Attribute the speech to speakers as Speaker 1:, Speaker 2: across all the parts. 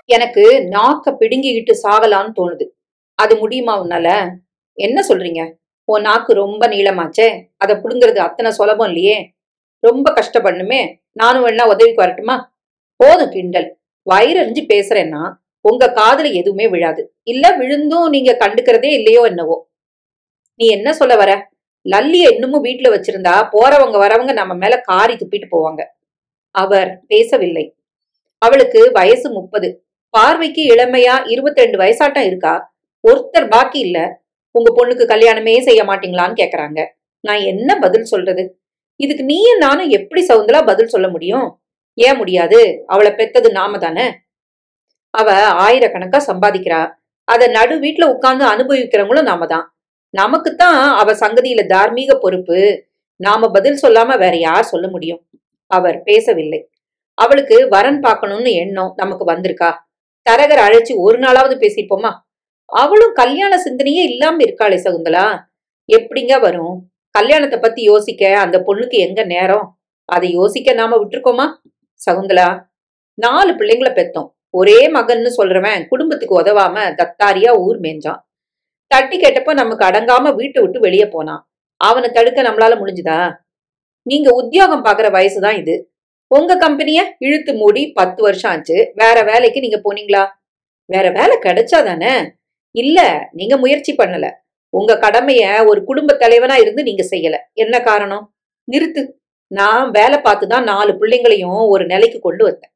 Speaker 1: எனக்கு நாக்க பிடுங்கிக்கிட்டு சாகலான்னு தோணுது. அது முடியுமா உன்னால? என்ன சொல்றீங்க? உன் நாக்கு ரொம்ப நீளமாச்சே, அதை புடுங்கிறது அத்தனை சுலபம் இல்லையே. ரொம்ப கஷ்டப்படணுமே. நானும் வேணா உதவிக்கு வரட்டுமா? போதும் கிண்டல். வயிறறிஞ்சு பேசுறேன்னா உங்க காதுல எதுவுமே விழாது. இல்ல விழுந்தும் நீங்க கண்டுக்கிறதே இல்லையோ என்னவோ. நீ என்ன சொல்ல வர? லல்லிய இன்னமும் வீட்டுல வச்சிருந்தா போறவங்க வரவங்க நம்ம மேல காரி துப்பிட்டு போவாங்க. அவர் பேசவில்லை. அவளுக்கு வயசு 30. பார்வைக்கு இளமையா 22 வயசாட்டம் இருக்கா. ஒருத்தர் பாக்கி இல்ல. உங்க பொண்ணுக்கு கல்யாணமே செய்ய மாட்டீங்களான்னு கேக்குறாங்க. நான் என்ன பதில் சொல்றது? இதுக்கு நீயும் நானும் எப்படி சவுந்தலா பதில் சொல்ல முடியும்? ஏன் முடியாது? அவளை பெத்தது நாம தானே. அவ ஆயிரக்கணக்கா சம்பாதிக்கிறா. அத நடு வீட்டுல உட்கார்ந்து அனுபவிக்கிறவங்களும் நாம தான். நமக்குத்தான் அவ சங்கதியில தார்மீக பொறுப்பு. நாம பதில் சொல்லாம வேற யார் சொல்ல முடியும்? அவர் பேசவில்லை. அவளுக்கு வரன் பார்க்கணும்னு எண்ணம் நமக்கு வந்திருக்கா? தரகர் அழைச்சு ஒரு நாளாவது பேசிருப்போமா? அவளும் கல்யாண சிந்தனையே இல்லாம இருக்காளே சகுந்தலா. எப்படிங்க வரும்? கல்யாணத்தை பத்தி யோசிக்க அந்த பொண்ணுக்கு எங்க நேரம்? அதை யோசிக்க நாம விட்டுருக்கோமா? சகுந்தலா, 4 பிள்ளைங்களை பெத்தோம். ஒரே மகன்னு சொல்றவன் குடும்பத்துக்கு உதவாம தத்தாரியா ஊர் மேஞ்சான். தட்டி கேட்டப்ப நமக்கு அடங்காம வீட்டை விட்டு வெளியே போனான். அவனை தடுக்க நம்மளால முடிஞ்சுதா? நீங்க உத்தியோகம் பாக்குற வயசுதான் இது. உங்க கம்பெனிய இழுத்து மூடி 10 வருஷம் ஆச்சு. வேற வேலைக்கு நீங்க போனீங்களா? வேற வேலை கிடைச்சாதானே? இல்ல, நீங்க முயற்சி பண்ணல. உங்க கடமைய ஒரு குடும்ப தலைவனா இருந்து நீங்க செய்யல. என்ன காரணம்? நிறுத்து. நான் வேலை பார்த்துதான் 4 பிள்ளைங்களையும் ஒரு நிலைக்கு கொண்டு வந்தேன்.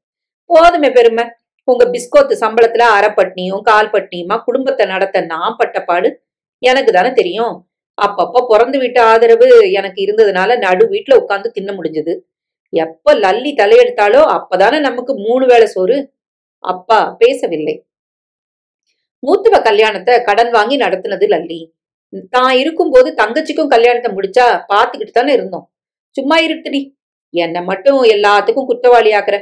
Speaker 1: போதுமே பெருமை. உங்க பிஸ்கோத்து சம்பளத்துல அரைப்பட்னியும் கால் பட்னியுமா குடும்பத்தை நடத்த நான் பட்ட பாடு எனக்கு தானே தெரியும். அப்பப்ப பிறந்து வீட்டு ஆதரவு எனக்கு இருந்ததுனால நடு வீட்டுல உட்கார்ந்து தின்ன முடிஞ்சது. எப்ப லல்லி தலையெடுத்தாலோ அப்பதானே நமக்கு 3 வேளை சோறு. அப்பா பேசவில்லை. மூத்துவ கல்யாணத்தை கடன் வாங்கி நடத்தினது லல்லி. தான் இருக்கும்போது தங்கச்சிக்கும் கல்யாணத்தை முடிச்சா பாத்துக்கிட்டு தானே இருந்தோம். சும்மா இருட்டுடி. என்னை மட்டும் எல்லாத்துக்கும் குற்றவாளி ஆக்குற.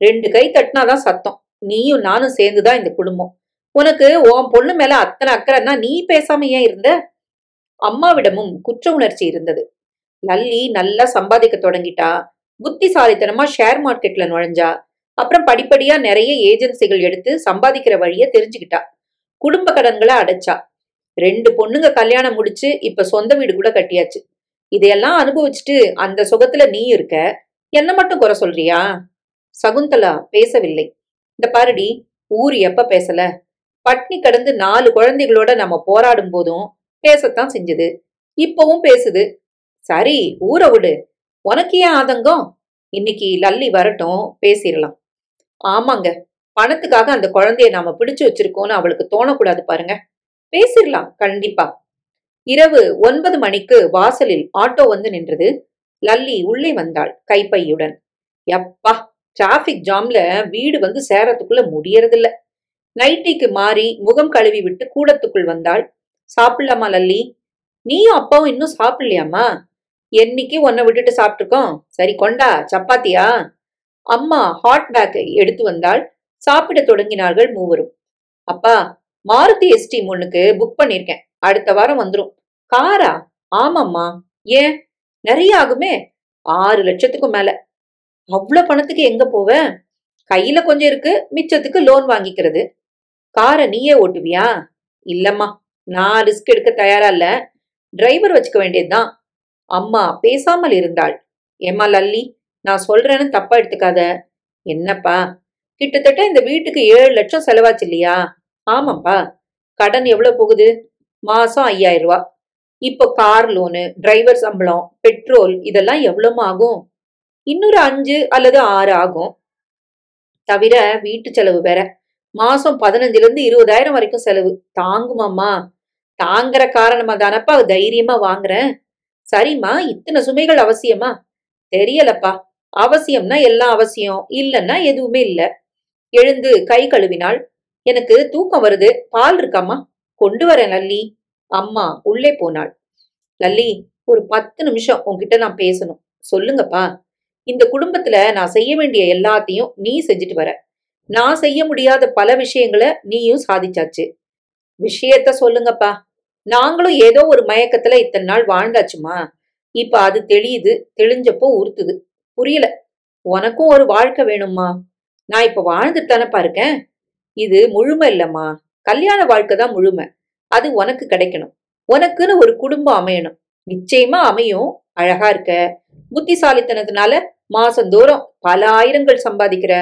Speaker 1: 2 கை தட்டினாதான் சத்தம். நீயும் நானும் சேர்ந்துதான் இந்த குடும்பம். உனக்கு உன் பொண்ணு மேல அத்தனை அக்கறைன்னா நீ பேசாம ஏன் இருந்த? அம்மாவிடமும் குற்ற உணர்ச்சி இருந்தது. லல்லி நல்லா சம்பாதிக்க தொடங்கிட்டா. புத்திசாலித்தனமா ஷேர் மார்க்கெட்ல நுழைஞ்சா. அப்புறம் படிப்படியா நிறைய ஏஜென்சிகள் எடுத்து சம்பாதிக்கிற வழிய தெரிஞ்சுக்கிட்டா. குடும்ப கடன்களை அடைச்சா. 2 பொண்ணுங்க கல்யாணம் முடிச்சு இப்ப சொந்த வீடு கூட கட்டியாச்சு. இதையெல்லாம் அனுபவிச்சுட்டு அந்த சுகத்துல நீ இருக்க. என்ன மட்டும் குறை சொல்றியா? சகுந்தலா பேசவில்லை. இந்த பாருடி, ஊர் எப்ப பேசல? பட்னி கடந்து 4 குழந்தைகளோட நம்ம போராடும் போதும் பேசத்தான் செஞ்சது. இப்பவும் பேசுது. சரி, ஊரை விடு. உனக்கு ஏன் ஆதங்கம்? இன்னைக்கு லல்லி வரட்டும், பேசிடலாம். ஆமாங்க, பணத்துக்காக அந்த குழந்தைய நாம பிடிச்சு வச்சிருக்கோம்னு அவளுக்கு தோணக்கூடாது பாருங்க. பேசிடலாம் கண்டிப்பா. இரவு 9 மணிக்கு வாசலில் ஆட்டோ வந்து நின்றது. லல்லி உள்ளே வந்தாள் கைப்பையுடன். எப்பா, டிராபிக் ஜாம்ல வீடு வந்து சேரத்துக்குள்ள முடியறதில்ல. நைட்டிக்கு மாறி முகம் கழுவி விட்டு கூடத்துக்குள் வந்தாள். சாப்பிடலாமா லல்லி? நீயும் அப்பாவும் இன்னும் சாப்பிடலையாமா? என்னைக்கு உன்னை விட்டுட்டு சாப்பிட்டுருக்கோம். சரி கொண்டா, சப்பாத்தியா? அம்மா ஹாட் பேக்கை எடுத்து வந்தாள். சாப்பிட தொடங்கினார்கள் மூவரும். அப்பா, மாருதி எஸ்டீம் ஒண்ணுக்கு புக் பண்ணிருக்கேன். அடுத்த வாரம் வந்துரும். காரா? ஆமாம்மா. ஏன்? நிறைய ஆகுமே. 6 லட்சத்துக்கும் மேல. அவ்வளவு பணத்துக்கு எங்க போவ? கையில கொஞ்சம் இருக்கு, மிச்சத்துக்கு லோன் வாங்கிக்கிறது. காரை நீயே ஓட்டுவியா? இல்லம்மா, நான் ரிஸ்க் எடுக்க தயாரா இல்ல. டிரைவர் வச்சுக்க வேண்டியதுதான். அம்மா பேசாமல் இருந்தாள். ஏமா லல்லி, நான் சொல்றேன்னு தப்பா எடுத்துக்காத. என்னப்பா, கிட்டத்தட்ட இந்த வீட்டுக்கு 7 லட்சம் செலவாச்சு இல்லையா? ஆமாப்பா. கடன் எவ்வளவு போகுது? மாசம் 5000 ரூபாய். இப்போ கார் லோனு, டிரைவர் சம்பளம், பெட்ரோல் இதெல்லாம் எவ்வளவு ஆகும்? இன்னொரு 5 அல்லது 6 ஆகும். தவிர வீட்டு செலவு வேற. மாசம் 15ல இருந்து 20,000 வரைக்கும் செலவு. தாங்குமாம்மா? தாங்குற காரணமா தானப்பா தைரியமா வாங்குறேன். சரிம்மா, இத்தனை சுமைகள் அவசியமா? தெரியலப்பா. அவசியம்னா எல்லாம் அவசியம், இல்லன்னா எதுவுமே இல்ல. எழுந்து கை கழுவினாள். எனக்கு தூக்கம் வருது, பால் இருக்காமா? கொண்டு வரேன் லல்லி. அம்மா உள்ளே போனாள். லல்லி, ஒரு 10 நிமிஷம் உன்கிட்ட நான் பேசணும். சொல்லுங்கப்பா. இந்த குடும்பத்துல நான் செய்ய வேண்டிய எல்லாத்தையும் நீ செஞ்சுட்டு வர. நான் செய்ய முடியாத பல விஷயங்களை நீயும் சாதிச்சாச்சு. விஷயத்த சொல்லுங்கப்பா. நாங்களும் ஏதோ ஒரு மயக்கத்துல இத்தனை நாள் வாழ்ந்தாச்சுமா. இப்ப அது தெளியுது. தெளிஞ்சப்போ உறுத்துது. புரியல. உனக்கும் ஒரு வாழ்க்கை வேணுமா? நான் இப்ப வாழ்ந்துட்டு தானப்பா இருக்கேன். இது முழுமை இல்லம்மா. கல்யாண வாழ்க்கை தான் முழுமை. அது உனக்கு கிடைக்கணும். உனக்குன்னு ஒரு குடும்பம் அமையணும். நிச்சயமா அமையும். அழகா இருக்க, புத்திசாலித்தனத்தினால மாசந்தோறும் பல ஆயிரங்கள் சம்பாதிக்கிற.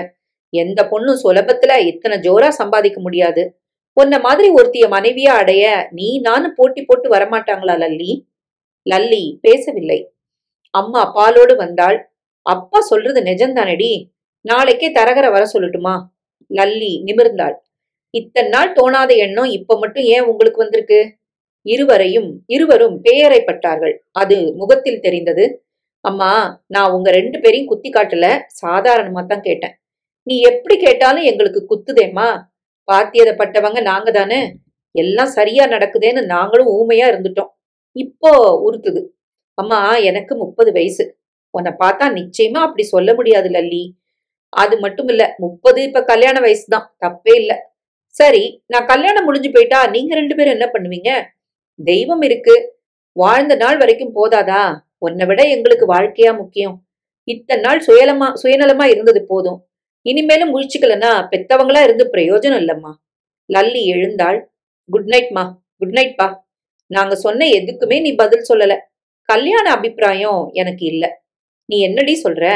Speaker 1: எந்த பொண்ணும் சுலபத்துல இத்தனை ஜோரா சம்பாதிக்க முடியாது. உன்ன மாதிரி ஒருத்திய மனைவியா அடைய நீ நானும் போட்டி போட்டு வரமாட்டாங்களா லல்லி? லல்லி பேசவில்லை. அம்மா பாலோடு வந்தாள். அப்பா சொல்றது நிஜம்தானடி? நாளைக்கே தரகரை வர சொல்லட்டுமா? லல்லி நிமிர்ந்தாள். இத்தனை நாள் தோணாத எண்ணம் இப்ப மட்டும் ஏன் உங்களுக்கு வந்திருக்கு? இருவரும் பெயரைப்பட்டார்கள். அது முகத்தில் தெரிந்தது. அம்மா, நான் உங்க 2 பேரையும் குத்தி காட்டல, சாதாரணமா தான் கேட்டேன். நீ எப்படி கேட்டாலும் எங்களுக்கு குத்துதேம்மா. பாத்தியதப்பட்டவங்க நாங்க தானே. எல்லாம் சரியா நடக்குதேன்னு நாங்களும் ஊமையா இருந்துட்டோம். இப்போ உறுத்துது. அம்மா, எனக்கு 30 வயசு. உன்னை பார்த்தா நிச்சயமா அப்படி சொல்ல முடியாது லல்லி. அது மட்டும் இல்ல, 30 இப்ப கல்யாண வயசு தான், தப்பே இல்ல. சரி, நான் கல்யாணம் முடிஞ்சு போயிட்டா நீங்க 2 பேரும் என்ன பண்ணுவீங்க? தெய்வம் இருக்கு. வாழ்ந்த நாள் வரைக்கும் போதாதா? உன்னை விட எங்களுக்கு வாழ்க்கையா முக்கியம். இத்தனை நாள் சுயநலமா இருந்தது போதும். இனிமேலும் முழிச்சுக்கலன்னா பெத்தவங்களா இருந்து பிரயோஜனம் இல்லம்மா. லல்லி எழுந்தாள். குட் நைட்மா. குட் நைட் பா. நாங்க சொன்ன எதுக்குமே நீ பதில் சொல்லல. கல்யாண அபிப்பிராயம் எனக்கு இல்ல. நீ என்னடி சொல்ற?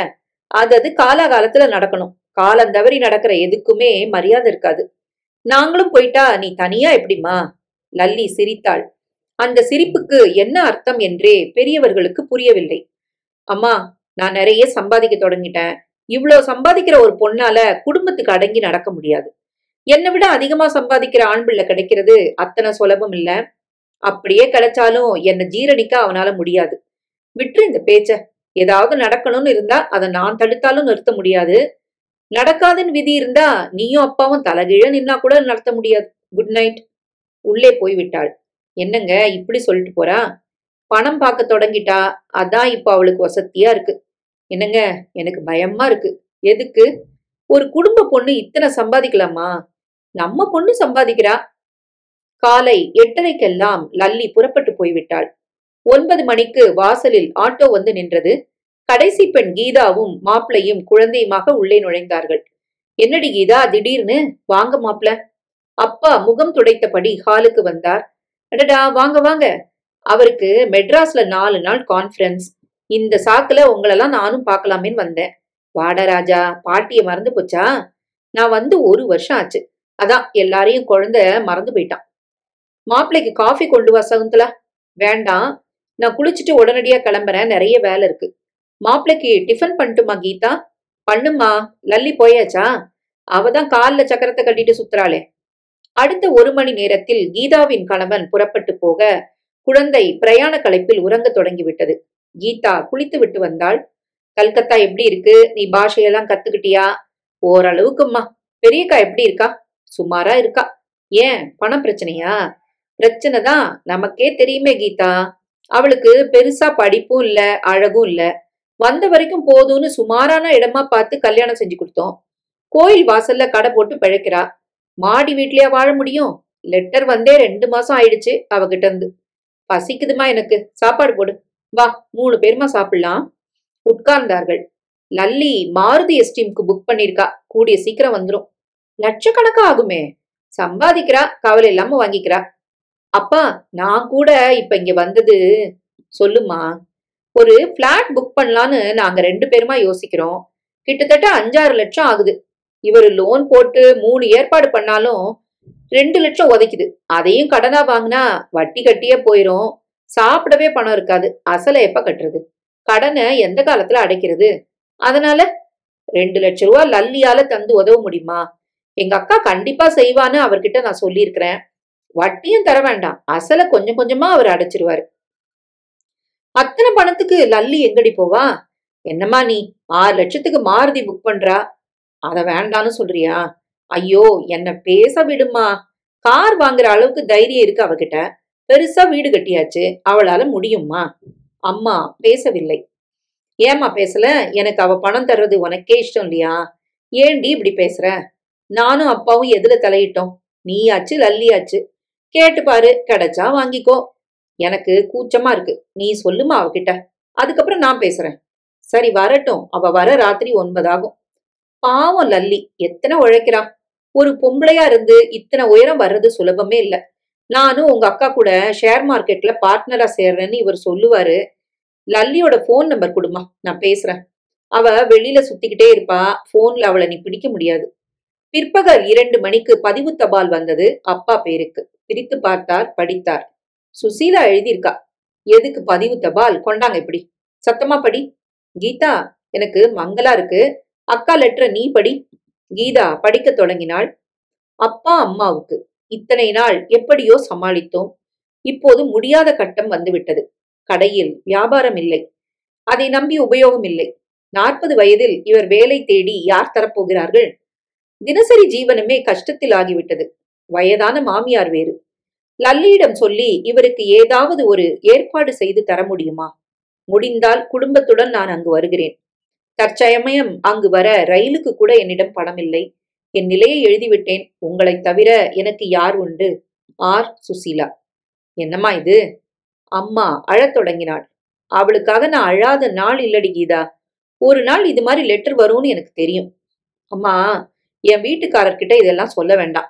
Speaker 1: அது காலாகாலத்துல நடக்கணும். காலந்தவறி நடக்கிற எதுக்குமே மரியாதை இருக்காது. நாங்களும் போயிட்டா நீ தனியா எப்படிமா? லல்லி சிரித்தாள். அந்த சிரிப்புக்கு என்ன அர்த்தம் என்றே பெரியவர்களுக்கு புரியவில்லை. அம்மா, நான் நிறைய சம்பாதிக்க தொடங்கிட்டேன். இவ்ளோ சம்பாதிக்கிற ஒரு பொண்ணால குடும்பத்துக்கு அடங்கி நடக்க முடியாது. என்னை விட அதிகமா சம்பாதிக்கிற ஆண் பிள்ளை கிடைக்கிறது அத்தனை சுலபம் இல்ல. அப்படியே கிடைச்சாலும் என்ன ஜீரணிக்க அவனால முடியாது. விட்டு இந்த பேச்ச. ஏதாவது நடக்கணும்னு இருந்தா அதை நான் தடுத்தாலும் நிறுத்த முடியாது. நடக்காதுன்னு விதி இருந்தா நீயும் அப்பாவும் தலகீழ நின்னா கூட நடத்த முடியாது. Good night. உள்ளே போய்விட்டாள். என்னங்க இப்படி சொல்லிட்டு போறா? பணம் பார்க்க தொடங்கிட்டா. அதான் இப்ப அவளுக்கு வசதியா இருக்கு. என்னங்க, எனக்கு பயமா இருக்கு. எதுக்கு? ஒரு குடும்ப பொண்ணு இத்தனை சம்பாதிக்கலாமா? நம்ம பொண்ணு சம்பாதிக்கிறா. காலை 8:30க்கெல்லாம் லல்லி புறப்பட்டு போய்விட்டாள். 9 மணிக்கு வாசலில் ஆட்டோ வந்து நின்றது. கடைசி பெண் கீதாவும் மாப்பிளையும் குழந்தையுமாக உள்ளே நுழைந்தார்கள். என்னடி கீதா திடீர்னு? வாங்க மாப்பிள. அப்பா முகம் துடைத்தபடி ஹாலுக்கு வந்தார். அடடா, வாங்க வாங்க. அவருக்கு மெட்ராஸ்ல 4 நாள் கான்ஃபரன்ஸ். இந்த சாக்குல உங்களெல்லாம் நானும் பார்க்கலாமேன்னு வந்தேன். வாடா ராஜா, பாட்டிய மறந்து போச்சா? நான் வந்து 1 வருஷம் ஆச்சு. அதான் எல்லாரையும் குழந்தை மறந்து போயிட்டான். மாப்பிள்ளைக்கு காஃபி கொண்டு வா சகுந்தலா. வேண்டாம், நான் குளிச்சுட்டு உடனடியா கிளம்புறேன், நிறைய வேலை இருக்கு. மாப்பிள்ளைக்கு டிஃபன் பண்ணட்டுமா கீதா? பண்ணுமா. லல்லி போயாச்சா? அவதான் கால்ல சக்கரத்தை கட்டிட்டு சுத்துறாளே. அடுத்த 1 மணி நேரத்தில் கீதாவின் கணவன் புறப்பட்டு போக குழந்தை பிரயாண களைப்பில் உறங்க தொடங்கிவிட்டது. கீதா குளித்து விட்டு வந்தாள். கல்கத்தா எப்படி இருக்கு? நீ பாஷையெல்லாம் கத்துக்கிட்டியா? ஓரளவுக்கும்மா. பெரியக்கா எப்படி இருக்கா? சுமாரா இருக்கா. ஏன், பணம் பிரச்சனையா? பிரச்சனை தான், நமக்கே தெரியுமே கீதா. அவளுக்கு பெருசா படிப்பும் இல்ல, அழகும் இல்ல. வந்த வரைக்கும் போதும்னு சுமாரான இடமா பார்த்து கல்யாணம் செஞ்சு கொடுத்தோம். கோயில் வாசல்ல கடை போட்டு பிழைக்கிறா. மாடி வீட்லயா வாழ முடியும்? லெட்டர் வந்தே 2 மாசம் ஆயிடுச்சு அவகிட்ட இருந்து. பசிக்குதுமா எனக்கு, சாப்பாடு போடு. வா, 3 பேருமா சாப்பிடலாம். உட்கார்ந்தார்கள். லல்லி மாருதி எஸ்டீம்க்கு புக் பண்ணிருக்கா. கூடிய சீக்கிரம் வந்துரும். லட்சக்கணக்கா ஆகுமே. சம்பாதிக்கிறா, கவலை இல்லாம வாங்கிக்கிறா. அப்பா, நான் கூட இப்ப இங்க வந்தது. சொல்லுமா. ஒரு பிளாட் புக் பண்ணலான்னு நாங்க 2 பேருமா யோசிக்கிறோம். கிட்டத்தட்ட 5-6 லட்சம் ஆகுது. இவரு லோன் போட்டு 3 ஏற்பாடு பண்ணாலும் 2 லட்சம் உதைக்குது. அதையும் கடனா வாங்கினா வட்டி கட்டியே போயிரும். சாப்பிடவே பணம் இருக்காது. அசலை எப்ப கட்டுறது? கடனை எந்த காலத்துல அடைக்கிறது? அதனால 2 லட்சம் ரூபாய் லல்லியால தந்து உதவ முடியுமா? எங்க அக்கா கண்டிப்பா செய்வான்னு அவர்கிட்ட நான் சொல்லியிருக்கிறேன். வட்டியும் தர வேண்டாம், அசலை கொஞ்சம் கொஞ்சமா அவர் அடைச்சிருவாரு. அத்தனை பணத்துக்கு லல்லி எங்கடி போவா? என்னம்மா நீ 6 லட்சத்துக்கு மாருதி புக் பண்றா, அத வேண்டான்னு சொல்றியா? ஐயோ, என்ன பேச விடுமா. கார் வாங்குற அளவுக்கு தைரியம் இருக்கு அவகிட்ட. பெருசா வீடு கட்டியாச்சு, அவளால முடியுமா? அம்மா பேசவில்லை. ஏமா பேசல? எனக்கு அவ பணம் தர்றது உனக்கே இஷ்டம் இல்லையா? ஏண்டி இப்படி பேசுற? நானும் அப்பாவும் எதுல தலையிட்டோம்? நீயாச்சு லல்லியாச்சு. கேட்டு பாரு, கிடைச்சா வாங்கிக்கோ. எனக்கு கூச்சமா இருக்கு. நீ சொல்லுமா அவகிட்ட, அதுக்கப்புறம் நான் பேசுறேன். சரி வரட்டும், அவ வர ராத்திரி 9 ஆகும். பாவம் லல்லி, எத்தனை உழைக்கிறா. ஒரு பொம்பளையா இருந்து இத்தனை உயரம் வர்றது சுலபமே இல்ல. நானும் உங்க அக்கா கூட ஷேர் மார்க்கெட்ல பார்ட்னரா சேர்றேன்னு இவர் சொல்லுவாரு. லல்லியோட போன் நம்பர் கொடுமா, நான் பேசுறேன். அவ வெளியில சுத்திக்கிட்டே இருப்பா. போன்ல அவளை நீ பிடிக்க முடியாது. பிற்பகல் 2 மணிக்கு பதிவு தபால் வந்தது அப்பா பேருக்கு. பிரித்து பார்த்தார், படித்தார். சுசீலா எழுதியிருக்கா. எதுக்கு பதிவு தபால்? கொண்டாங்க இப்படி. சத்தமா படி. கீதா, எனக்கு மங்களா இருக்கு. அக்கா லெட்டரை நீ படி. கீதா படிக்க தொடங்கினாள். அப்பா அம்மாவுக்கு இத்தனை நாள் எப்படியோ சமாளித்தோம். இப்போது முடியாத கட்டம் வந்துவிட்டது. கடையில் வியாபாரம் இல்லை. அதை நம்பி உபயோகம் இல்லை. 40 வயதில் இவர் வேலை தேடி யார் தரப்போகிறார்கள்? தினசரி ஜீவனமே கஷ்டத்தில் ஆகிவிட்டது. வயதான மாமியார் வேறு. லல்லியிடம் சொல்லி இவருக்கு ஏதாவது ஒரு ஏற்பாடு செய்து தர முடியுமா? முடிந்தால் குடும்பத்துடன் நான் அங்கு வருகிறேன். தற்சமயம் அங்கு வர ரயிலுக்கு கூட என்னிடம் பணம் இல்லை. என் நிலையை எழுதிவிட்டேன். உங்களை தவிர எனக்கு யார் உண்டு? ஆர் சுசீலா. என்னம்மா இது? அம்மா அழத் தொடங்கினாள். அவளுக்காக நான் அழாத நாள் இல்லடி கீதா. ஒரு நாள் இது மாதிரி லெட்டர் வரும்னு எனக்கு தெரியும். அம்மா, என் வீட்டுக்காரர்கிட்ட இதெல்லாம் சொல்ல வேண்டாம்.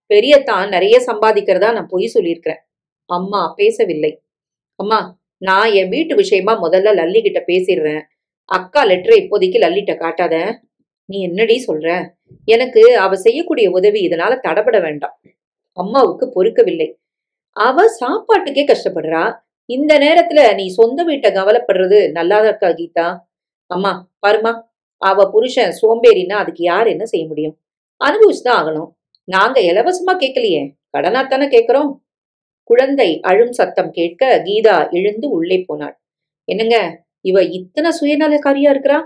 Speaker 1: பெரியத்தான் நிறைய சம்பாதிக்கிறதா நான் பொய் சொல்லியிருக்கிறேன். அம்மா பேசவில்லை. அம்மா, நான் என் வீட்டு விஷயமா முதல்ல லல்லி கிட்ட பேசிடுறேன். அக்கா லெட்டரை இப்போதைக்கு லல்லிட்ட காட்டாத. நீ என்னடி சொல்ற? எனக்கு அவ செய்யக்கூடிய உதவி இதனால தடபட வேண்டாம். அம்மாவுக்கு பொறுக்கவில்லை. அவ சாப்பாட்டுக்கே கஷ்டப்படுறா. இந்த நேரத்துல நீ சொந்த வீட்டை கவலைப்படுறது நல்லாதான் இருக்கா கீதா? அம்மா பாருமா, அவ புருஷன் சோம்பேறின்னா அதுக்கு யார் என்ன செய்ய முடியும்? அனுபவிச்சுதான் ஆகணும். நாங்க இலவசமா கேட்கலையே, கடனாத்தானே கேட்கிறோம். குழந்தை அழும் சத்தம் கேட்க கீதா எழுந்து உள்ளே போனாள். என்னங்க, இவ இத்தனை சுயநலக்காரியா இருக்கிறா?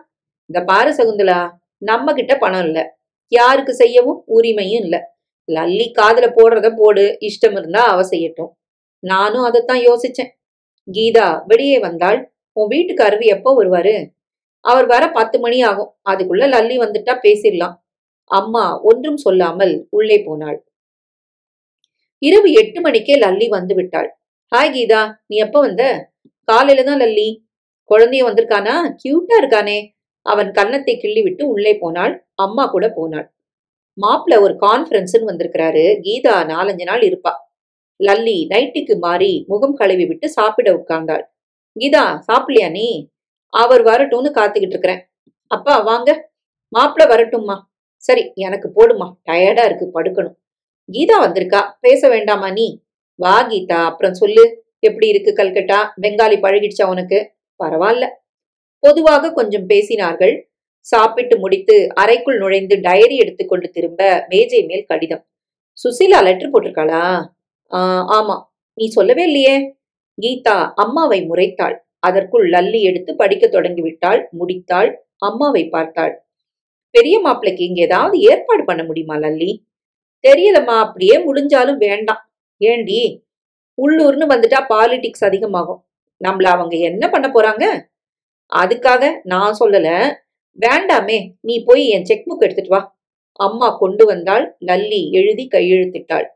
Speaker 1: இந்த பாரு சகுந்தலா, நம்ம கிட்ட பணம் இல்ல, யாருக்கு செய்யவும் உரிமையும் இல்ல. லல்லி காதுல போடுறத போடு, இஷ்டம் இருந்தா அவ செய்யட்டும். நானும் அதைத்தான் யோசிச்சேன். கீதா வெளியே வந்தாள். உன் வீட்டுக்காரர் எப்போ வருவாரு? அவர் வர 10 மணி ஆகும். அதுக்குள்ள லல்லி வந்துட்டா பேசிடலாம். அம்மா ஒன்றும் சொல்லாமல் உள்ளே போனாள். இரவு 8 மணிக்கே லல்லி வந்து விட்டாள். ஹாய் கீதா, நீ எப்ப வந்த? காலையில தான் லல்லி. குழந்தைய வந்திருக்கானா? கியூட்டா இருக்கானே. அவன் கன்னத்தை கிள்ளி விட்டு உள்ளே போனாள். அம்மா கூட போனாள். மாப்பிள்ள ஒரு கான்ஃபரன்ஸ்ன்னு வந்திருக்கிறாரு. கீதா 4-5 நாள் இருப்பா. லல்லி நைட்டிக்கு மாறி முகம் கழுவி விட்டு சாப்பிட உட்கார்ந்தாள். கீதா, சாப்பிடலையா நீ? அவர் வரட்டும்னு காத்துக்கிட்டு இருக்கிறேன். அப்பா வாங்க. மாப்பிள்ள வரட்டும்மா. சரி, எனக்கு போடுமா, டயர்டா இருக்கு, படுக்கணும். கீதா வந்திருக்கா, பேச வேண்டாமா நீ? வா கீதா, அப்புறம் சொல்லு. எப்படி இருக்கு கல்கட்டா? பெங்காலி பழகிடுச்சா உனக்கு? பரவாயில்ல. பொதுவாக கொஞ்சம் பேசினார்கள். சாப்பிட்டு முடித்து அறைக்குள் நுழைந்து டைரி எடுத்துக்கொண்டு திரும்ப மேஜை மேல் கடிதம். சுசீலா லெட்டர் போட்டிருக்காளா? ஆமா. நீ சொல்லவே இல்லையே. கீதா அம்மாவை முறைத்தாள். அதற்குள் லல்லி எடுத்து படிக்க தொடங்கிவிட்டாள். முடித்தாள். அம்மாவை பார்த்தாள். பெரிய மாப்பிள்ளைக்கு இங்க ஏதாவது ஏற்பாடு பண்ண முடியுமா லல்லி? தெரியலம்மா, அப்படியே முடிஞ்சாலும் வேண்டாம். ஏண்டி? உள்ளூர்னு வந்துட்டா பாலிடிக்ஸ் அதிகமாகும். நம்மள அவங்க என்ன பண்ண போறாங்க? அதுக்காக நான் சொல்லல. வேண்டாமே, நீ போய் என் செக் புக் எடுத்துட்டு வா. அம்மா கொண்டு வந்தாள். லல்லி எழுதி கையெழுத்திட்டாள்.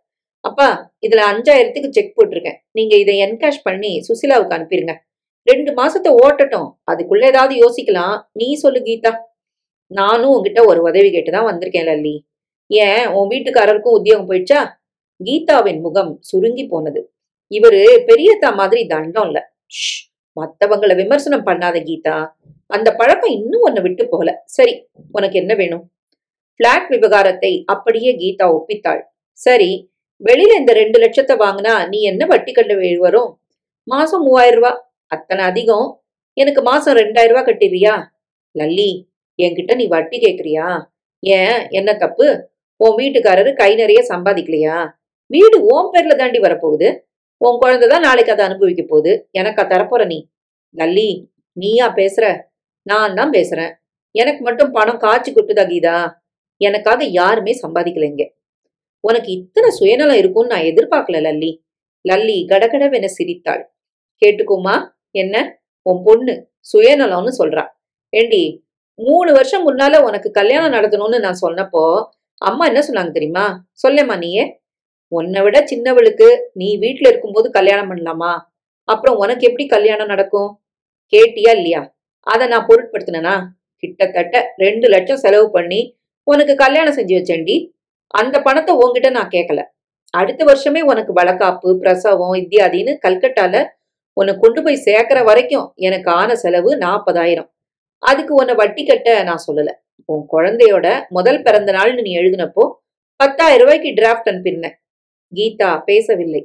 Speaker 1: அப்பா, இதுல 5000க்கு செக் போட்டிருக்கேன். நீங்க இதை என்கேஷ் பண்ணி சுசிலாவுக்கு அனுப்பிருங்க. 2 மாசத்தை ஓட்டட்டும். அதுக்குள்ள ஏதாவது யோசிக்கலாம். நீ சொல்லு கீதா. நானும் உங்ககிட்ட ஒரு உதவி கேட்டுதான் வந்திருக்கேன் லல்லி. ஏன் உன் வீட்டுக்காரருக்கும் உத்தியோகம் போயிடுச்சா? கீதாவின் முகம் சுருங்கி போனது. இவரு பெரியத்தா மாதிரி தண்டம் இல்ல. மத்தவங்களை விமர்சனம் பண்ணாத கீதா. அந்த பழக்கம் இன்னும் உன்னை விட்டு போகல. சரி, உனக்கு என்ன வேணும்? பிளாட் விவகாரத்தை அப்படியே கீதா ஒப்பித்தாள். சரி, வெளியில இந்த 2 லட்சத்தை வாங்கினா நீ என்ன வட்டி கட்ட வரும்? மாசம் 3000 ரூபாய். அத்தனை அதிகம். எனக்கு மாசம் 2000 ரூபாய் கட்டிடுறியா? லல்லி, என்கிட்ட நீ வட்டி கேக்குறியா? ஏன், என்ன தப்பு? உன் வீட்டுக்காரரு கை நிறைய சம்பாதிக்கலையா? வீடு உன் பேர்ல தாண்டி வரப்போகுது. உன் குழந்தைதான் நாளைக்கு அதை அனுபவிக்க போகுது. எனக்கா தரப்போற நீ? லல்லி, நீயா பேசுற? நான் தான் பேசுறேன். எனக்கு மட்டும் பணம் காய்ச்சி கொட்டுதா கீதா? எனக்காக யாருமே சம்பாதிக்கலைங்க. உனக்கு இத்தனை சுயநலம் இருக்கும்னு நான் எதிர்பார்க்கல லல்லி. லல்லி கடகடவென சிரித்தாள். கேட்டுக்கோமா, என்ன உன் பொண்ணு சுயநலம்னு சொல்றா? ஏண்டி, 3 வருஷம் முன்னால உனக்கு கல்யாணம் நடத்தணும்னு நான் சொன்னப்போ அம்மா என்ன சொன்னாங்க தெரியுமா? சொல்லேம்மா நீயே. உன்னை விட சின்னவளுக்கு நீ வீட்டுல இருக்கும்போது கல்யாணம் பண்ணலாமா? அப்புறம் உனக்கு எப்படி கல்யாணம் நடக்கும்? கேட்டியா இல்லையா? அதை நான் பொருட்படுத்தினா? கிட்டத்தட்ட 2 லட்சம் செலவு பண்ணி உனக்கு கல்யாணம் செஞ்சு வச்சேன்டி. அந்த பணத்தை உன்கிட்ட நான் கேட்கல. அடுத்த வருஷமே உனக்கு வளகாப்பு, பிரசவம் இத்தியாதின்னு கல்கட்டால உன்னை கொண்டு போய் சேர்க்கிற வரைக்கும் எனக்கு ஆன செலவு 40,000. அதுக்கு உன்னை வட்டி கட்ட நான் சொல்லல. உன் குழந்தையோட முதல் பிறந்த நாள்னு நீ எழுதினப்போ 10,000 ரூபாய்க்கு டிராஃப்ட் அனுப்பின. கீதா பேசவில்லை.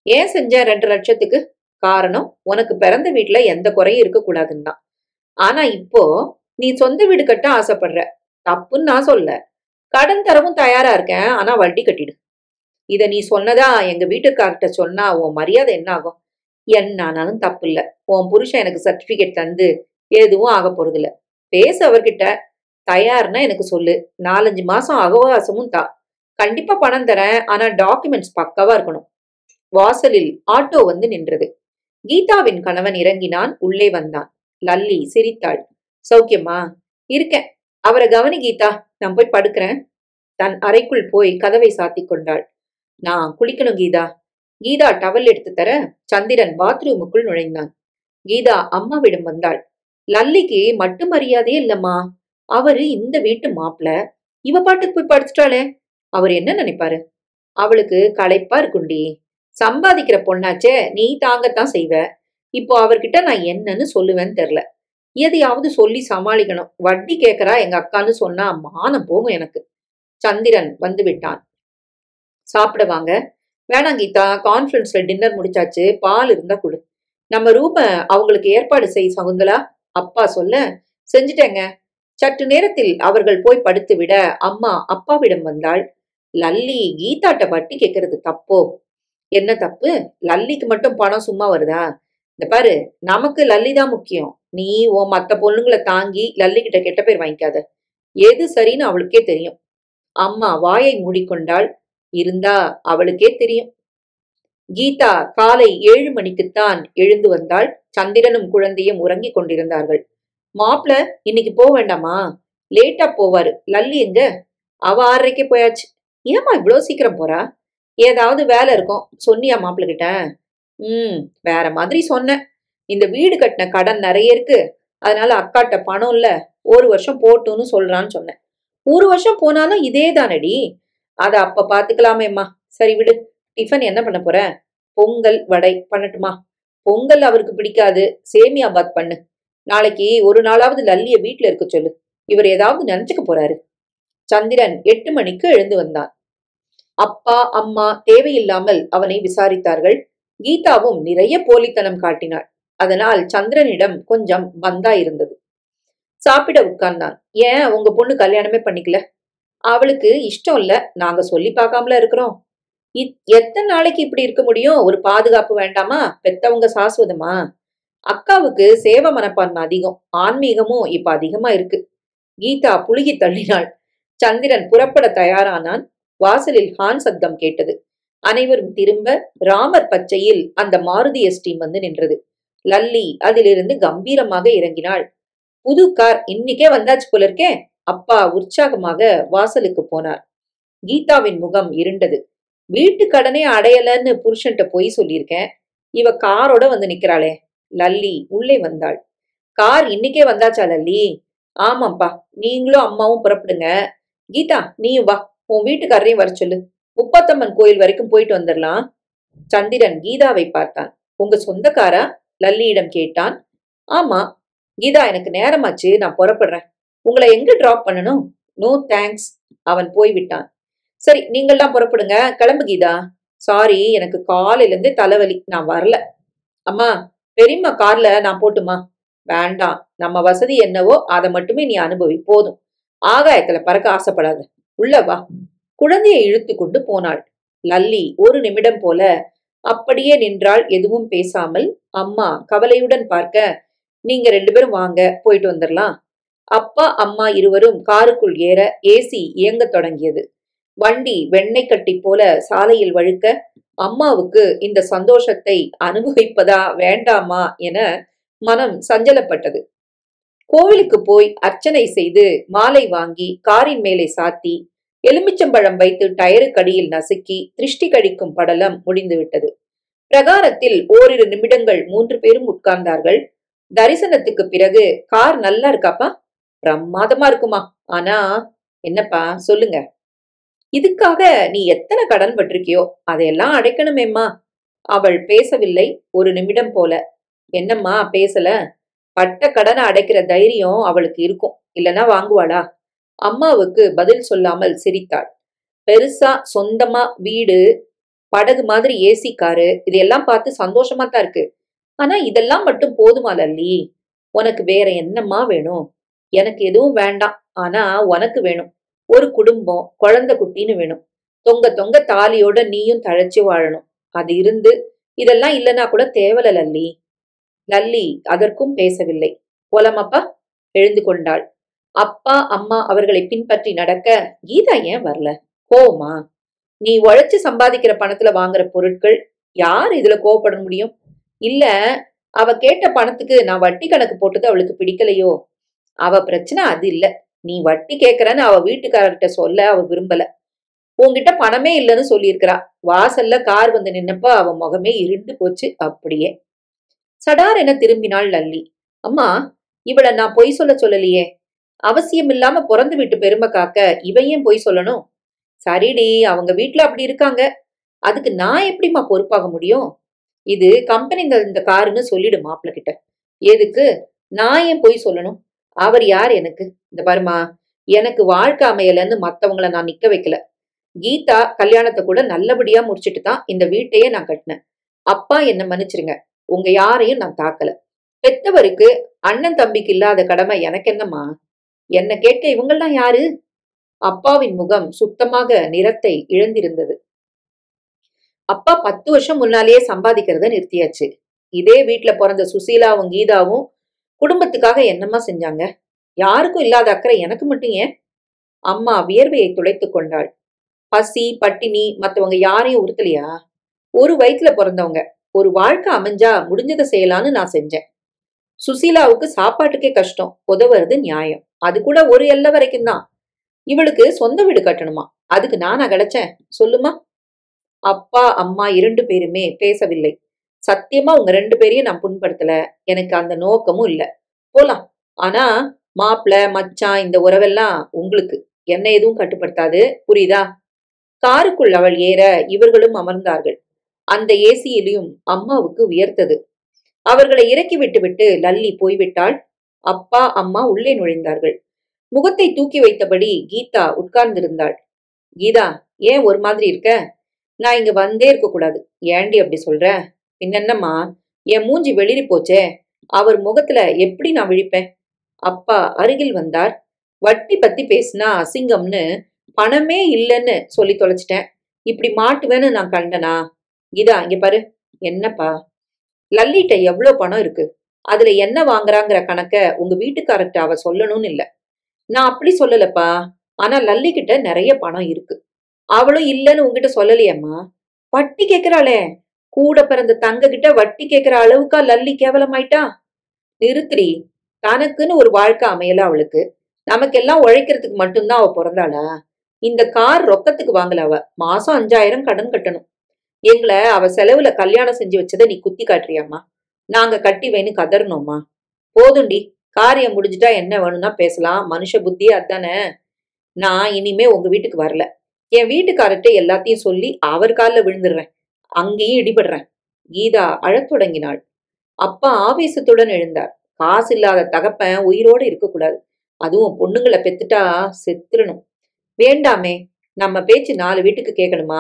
Speaker 1: ஏன் செஞ்ச 2 லட்சத்துக்கு? காரணம் உனக்கு பிறந்த வீட்டுல எந்த குறையும் இருக்கக்கூடாதுன்னா. ஆனா இப்போ நீ சொந்த வீடு கட்ட ஆசைப்படுற. தப்புன்னு நான் சொல்ல. கடன் தரவும் தயாரா இருக்கேன். ஆனா வட்டி கட்டிடு. இத நீ சொன்னதா எங்க வீட்டுக்கார்ட்ட சொன்னா உன் மரியாதை என்ன ஆகும்? என்ன ஆனாலும் தப்பு இல்ல. உன் புருஷன் எனக்கு சர்டிபிகேட் தந்து எதுவும் ஆக போறது இல்ல. பேச அவர்கிட்ட. தயார்னா எனக்கு சொல்லு. 4-5 மாசம் அவகாசமும் தா. கண்டிப்பா பணம் தரேன். ஆனா டாக்குமெண்ட்ஸ் பக்காவா இருக்கணும். வாசலில் ஆட்டோ வந்து நின்றது. கீதாவின் கணவன் இறங்கினான். உள்ளே வந்தான். லல்லி சிரித்தாள். சௌக்கியமா? இருக்கேன். அவரை கவனி கீதா. நான் போய் படுக்கிறேன். தன் அறைக்குள் போய் கதவை சாத்திக் கொண்டாள். நான் குளிக்கணும் கீதா. கீதா டவல் எடுத்து தர சந்திரன் பாத்ரூமுக்குள் நுழைந்தான். கீதா அம்மாவிடம் வந்தாள். லல்லிக்கு மட்டு மரியாதையே இல்லம்மா. அவரு இந்த வீட்டு மாப்பிள. இவ பாட்டுக்கு போய் படுத்துட்டாளே. அவர் என்ன நினைப்பாரு? அவளுக்கு களைப்பா இருக்குண்டி. சம்பாதிக்கிற பொண்ணாச்சே, நீ தாங்கத்தான் செய்வ. இப்போ அவர்கிட்ட நான் என்னன்னு சொல்லுவேன்னு தெரியல. எதையாவது சொல்லி சமாளிக்கணும். வட்டி கேட்கறா எங்க அக்கான்னு சொன்னா மானம் போகும் எனக்கு. சந்திரன் வந்து விட்டான். சாப்பிட வாங்க. வேணாம் கீதா, கான்ஃபரன்ஸ்ல டின்னர் முடிச்சாச்சு. பால் இருந்தா கொடு. நம்ம ரூம அவங்களுக்கு ஏற்பாடு செய் சகுந்தலா. அப்பா சொல்ல, செஞ்சுட்டேங்க. சற்று நேரத்தில் அவர்கள் போய் படுத்து விட அம்மா அப்பாவிடம் வந்தாள். லல்லி கீதாட்ட வட்டி கேட்கறது தப்போ? என்ன தப்பு? லல்லிக்கு மட்டும் பணம் சும்மா வருதா? இந்த பாரு, நமக்கு லல்லி தான் முக்கியம். நீ உன் மத்த பொண்ணுங்களை தாங்கி லல்லி கிட்ட கெட்ட பேர் வாங்கிக்காத. எது சரின்னு அவளுக்கே தெரியும். அம்மா வாயை மூடிக்கொண்டாள். இருந்தா அவளுக்கே தெரியும். கீதா காலை 7 மணிக்குத்தான் எழுந்து வந்தாள். சந்திரனும் குழந்தையும் உறங்கிக் கொண்டிருந்தார்கள். மாப்பிள இன்னைக்கு போக வேண்டாமா? லேட்டா போவாரு. லல்லி எங்க? அவ 6:30க்கே போயாச்சு. ஏமா இவ்வளோ சீக்கிரம் போறா? ஏதாவது வேலை இருக்கும். சொன்னியா மாப்பிள்ள கிட்ட? வேற மாதிரி சொன்னேன். இந்த வீடு கட்டின கடன் நிறைய இருக்கு. அதனால அக்காட்ட பணம் இல்ல. 1 வருஷம் போட்டுன்னு சொல்றான்னு சொன்னேன். 1 வருஷம் போனாலும் இதே தானடி. அத அப்ப பாத்துக்கலாமேம்மா. சரி விடு. டிஃபன் என்ன பண்ண போற? பொங்கல் வடை பண்ணட்டுமா? பொங்கல் அவருக்கு பிடிக்காது. சேமியா பாத் பண்ணு. நாளைக்கு ஒரு நாளாவது லல்லிய வீட்டுல இருக்க சொல்லு. இவர் ஏதாவது நினைச்சுக்க போறாரு. சந்திரன் 8 மணிக்கு எழுந்து வந்தான். அப்பா அம்மா தேவையில்லாமல் அவனை விசாரித்தார்கள். கீதாவும் நிறைய போலித்தனம் காட்டினாள். அதனால் சந்திரனிடம் கொஞ்சம் பந்தா இருந்தது. சாப்பிட உட்கார்ந்தான். ஏன் உங்க பொண்ணு கல்யாணமே பண்ணிக்கல? அவளுக்கு இஷ்டம் இல்ல. நாங்க சொல்லி பார்க்காமல இருக்கிறோம். எத்தனை நாளைக்கு இப்படி இருக்க முடியும்? ஒரு பாதுகாப்பு வேண்டாமா? பெத்தவங்க சாஸ்வதமா? அக்காவுக்கு சேவ மனப்பான்மை அதிகம். ஆன்மீகமும் இப்ப அதிகமா இருக்கு. கீதா புழுகி தள்ளினாள். சந்திரன் புறப்பட தயாரானான். வாசலில் ஹார்ன் சத்தம் கேட்டது. அனைவரும் திரும்ப ராமர் பச்சையில் அந்த மாருதி எஸ்டீம் வந்து நின்றது. லல்லி அதிலிருந்து கம்பீரமாக இறங்கினாள். புது கார் இன்னைக்கே வந்தாச்சு போல இருக்கே. அப்பா உற்சாகமாக வாசலுக்கு போனார். கீதாவின் முகம் இருண்டது. வீட்டு கடனே அடையலன்னு புருஷன்ட்ட போய் சொல்லியிருக்கேன். இவ காரோட வந்து நிக்கிறாளே. லல்லி உள்ளே வந்தாள். கார் இன்னைக்கே வந்தாச்சா லல்லி? ஆமாப்பா. நீங்களும் அம்மாவும் புறப்படுங்க. கீதா நீயும் வா. உன் வீட்டுக்காரரையும் வர சொல்லு. முப்பத்தம்மன் கோயில் வரைக்கும் போயிட்டு வந்துடலாம். சந்திரன் கீதாவை பார்த்தான். உங்க சொந்தக்காரா? லல்லியிடம் கேட்டான். ஆமா. கீதா எனக்கு நேரமாச்சு. நான் புறப்படுறேன். உங்களை எங்க டிராப் பண்ணணும்? No thanks. அவன் போய்விட்டான். சரி நீங்கள்லாம் புறப்படுங்க. கிளம்பு கீதா. சாரி, எனக்கு காலையில இருந்தே தலைவலி. நான் வரல. அம்மா பெரியம்மா கார்ல நான் போட்டுமா? வேண்டாம். நம்ம வசதி என்னவோ அதை மட்டுமே நீ அனுபவி. போதும். ஆகாயத்துல பறக்க ஆசைப்படாத. உள்ள வா. குழந்தையை இழுத்து கொண்டு போனாள். லல்லி ஒரு நிமிடம் போல அப்படியே நின்றாள், எதுவும் பேசாமல். அம்மா கவலையுடன் பார்க்க, நீங்க 2 பேரும் வாங்க, போயிட்டு வந்துடலாம். அப்பா அம்மா இருவரும் காருக்குள் ஏற ஏசி இயங்க தொடங்கியது. வண்டி வெண்ணெய் கட்டி போல சாலையில் வழுக்க, அம்மாவுக்கு இந்த சந்தோஷத்தை அனுபவிப்பதா வேண்டாமா என மனம் சஞ்சலப்பட்டது. கோவிலுக்கு போய் அர்ச்சனை செய்து மாலை வாங்கி காரின் மேலே சாத்தி எலுமிச்சம்பழம் வைத்து டயருக்கடியில் நசுக்கி திருஷ்டி கழிக்கும் படலம் முடிந்துவிட்டது. பிரகாரத்தில் ஓரிரு நிமிடங்கள் 3 பேரும் உட்கார்ந்தார்கள். தரிசனத்துக்கு பிறகு, கார் நல்லா இருக்காப்பா? பிரமாதமா இருக்குமா. ஆனா என்னப்பா சொல்லுங்க. இதுக்காக நீ எத்தனை கடன் பட்டிருக்கியோ அதையெல்லாம் அடைக்கணுமேம்மா. அவள் பேசவில்லை ஒரு நிமிடம் போல. என்னம்மா பேசல? பட்ட கடனை அடைக்கிற தைரியம் அவளுக்கு இருக்கும், இல்லனா வாங்குவாளா? அம்மாவுக்கு பதில் சொல்லாமல் சிரித்தாள். பெருசா சொந்தமா வீடு, படகு மாதிரி ஏசி காரு, இதெல்லாம் பார்த்து சந்தோஷமா தான் இருக்கு. ஆனா இதெல்லாம் மட்டும் போதுமா லல்லி? உனக்கு வேற என்னம்மா வேணும்? எனக்கு எதுவும் வேண்டாம். ஆனா உனக்கு வேணும். ஒரு குடும்பம், குழந்தை குட்டின்னு வேணும். தொங்க தொங்க தாலியோட நீயும் தழைச்சு வாழணும். அது இருந்து இதெல்லாம் இல்லனா கூட தேவல லல்லி. லல்லி அதற்கும் பேசவில்லை. போலாமாப்பா? எழுந்து கொண்டாள். அப்பா அம்மா அவர்களை பின்பற்றி நடக்க கீதா ஏன் வரல? கோவமா? நீ உழைச்சு சம்பாதிக்கிற பணத்துல வாங்குற பொருட்கள், யார் இதுல கோவப்பட முடியும்? இல்ல அவ கேட்ட பணத்துக்கு நான் வட்டி கணக்கு போட்டது அவளுக்கு பிடிக்கலையோ? அவ பிரச்சனை அது இல்ல. நீ வட்டி கேக்குறன்னு அவ வீட்டுக்காரர்கிட்ட சொல்ல அவ விரும்பல. உன்கிட்ட பணமே இல்லைன்னு சொல்லியிருக்கிறா. வாசல்ல கார் வந்து நின்னப்ப அவ முகமே இருண்டு போச்சு அப்படியே. சடார் என திரும்பினாள் லல்லி. அம்மா, இவள நான் பொய் சொல்ல சொல்லலையே. அவசியம் இல்லாம பிறந்து விட்டு பெருமை காக்க இவன் ஏன் பொய் சொல்லணும்? சரிடி, அவங்க வீட்டுல அப்படி இருக்காங்க. அதுக்கு நான் எப்படிம்மா பொறுப்பாக முடியும்? இது கம்பெனி இந்த காருன்னு சொல்லிடு மாப்பிள்ள கிட்ட. எதுக்கு நான் ஏன் பொய் சொல்லணும்? அவர் யார் எனக்கு? இந்த பாருமா, எனக்கு வாழ்க்கை அமையலன்னு மத்தவங்கள நான் நிக்க வைக்கல. கீதா கல்யாணத்தை கூட நல்லபடியா முடிச்சிட்டு தான் இந்த வீட்டையே நான் கட்டினேன். அப்பா என்ன மன்னிச்சிருங்க, உங்க யாரையும் நான் தாக்கல. பெத்தவருக்கு அண்ணன் தம்பிக்கு இல்லாத கடமை எனக்கு என்னம்மா? என்ன கேட்க இவங்கெல்லாம் யாரு? அப்பாவின் முகம் சுத்தமாக நிறத்தை இழந்திருந்தது. அப்பா 10 வருஷம் முன்னாலேயே சம்பாதிக்கிறத நிறுத்தியாச்சு. இதே வீட்டுல பிறந்த சுசீலாவும் கீதாவும் குடும்பத்துக்காக என்னம்மா செஞ்சாங்க? யாருக்கும் இல்லாத அக்கறை எனக்கு மட்டும் ஏன்? அம்மா வியர்வையை துடைத்துக் கொண்டாள். பசி பட்டினி மத்தவங்க யாரையும் உறுத்தலையா? ஒரு வயிற்றுல பிறந்தவங்க, ஒரு வாழ்க்கை அமைஞ்சா முடிஞ்சதை செய்யலான்னு நான் செஞ்சேன். சுசீலாவுக்கு சாப்பாட்டுக்கே கஷ்டம், உதவுறது நியாயம். அது கூட ஒரு எல்லை வரைக்கும் தான். இவளுக்கு சொந்த வீடு கட்டணுமா? அதுக்கு நானா கிடைச்சேன் சொல்லுமா? அப்பா அம்மா 2 பேருமே பேசவில்லை. சத்தியமா உங்க 2 பேரையும் நான் புண்படுத்தல. எனக்கு அந்த நோக்கமும் இல்ல. போலாம். ஆனா மாப்பிள மச்சான் இந்த உறவெல்லாம் உங்களுக்கு என்ன எதுவும் கட்டுப்படுத்தாது, புரியுதா? காருக்குள் அவள் ஏற இவர்களும் அமர்ந்தார்கள். அந்த ஏசியிலையும் அம்மாவுக்கு உயர்த்தது. அவர்களை இறக்கி விட்டுவிட்டு லல்லி போய்விட்டாள். அப்பா அம்மா உள்ளே நுழைந்தார்கள். முகத்தை தூக்கி வைத்தபடி கீதா உட்கார்ந்திருந்தாள். கீதா, ஏன் ஒரு மாதிரி இருக்க? நான் இங்க வந்தே இருக்க கூடாது. ஏண்டி அப்படி சொல்ற? பின்னென்னம்மா, என் மூஞ்சி வெளிரி போச்சே. அவர் முகத்துல எப்படி நான் விழிப்பேன்? அப்பா அருகில் வந்தார். வட்டி பத்தி பேசினா அசிங்கம்னு பணமே இல்லைன்னு சொல்லி தொலைச்சிட்டேன். இப்படி மாட்டுவேன்னு நான் கண்டனா? கீதா இங்க பாரு. என்னப்பா? லல்லிட்ட எவ்வளவு பணம் இருக்கு? அதுல என்ன வாங்குறாங்கிற கணக்க உங்க வீட்டுக்காரர்கிட்ட அவ சொல்லணும்னு இல்ல. நான் அப்படி சொல்லலப்பா. ஆனா லல்லி கிட்ட நிறைய பணம் இருக்கு. அவளும் இல்லன்னு உங்ககிட்ட சொல்லலையம்மா. வட்டி கேக்குறாளே. கூட பிறந்த தங்க கிட்ட வட்டி கேக்குற அளவுக்கா லல்லி கேவலமாயிட்டா? நிறுத்திரி. தனக்குன்னு ஒரு வாழ்க்கை அமையல அவளுக்கு. நமக்கெல்லாம் உழைக்கிறதுக்கு மட்டும்தான் அவ பிறந்தாளா? இந்த கார் ரொக்கத்துக்கு வாங்கல அவ. மாசம் 5000 கடன் கட்டணும். எங்களை அவ செலவுல கல்யாணம் செஞ்சு வச்சதை நீ குத்தி காட்டுறியாம்மா? நாங்க கட்டி வைன்னு கதறணுமா? போதுண்டி. காரியம் முடிஞ்சுட்டா என்ன வேணும்னா பேசலாம். மனுஷ புத்தியே அதானே. நான் இனிமே உங்க வீட்டுக்கு வரல. என் வீட்டுக்காரர்கிட்ட எல்லாத்தையும் சொல்லி அவர் காலில் விழுந்துடுறேன். அங்கேயும் இடிபடுறேன். கீதா அழத் தொடங்கினாள். அப்பா ஆவேசத்துடன் எழுந்தார். காசு இல்லாத தகப்பன் உயிரோடு இருக்கக்கூடாது. அதுவும் பொண்ணுங்களை பெத்துட்டா செத்துறணும். வேண்டாமே. நம்ம பேச்சு 4 வீட்டுக்கு கேட்கணுமா?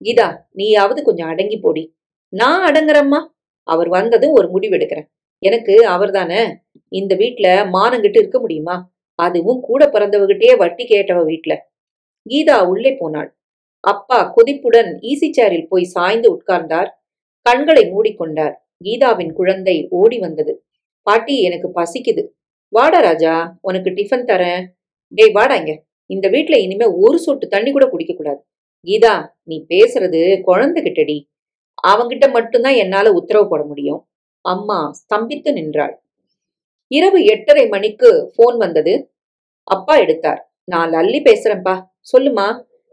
Speaker 1: கீதா, நீயாவது கொஞ்சம் அடங்கி போடி. நான் அடங்குறம்மா. அவர் வந்ததும் ஒரு முடிவு எடுக்கிறேன். எனக்கு அவர் தானே. இந்த வீட்டுல மானங்கிட்டு இருக்க முடியுமா? அதுவும் கூட பிறந்தவகிட்டே வட்டி கேட்டவ வீட்டுல. கீதா உள்ளே போனாள். அப்பா கொதிப்புடன் ஈசி சேரில் போய் சாய்ந்து உட்கார்ந்தார். கண்களை மூடிக்கொண்டார். கீதாவின் குழந்தை ஓடி வந்தது. பாட்டி, எனக்கு பசிக்குது. வாடா ராஜா, உனக்கு டிஃபன் தரேன். டேய் வாடா இங்க. இந்த வீட்டுல இனிமே ஒரு சொட்டு தண்ணி கூட குடிக்க கூடாது. கீதா, நீ பேசுறது குழந்தை கிட்டடி. அவங்கிட்ட மட்டும்தான் என்னால உத்தரவு போட முடியும். அம்மா ஸ்தம்பித்து நின்றாள். இரவு 8:30 மணிக்கு போன் வந்தது. அப்பா எடுத்தார். நான் லல்லி பேசுறேன்பா. சொல்லுமா.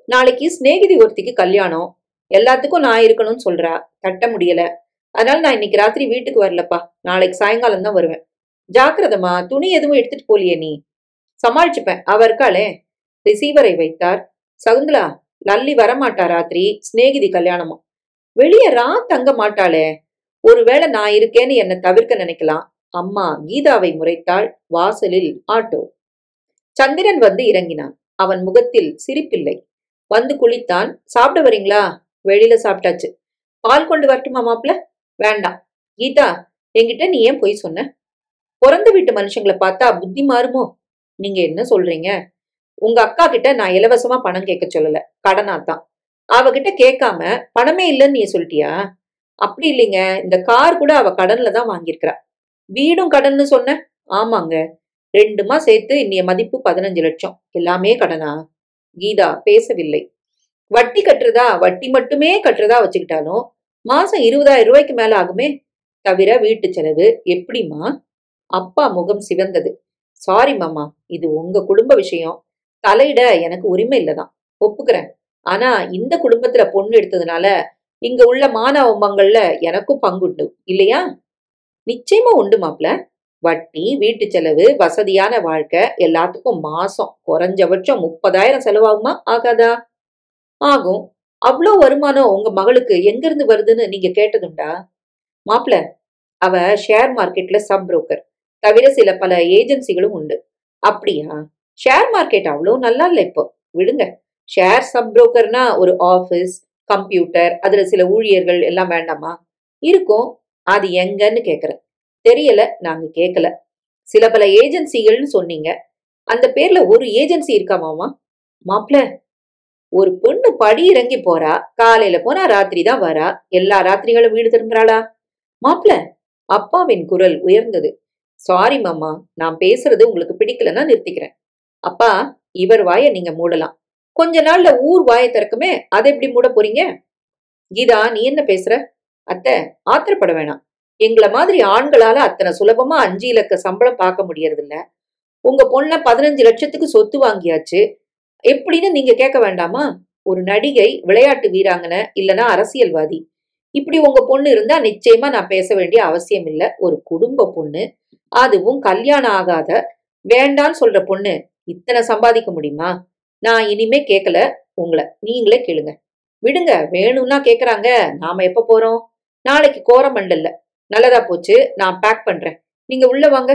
Speaker 1: நாளைக்கு சிநேகிதி ஒருத்திக்கு கல்யாணம். எல்லாத்துக்கும் நான் இருக்கணும்னு சொல்றா. கட்ட முடியல. அதனால நான் இன்னைக்கு ராத்திரி வீட்டுக்கு வரலப்பா. நாளைக்கு சாயங்காலம் தான் வருவேன். ஜாக்கிரதமா. துணி எதுவும் எடுத்துட்டு போலியே நீ? சமாளிச்சுப்பேன். அவ இருக்காளே. ரிசீவரை வைத்தார். சகுந்தலா, லல்லி வரமாட்டா ராத்திரி, சிநேகிதி கல்யாணமா. வெளியே தங்க மாட்டாளே. ஒருவேளை நான் இருக்கேன்னு என்னை தவிர்க்க நினைக்கலாம். அம்மா கீதாவை முறைத்தாள். வாசலில் ஆட்டோ. சந்திரன் வந்து இறங்கினான். அவன் முகத்தில் சிரிப்பில்லை. வந்து குளித்தான். சாப்பிட வரீங்களா? வெளியில சாப்பிட்டாச்சு. பால் கொண்டு வரட்டுமா மாப்பிள? வேண்டாம். கீதா, என்கிட்ட நீ ஏன் பொய் சொன்ன? பிறந்த வீட்டு மனுஷங்களை பார்த்தா புத்தி மாறுமோ? நீங்க என்ன சொல்றீங்க? உங்க அக்கா கிட்ட நான் இலவசமா பணம் கேட்க சொல்லல, கடனாத்தான். அவகிட்ட கேட்காம பணமே இல்லைன்னு நீ சொல்லிட்டியா? அப்படி இல்லைங்க, இந்த கார் கூட அவ கடன்ல தான் வாங்கியிருக்கிறா. வீடும் கடன்னு சொன்ன? ஆமாங்க, 2மா சேர்த்து இன்னைய மதிப்பு 15 லட்சம். எல்லாமே கடனா? கீதா பேசவில்லை. வட்டி கட்டுறதா, வட்டி மட்டுமே கட்டுறதா வச்சுக்கிட்டாலும் மாசம் 20,000 ரூபாய்க்கு மேல ஆகுமே. தவிர வீட்டு செலவு. எப்படிமா? அப்பா முகம் சிவந்தது. சாரி மாமா, இது உங்க குடும்ப விஷயம். தலையிட எனக்கு உரிமை இல்லதான், ஒப்புக்கிறேன். ஆனா இந்த குடும்பத்துல பொண்ணு எடுத்ததுனால இங்க உள்ள மான அவமானங்கள்ல எனக்கும் பங்குண்டு இல்லையா? நிச்சயமா உண்டு மாப்ள. வட்டி, வீட்டு செலவு, வசதியான வாழ்க்கை எல்லாத்துக்கும் மாசம் குறைஞ்சபட்சம் 30,000 செலவாகுமா ஆகாதா? ஆகும். அவ்வளோ வருமானம் உங்க மகளுக்கு எங்க இருந்து வருதுன்னு நீங்க கேட்டதுண்டா? மாப்ள, அவ ஷேர் மார்க்கெட்ல சப் புரோக்கர். தவிர சில பல ஏஜென்சிகளும் உண்டு. அப்படியா? ஷேர் மார்க்கெட் அவ்வளோ நல்லா இல்ல இப்போ. விடுங்க. ஷேர் சப் புரோக்கர்னா ஒரு ஆபீஸ், கம்ப்யூட்டர், அதுல சில ஊழியர்கள் எல்லாம் வேண்டாமா? இருக்கும். அது எங்கன்னு கேக்குறேன். தெரியல, நாங்க கேட்கல. சில பல ஏஜென்சிகள்னு சொன்னீங்க. அந்த பேர்ல ஒரு ஏஜென்சி இருக்காமாமா? மாப்ள, ஒரு பொண்ணு படி இறங்கி போறா. காலையில போனா ராத்திரி தான் வரா. எல்லா ராத்திரிகளும் வீடு திரும்புறாளா? மாப்ள, அப்பாவின் குரல் உயர்ந்தது. சாரி மாமா, நான் பேசுறது உங்களுக்கு பிடிக்கலன்னா நிறுத்திக்கிறேன். அப்பா, இவர் வாயை நீங்க மூடலாம். கொஞ்ச நாள்ல ஊர் வாயை திறக்குமே, அதை எப்படி மூட போறீங்க? கீதா, நீ என்ன பேசுற? அத்தை, ஆத்திரப்பட வேணாம். எங்களை மாதிரி ஆண்களால அத்தனை சுலபமா 5 இலக்க சம்பளம் பார்க்க முடியறது இல்ல. உங்க பொண்ண 15 லட்சத்துக்கு சொத்து வாங்கியாச்சு. எப்படின்னு நீங்க கேட்க வேண்டாமா? ஒரு நடிகை, விளையாட்டு வீராங்கனை, இல்லனா அரசியல்வாதி. இப்படி உங்க பொண்ணு இருந்தா நிச்சயமா நான் பேச வேண்டிய அவசியம் இல்ல. ஒரு குடும்ப பொண்ணு, அதுவும் கல்யாணம் ஆகாத வேண்டான்னு சொல்ற பொண்ணு இத்தனை சம்பாதிக்க முடியுமா? நான் இனிமே கேட்கல. உங்களை நீங்களே கேளுங்க. விடுங்க, வேணும்னா கேக்குறாங்க. நாம எப்ப போறோம்? நாளைக்கு கோரமண்டல்ல. நல்லதா போச்சு, நான் பேக் பண்றேன். நீங்க உள்ள வாங்க.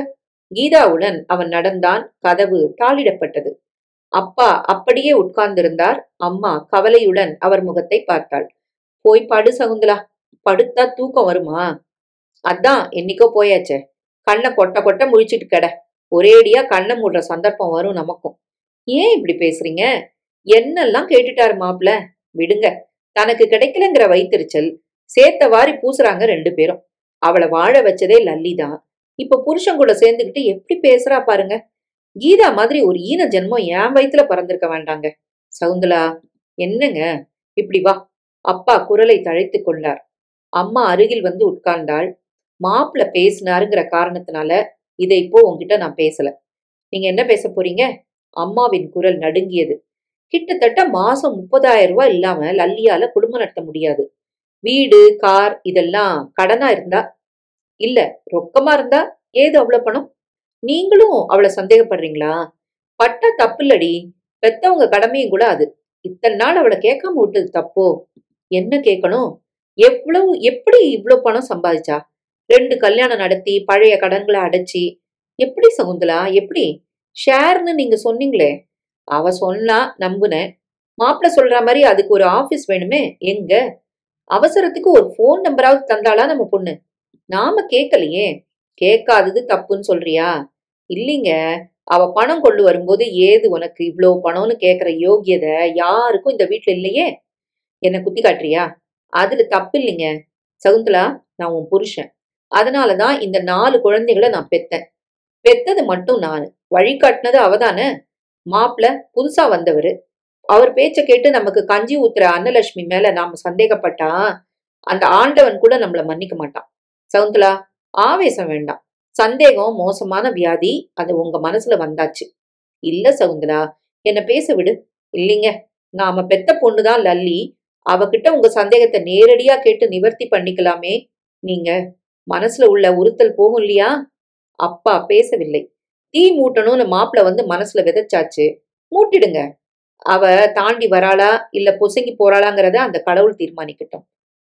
Speaker 1: கீதாவுடன் அவன் நடந்தான். கதவு தாளிடப்பட்டது. அப்பா அப்படியே உட்கார்ந்திருந்தார். அம்மா கவலையுடன் அவர் முகத்தை பார்த்தாள். போய் படு சகுந்தலா. படுத்தா தூக்கம் வருமா? அதான் என்னைக்கோ போயாச்சே. கண்ணை கொட்ட கொட்ட முழிச்சிட்டு கெட. ஒரேடியா கண்ணை மூடுற சந்தர்ப்பம் வரும் நமக்கும். ஏன் இப்படி பேசுறீங்க? என்னெல்லாம் கேட்டுட்டாரு மாப்ள. விடுங்க. தனக்கு கிடைக்கலங்கிற வைத்தறிச்சல் சேத்த வாரி பூசுறாங்க 2 பேரும். அவளை வாழ வச்சதே லல்லி தான். இப்ப புருஷன் கூட சேர்ந்துகிட்டு எப்படி பேசுறா பாருங்க. கீதா மாதிரி ஒரு ஈன ஜென்மம் என் வயித்துல பிறந்திருக்க வேண்டாங்க. சகுந்தலா, என்னங்க? இப்படி வா. அப்பா குரலை தழைத்து கொண்டார். அம்மா அருகில் வந்து உட்கார்ந்தாள். மாப்பிள பேசினாருங்கிற காரணத்தினால இதை இப்போ உன்கிட்ட நான் பேசல. நீங்க என்ன பேச போறீங்க? அம்மாவின் குரல் நடுங்கியது. கிட்டத்தட்ட மாசம் 30,000 ரூபாய் இல்லாம லல்லியால குடும்பம் நடத்த முடியாது. வீடு, கார் இதெல்லாம் கடனா இருந்தா, இல்ல ரொக்கமா இருந்தா ஏது அவ்வளவு பணம்? நீங்களும் அவளை சந்தேகப்படுறீங்களா? பட்டா தப்பு இல்லடி. பெத்தவங்க கடமையும் கூட அது. இத்தனை நாள் அவளை கேட்காம விட்டது தப்போ? என்ன கேட்கணும்? எவ்வளவு, எப்படி இவ்வளவு பணம் சம்பாதிச்சா? 2 கல்யாணம் நடத்தி பழைய கடன்களை அடைச்சி. எப்படி சகுந்தலா, எப்படி? ஷேர்னு நீங்க சொன்னீங்களே. அவ சொன்னா நம்புனேன். மாப்பிள்ள சொல்ற மாதிரி அதுக்கு ஒரு ஆபீஸ் வேணுமே. எங்க? அவசரத்துக்கு ஒரு போன் நம்பராவது தந்தாளா நம்ம பொண்ணு? நாம கேட்கலையே. கேட்காதது தப்புன்னு சொல்றியா? இல்லீங்க, அவ பணம் கொண்டு வரும்போது ஏது உனக்கு இவ்வளவு பணம்னு கேக்குற யோகியதை யாருக்கும் இந்த வீட்டுல இல்லையே. என்ன குத்தி காட்டுறியா? அதுல தப்பு இல்லைங்க. சகுந்தலா, நான் உன் புருஷன். அதனாலதான் இந்த 4 குழந்தைகளை நான் பெத்தேன். பெத்தது மட்டும் நானு, வழிகாட்டினது அவதானே. மாப்பிள்ள புதுசா வந்தவரு. அவர் பேச்ச கேட்டு நமக்கு கஞ்சி ஊத்துற அன்னலட்சுமி மேல நாம சந்தேகப்பட்டா அந்த ஆண்டவன் கூட நம்மள மன்னிக்க மாட்டான். சகுந்தலா, ஆவேசம் வேண்டாம். சந்தேகம் மோசமான வியாதி. அது உங்க மனசுல வந்தாச்சு. இல்ல சகுந்தலா, என்ன பேச விடு. இல்லைங்க, நாம பெத்த பொண்ணுதான் லல்லி. அவகிட்ட உங்க சந்தேகத்தை நேரடியா கேட்டு நிவர்த்தி பண்ணிக்கலாமே. நீங்க மனசுல உள்ள உறுத்தல் போகும் இல்லையா? அப்பா பேசவில்லை. தீ மூட்டணும்னு மாப்பிள வந்து மனசுல விதைச்சாச்சு. மூட்டிடுங்க. அவ தாண்டி வராளா இல்ல பொசுங்கி போறாளாங்கிறத அந்த கடவுள் தீர்மானிக்கட்டும்.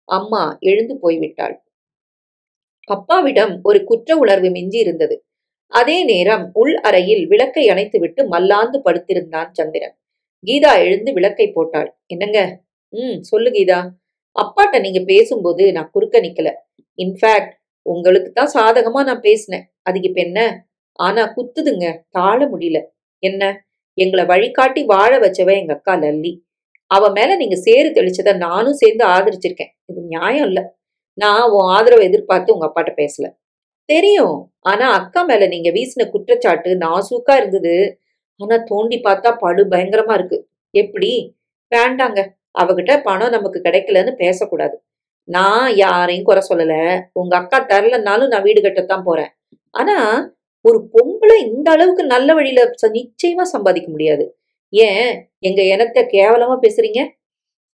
Speaker 1: அம்மா எழுந்து போய்விட்டாள். அப்பாவிடம் ஒரு குற்ற உணர்வு மிஞ்சி இருந்தது. அதே நேரம் உள் அறையில் விளக்கை அணைத்துவிட்டு மல்லாந்து படுத்திருந்தான் சந்திரன். கீதா எழுந்து விளக்கை போட்டாள். என்னங்க? சொல்லு கீதா. அப்பாட்ட நீங்க பேசும்போது நான் குறுக்க நிக்கல. இன்ஃபேக்ட் உங்களுக்கு தான் சாதகமா நான் பேசினேன். அதுக்கு இப்ப என்ன? ஆனா குத்துதுங்க, தாழ முடியல. என்ன? எங்களை வழிகாட்டி வாழ வச்சவ எங்க அக்கா லல்லி. அவ மேல நீங்க சேறு தெளிச்சத நானும் சேர்ந்து ஆதரிச்சிருக்கேன். இது நியாயம் இல்ல. நான் உன் ஆதரவை எதிர்பார்த்து உங்க அப்பாட்ட பேசல. தெரியும். ஆனா அக்கா மேல நீங்க வீசின குற்றச்சாட்டு நாசூக்கா இருந்தது. ஆனா தோண்டி பார்த்தா படு பயங்கரமா இருக்கு. எப்படி? வேண்டாங்க. அவகிட்ட பணம் நமக்கு கிடைக்கலன்னு பேசக்கூடாது. நான் யாரையும் குறை சொல்லல. உங்க அக்கா தரலனாலும் நான் வீடு கட்டத்தான் போறேன். ஆனா ஒரு பொம்பளை இந்த அளவுக்கு நல்ல வழியில நிச்சயமா சம்பாதிக்க முடியாது. ஏன் எங்க இனத்தை கேவலமா பேசுறீங்க?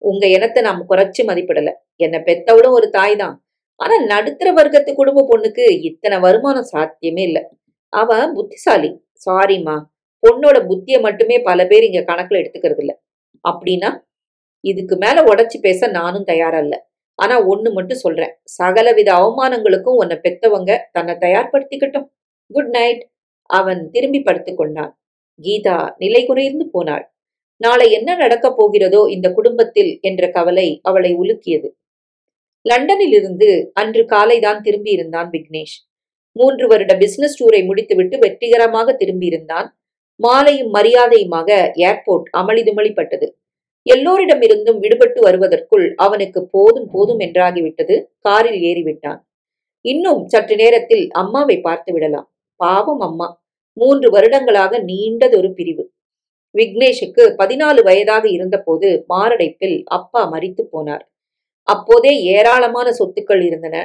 Speaker 1: உங்க இனத்தை நாம குறைச்சு மதிப்பிடல. என்ன பெத்தவளும் ஒரு தாய் தான். ஆனா நடுத்தர வர்க்கத்து குடும்ப பொண்ணுக்கு இத்தனை வருமானம் சாத்தியமே இல்ல. அவ புத்திசாலி. சாரிம்மா. பொண்ணோட புத்திய மட்டுமே பல பேர் இங்க கணக்குல எடுத்துக்கிறது இல்ல. அப்படின்னா இதுக்கு மேல உடைச்சு பேச நானும் தயாரா இல்ல. ஆனா ஒண்ணு மட்டும் சொல்றேன். சகலவித அவமானங்களுக்கும் உன்னை பெத்தவங்க தன்னை தயார்படுத்திக்கட்டும். Good night. அவன் திரும்பி படுத்துக் கொண்டான். கீதா நிலை குறைந்து போனாள். நாளை என்ன நடக்கப் போகிறதோ இந்த குடும்பத்தில் என்ற கவலை அவளை உலுக்கியது. லண்டனில் இருந்து அன்று காலைதான் திரும்பி இருந்தான் விக்னேஷ். 3 வருட பிசினஸ் டூரை முடித்துவிட்டு வெற்றிகரமாக திரும்பியிருந்தான். மாலையும் மரியாதையுமாக ஏர்போர்ட் அமளிதுமளிப்பட்டது. எல்லோரிடமிருந்தும் விடுபட்டு வருவதற்குள் அவனுக்கு போதும் போதும் என்றாகிவிட்டது. காரில் ஏறிவிட்டான். இன்னும் சற்று நேரத்தில் அம்மாவை பார்த்து விடலாம். பாவம் அம்மா. 3 வருடங்களாக நீண்டதொரு பிரிவு. விக்னேஷுக்கு 14 வயதாக இருந்தபோது மாரடைப்பில் அப்பா மரித்து போனார். அப்போதே ஏராளமான சொத்துக்கள் இருந்தன.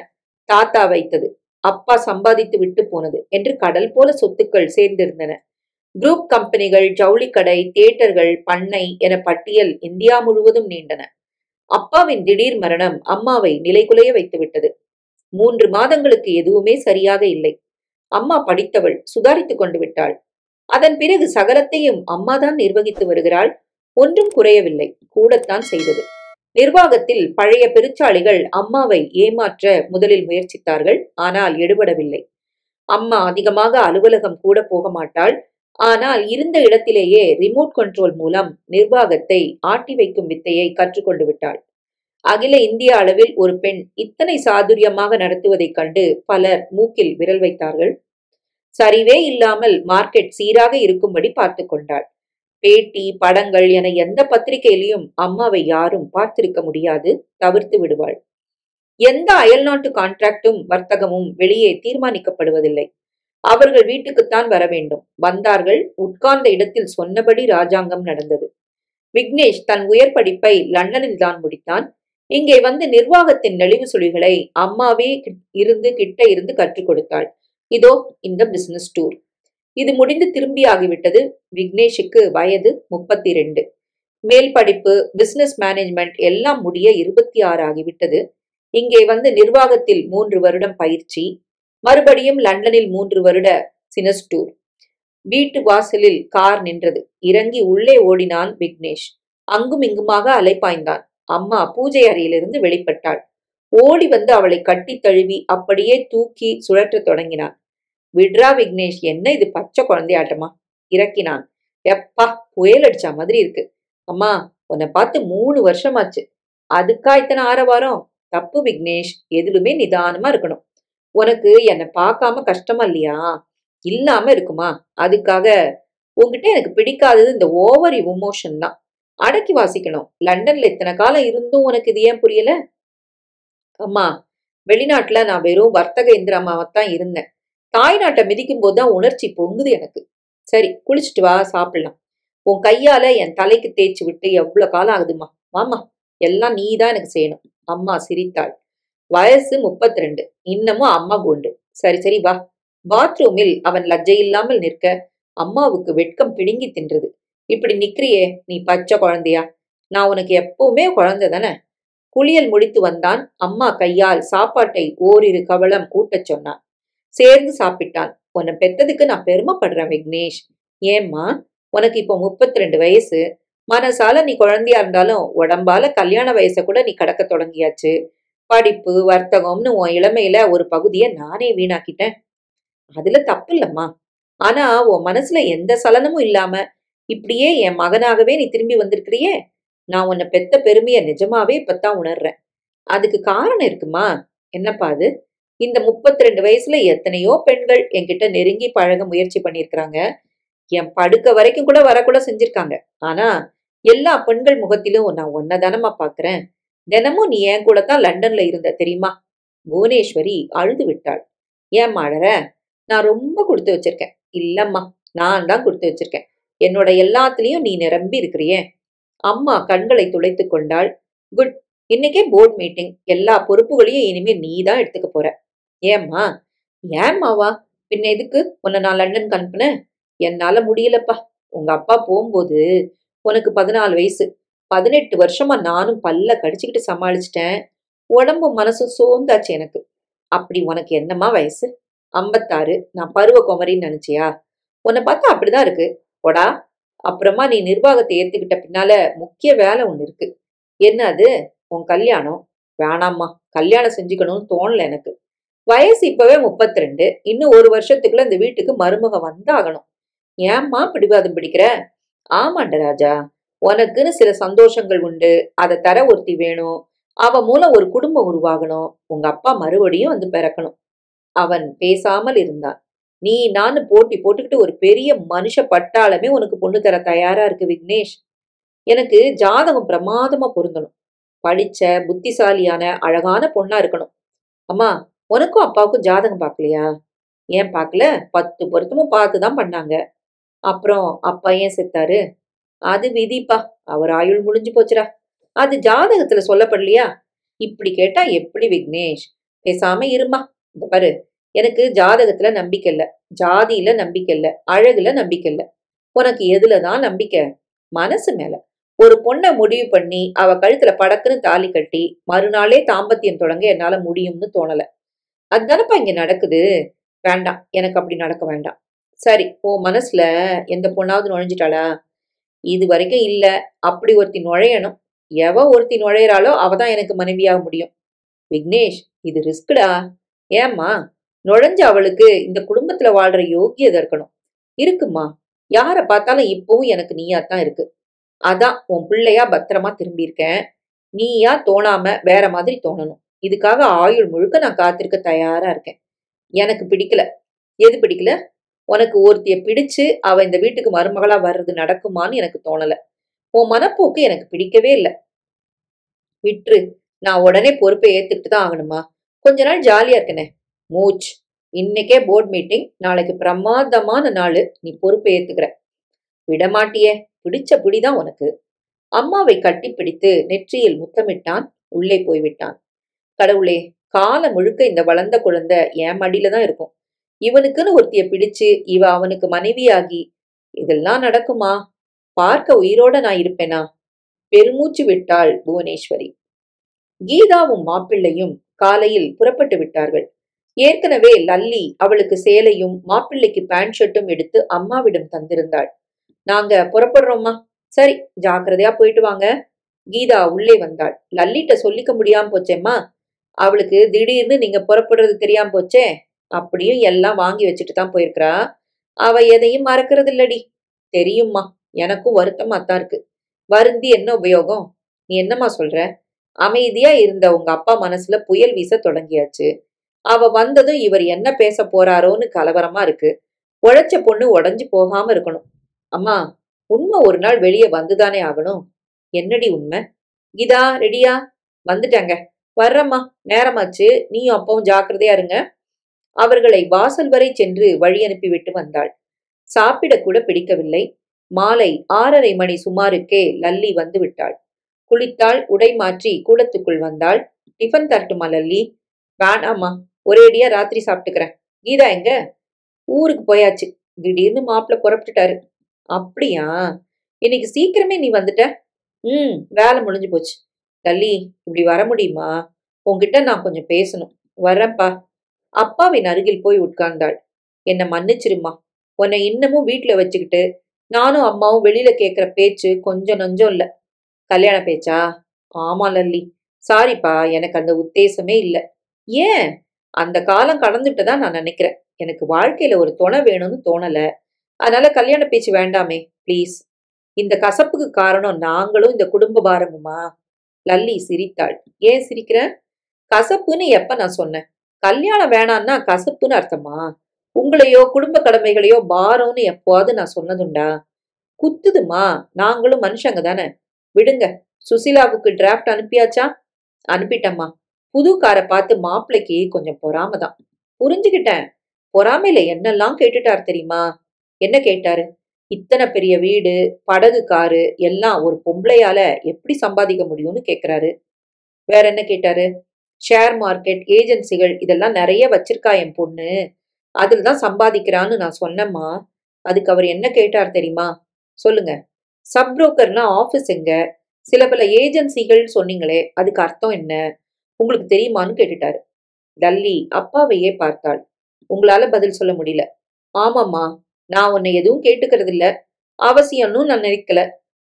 Speaker 1: தாத்தா வைத்தது, அப்பா சம்பாதித்து விட்டு போனது என்று கடல் போல சொத்துக்கள் சேர்ந்திருந்தன. குரூப் கம்பெனிகள், ஜவுளிக்கடை, தியேட்டர்கள், பண்ணை என பட்டியல் இந்தியா முழுவதும் நீண்டன. அப்பாவின் திடீர் மரணம் அம்மாவை நிலைகுலைய வைத்துவிட்டது. 3 மாதங்களுக்கு எதுவுமே சரியாக இல்லை. அம்மா படித்தவள், சுதாரித்துக் கொண்டு விட்டாள். அதன் பிறகு சகலத்தையும் அம்மாதான் நிர்வகித்து வருகிறாள். ஒன்றும் குறையவில்லை, கூடத்தான் செய்தது. நிர்வாகத்தில் பழைய பெருச்சாளிகள் அம்மாவை ஏமாற்ற முதலில் முயற்சித்தார்கள். ஆனால் எடுபடவில்லை. அம்மா அதிகமாக அலுவலகம் கூட போக மாட்டாள். ஆனால் இருந்த இடத்திலேயே ரிமோட் கண்ட்ரோல் மூலம் நிர்வாகத்தை ஆட்டி வைக்கும் வித்தையை கற்றுக்கொண்டு விட்டாள். அகில இந்திய அளவில் ஒரு பெண் இத்தனை சாதுரியமாக நடத்துவதைக் கண்டு பலர் மூக்கில் விரல் வைத்தார்கள். சரிவே இல்லாமல் மார்க்கெட் சீராக இருக்கும்படி பார்த்து கொண்டாள். பேட்டி, படங்கள் என எந்த பத்திரிகையிலையும் அம்மாவை யாரும் பார்த்திருக்க முடியாது, தவிர்த்து விடுவாள். எந்த அயல்நாட்டு கான்ட்ராக்டும் வர்த்தகமும் வெளியே தீர்மானிக்கப்படுவதில்லை. அவர்கள் வீட்டுக்குத்தான் வர வேண்டும். வந்தார்கள். உட்கார்ந்த இடத்தில் சொன்னபடி ராஜாங்கம் நடந்தது. விக்னேஷ் தன் உயர் படிப்பை லண்டனில் தான் முடித்தான். இங்கே வந்து நிர்வாகத்தின் நெளிவு சுழிகளை அம்மாவே கிட்ட இருந்து கற்றுக் கொடுத்தாள். இதோ இந்த பிசினஸ் டூர். இது முடிந்து திரும்பி ஆகிவிட்டது. விக்னேஷுக்கு வயது 32. மேல் படிப்பு, பிசினஸ் மேனேஜ்மெண்ட் எல்லாம் முடிய 26 ஆகிவிட்டது. இங்கே வந்து நிர்வாகத்தில் 3 வருடம் பயிற்சி. மறுபடியும் லண்டனில் 3 வருட பிசினஸ் டூர். வீட்டு வாசலில் கார் நின்றது. இறங்கி உள்ளே ஓடினான் விக்னேஷ். அங்கும் இங்குமாக அலைப்பாய்ந்தான். அம்மா பூஜை அறையிலிருந்து வெளிப்பட்டாள். ஓடி வந்து அவளை கட்டி தழுவி அப்படியே தூக்கி சுழற்றத் தொடங்கினான். விட்ரா விக்னேஷ், என்ன இது பச்சை குழந்தையாட்டமா? இறக்கினான். எப்பா, புயல் அடிச்சா மாதிரி இருக்கு. அம்மா, உன்னை பார்த்து 3 வருஷமாச்சு. அதுக்கா இத்தனை ஆரவாரம்? தப்பு விக்னேஷ். எதிலுமே நிதானமா இருக்கணும். உனக்கு என்னை பார்க்காம கஷ்டமா இல்லையா? இல்லாம இருக்குமா? அதுக்காக உன்கிட்ட எனக்கு பிடிக்காதது இந்த ஓவர் இமோஷன் தான். அடக்கி வாசிக்கணும். லண்டன்ல இத்தனை காலம் இருந்தும் உனக்கு இது ஏன் புரியல? அம்மா, வெளிநாட்டுல நான் வெறும் வர்த்தக இந்திரமாவத்தான் இருந்தேன். தாய்நாட்டை மிதிக்கும் போதுதான் உணர்ச்சி பொங்குது எனக்கு. சரி, குளிச்சுட்டு வா, சாப்பிடலாம். உன் கையால என் தலைக்கு தேய்ச்சி விட்டு எவ்வளவு காலம் ஆகுதுமா? வாமா, எல்லாம் நீதான் எனக்கு செய்யணும். அம்மா சிரித்தாள். வயசு 32. இன்னமும் அம்மா குண்டு. சரி சரி வா. பாத்ரூமில் அவன் லஜ்ஜையில்லாமல் நிற்க அம்மாவுக்கு வெட்கம் பிடுங்கி தின்றது. இப்படி நிக்கிறியே, நீ பச்சை குழந்தையா? நான் உனக்கு எப்பவுமே குழந்தை தானே. குளியல் முடித்து வந்தான். அம்மா கையால் சாப்பாட்டை ஓரிரு கவளம் ஊட்டச் சொன்னான். சேர்ந்து சாப்பிட்டான். உன்னை பெத்ததுக்கு நான் பெருமைப்படுறேன் விக்னேஷ். ஏம்மா, உனக்கு இப்போ 32 வயசு. மனசால நீ குழந்தையா இருந்தாலும் உடம்பால கல்யாண வயசை கூட நீ கடக்க தொடங்கியாச்சு. படிப்பு வர்த்தகம்னு உன் இளமையில ஒரு பகுதியை நானே வீணாக்கிட்டேன். அதுல தப்பு இல்லம்மா. ஆனா உன் மனசுல எந்த சலனமும் இல்லாம இப்படியே என் மகனாகவே நீ திரும்பி வந்திருக்கிறியே, நான் உன்னை பெத்த பெருமைய நிஜமாவே இப்பத்தான் உணர்றேன். அதுக்கு காரணம் இருக்குமா? என்னப்பா அது? இந்த 32 வயசுல எத்தனையோ பெண்கள் என்கிட்ட நெருங்கி பழக முயற்சி பண்ணியிருக்கிறாங்க. என் படுக்க வரைக்கும் கூட வரக்கூட செஞ்சிருக்காங்க. ஆனா எல்லா பெண்கள் முகத்திலும் நான் ஒன்னதானமா பாக்குறேன். தினமும் நீ என் கூட தான் லண்டன்ல இருந்த தெரியுமா? புவனேஸ்வரி அழுது விட்டாள். ஏம்மா அழற? நான் ரொம்ப கொடுத்து வச்சிருக்கேன். இல்லம்மா, நான் தான் கொடுத்து வச்சிருக்கேன். என்னோட எல்லாத்துலயும் நீ நிரம்பி இருக்கிறியே. அம்மா கண்களை துடைத்துக் கொண்டாள். குட். இன்னைக்கே போர்ட் மீட்டிங். எல்லா பொறுப்புகளையும் இனிமே நீ தான் எடுத்துக்க போற. ஏம்மா? ஏம்மாவா? பின்ன எதுக்கு உன்னை நான் லண்டனுக்கு அனுப்புனேன்? என்னால முடியலப்பா. உங்க அப்பா போகும்போது உனக்கு 14 வயசு. 18 வருஷமா நானும் பல்ல கடிச்சுக்கிட்டு சமாளிச்சிட்டேன். உடம்பும் மனசும் சோர்ந்தாச்சு எனக்கு. அப்படி உனக்கு என்னம்மா வயசு? 56. நான் பருவ குமரின்னு நினைச்சியா? உன்னை பார்த்தா அப்படிதான் இருக்கு. போடா. அப்புறமா நீ நிர்வாகத்தை ஏத்துக்கிட்ட பின்னால முக்கிய வேலை ஒண்ணு இருக்கு. என்ன அது? உன் கல்யாணம். வேணாம்மா, கல்யாணம் செஞ்சுக்கணும்னு தோணல எனக்கு. வயசு இப்பவே 32. இன்னும் ஒரு வருஷத்துக்குள்ள இந்த வீட்டுக்கு மருமக வந்தாகணும். ஏம்மா பிடிவாதம் பிடிக்கிற? ஆமாண்ட ராஜா, உனக்குன்னு சில சந்தோஷங்கள் உண்டு. அதை தர ஒருத்தி வேணும். அவ மூலம் ஒரு குடும்பம் உருவாகணும். உங்க அப்பா மறுபடியும் வந்து பிறக்கணும். அவன் பேசாமல் இருந்தான். நீ நானு போட்டி போட்டுக்கிட்டு ஒரு பெரிய மனுஷ பட்டாளமே உனக்கு பொண்ணு தர தயாரா இருக்கு விக்னேஷ். எனக்கு ஜாதகம் பிரமாதமா பொருந்தணும். படிச்ச புத்திசாலியான அழகான பொண்ணா இருக்கணும். அம்மா, உனக்கும் அப்பாவுக்கும் ஜாதகம் பார்க்கலையா? ஏன் பார்க்கல? 10 பொருத்தமும் பார்த்துதான் பண்ணாங்க. அப்புறம் அப்பா ஏன் செத்தாரு? அது விதிப்பா. அவர் ஆயுள் முடிஞ்சு போச்சுடா. அது ஜாதகத்துல சொல்லப்படலையா? இப்படி கேட்டா எப்படி விக்னேஷ்? பேசாம இருமா. இந்த பாரு, எனக்கு ஜாதகத்துல நம்பிக்கை இல்ல, ஜாதியில நம்பிக்கை இல்ல, அழகுல நம்பிக்கை இல்ல. உனக்கு எதுலதான் நம்பிக்கை? மனசு மேல. ஒரு பொண்ணை முடிவு பண்ணி அவ கழுத்துல படக்குன்னு தாலி கட்டி மறுநாளே தாம்பத்தியம் தொடங்க என்னால முடியும்னு தோணல. அதுதானப்பா இங்க நடக்குது. வேண்டாம், எனக்கு அப்படி நடக்க வேண்டாம். சரி, உன் மனசுல எந்த பொண்ணாவது நுழைஞ்சிட்டாளா? இது வரைக்கும் இல்ல. அப்படி ஒருத்தி நுழையணும். எவ ஒருத்தி நுழையறாளோ அவதான் எனக்கு மனைவியாக முடியும். விக்னேஷ், இது ரிஸ்க்டா. ஏம்மா? நுழைஞ்ச அவளுக்கு இந்த குடும்பத்துல வாழ்ற யோகியதை இருக்கணும். இருக்குமா? யார பார்த்தாலும் இப்பவும் எனக்கு நீயாத்தான் இருக்கு. அதான் உன் பிள்ளையா பத்திரமா திரும்பி இருக்கேன். நீயா தோணாம வேற மாதிரி தோணணும். இதுக்காக ஆயுள் முழுக்க நான் காத்திருக்க தயாரா இருக்கேன். எனக்கு பிடிக்கல. எது பிடிக்கல? உனக்கு ஒருத்திய பிடிச்சு அவ இந்த வீட்டுக்கு மருமகளா வர்றது நடக்குமான்னு எனக்கு தோணல. உன் மனப்போக்கு எனக்கு பிடிக்கவே இல்ல. விட்ரு. நான் உடனே பொறுப்பை ஏத்துக்கிட்டு தான் ஆகணுமா? கொஞ்ச நாள் ஜாலியா இருக்கனே. மூச். இன்னைக்கே போர்ட் மீட்டிங். நாளைக்கு பிரமாதமான நாளு. நீ பொறுப்பை ஏத்துக்கிற. விடமாட்டியே. பிடிச்ச பிடிதான் உனக்கு. அம்மாவை கட்டி பிடித்து நெற்றியில் முத்தமிட்டான். உள்ளே போய்விட்டான். கடவுளே, காலம் முழுக்க இந்த வளர்ந்த குழந்தை என் மடியில தான் இருக்கும். இவனுக்குன்னு ஒருத்திய பிடிச்சு இவ அவனுக்கு மனைவியாகி இதெல்லாம் நடக்குமா? பார்க்க உயிரோட நான் இருப்பேனா? பெருமூச்சு விட்டாள் புவனேஸ்வரி. கீதாவும் மாப்பிள்ளையும் காலையில் புறப்பட்டு விட்டார்கள். ஏற்கனவே லல்லி அவளுக்கு சேலையும் மாப்பிள்ளைக்கு பேண்ட் ஷர்ட்டும் எடுத்து அம்மாவிடம் தந்திருந்தாள். நாங்க புறப்படுறோம்மா. சரி, ஜாக்கிரதையா போயிட்டு வாங்க. கீதா உள்ளே வந்தாள். லல்லிட்ட சொல்லிக்க முடியாம போச்சேம்மா. அவளுக்கு திடீர்னு நீங்க புறப்படுறது தெரியாம போச்சே. அப்படியும் எல்லாம் வாங்கி வச்சுட்டு தான் போயிருக்கிறா. அவ எதையும் மறக்கிறது இல்லடி. தெரியும்மா. எனக்கும் வருத்தமா தான் இருக்கு. வருந்தி என்ன உபயோகம்? நீ என்னம்மா சொல்ற? அமைதியா இருந்த உங்க அப்பா மனசுல புயல் வீச தொடங்கியாச்சு. அவ வந்ததும் இவர் என்ன பேச போறாரோன்னு கலவரமா இருக்கு. உழைச்ச பொண்ணு உடைஞ்சு போகாம இருக்கணும். அம்மா, உண்மை ஒரு நாள் வெளியே வந்துதானே ஆகணும். என்னடி உண்மை? கீதா, ரெடியா? வந்துட்டாங்க. வர்றம்மா. நேரமாச்சு. நீயும் அப்பாவும் ஜாக்கிரதையா இருங்க. அவர்களை வாசல் வரை சென்று வழி அனுப்பிவிட்டு வந்தாள். சாப்பிட கூட பிடிக்கவில்லை. மாலை 6:30 மணி சுமாருக்கே லல்லி வந்து விட்டாள். குளித்தாள். உடை மாற்றி கூடத்துக்குள் வந்தாள். டிஃபன் தரட்டுமா லல்லி? வேணாமா, ஒரேடியா ராத்திரி சாப்பிட்டுக்கிறேன். கீதா எங்க? ஊருக்கு போயாச்சு. திடீர்னு மாப்பிள்ள புறப்பட்டுட்டாரு. அப்படியா? இன்னைக்கு சீக்கிரமே நீ வந்துட்ட? வேலை முடிஞ்சு போச்சு. லல்லி, இப்படி வர முடியுமா? உன்கிட்ட நான் கொஞ்சம் பேசணும். வர்றேன்ப்பா. அப்பாவின் அருகில் போய் உட்கார்ந்தாள். என்னை மன்னிச்சிருமா. உன்னை இன்னமும் வீட்டுல வச்சுக்கிட்டு நானும் அம்மாவும் வெளியில கேக்குற பேச்சு கொஞ்சம் நஞ்சம் இல்ல. கல்யாண பேச்சா? ஆமா லல்லி. சாரிப்பா, எனக்கு அந்த உத்தேசமே இல்ல. ஏன்? அந்த காலம் கடந்துட்டதா நான் நினைக்கிறேன். எனக்கு வாழ்க்கையில ஒரு துணை வேணும்னு தோணல. அதனால கல்யாண பேச்சு வேண்டாமே, ப்ளீஸ். இந்த கசப்புக்கு காரணம் நாங்களும் இந்த குடும்ப பாரமுமா? லல்லி சிரித்தாள். ஏன் சிரிக்கிற? கசப்புன்னு எப்ப நான் சொன்னேன்? கல்யாணம் வேணான்னா கசப்புன்னு அர்த்தமா? உங்களையோ குடும்ப கடமைகளையோ பாரம்னு எப்போவாது நான் சொன்னதுண்டா? குத்துதுமா, நாங்களும் மனுஷங்க தானே. விடுங்க. சுசீலாவுக்கு டிராஃப்ட் அனுப்பியாச்சா? அனுப்பிட்டம்மா. புது காரை பார்த்து மாப்பிள்ளைக்கு கொஞ்சம் பொறாம தான். புரிஞ்சுக்கிட்டேன். பொறாமையில என்னெல்லாம் கேட்டுட்டார் தெரியுமா? என்ன கேட்டாரு? இத்தனை பெரிய வீடு, படகு, காரு எல்லாம் ஒரு பொம்பளையால எப்படி சம்பாதிக்க முடியும்னு கேக்குறாரு. வேற என்ன கேட்டாரு? ஷேர் மார்க்கெட், ஏஜென்சிகள் இதெல்லாம் நிறைய வச்சிருக்கா என் பொண்ணு. அதுல தான் சம்பாதிக்கிறான்னு நான் சொன்னேம்மா. அதுக்கு அவர் என்ன கேட்டார் தெரியுமா? சொல்லுங்க. சப் புரோக்கர்னா ஆபீஸ் எங்க? சில பல ஏஜென்சிகள் சொன்னீங்களே, அதுக்கு அர்த்தம் என்ன? உங்களுக்கு தெரியுமான்னு கேட்டுட்டாரு. லல்லி அப்பாவையே பார்த்தாள். உங்களால பதில் சொல்ல முடியல. ஆமாம்மா, நான் உன்னை எதுவும் கேட்டுக்கிறது இல்ல. அவசியம்னு நான் நினைக்கல.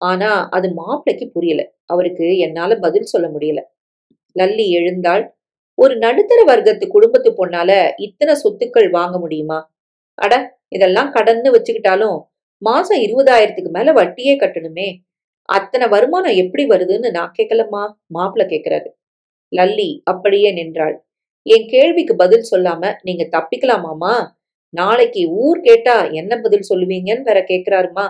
Speaker 1: ஆனா அது மாப்பிளைக்கு புரியல. அவருக்கு என்னால பதில் சொல்ல முடியல. லல்லி எழுந்தாள். ஒரு நடுத்தர வர்க்கத்து குடும்பத்து பொண்ணால இத்தனை சொத்துக்கள் வாங்க முடியுமா? அட, இதெல்லாம் கடன்னு வச்சுக்கிட்டாலும் மாசம் 20,000க்கு மேல வட்டியே கட்டணுமே. அத்தனை வருமானம் எப்படி வருதுன்னு நான் கேட்கலம்மா, மாப்பிள்ளை கேக்குறாரு. லல்லி அப்படியே நின்றாள். என் கேள்விக்கு பதில் சொல்லாம நீங்க தப்பிக்கலாமாமா? நாளைக்கு ஊர் கேட்டா என்ன பதில் சொல்லுவீங்கன்னு வேற கேக்குறாருமா.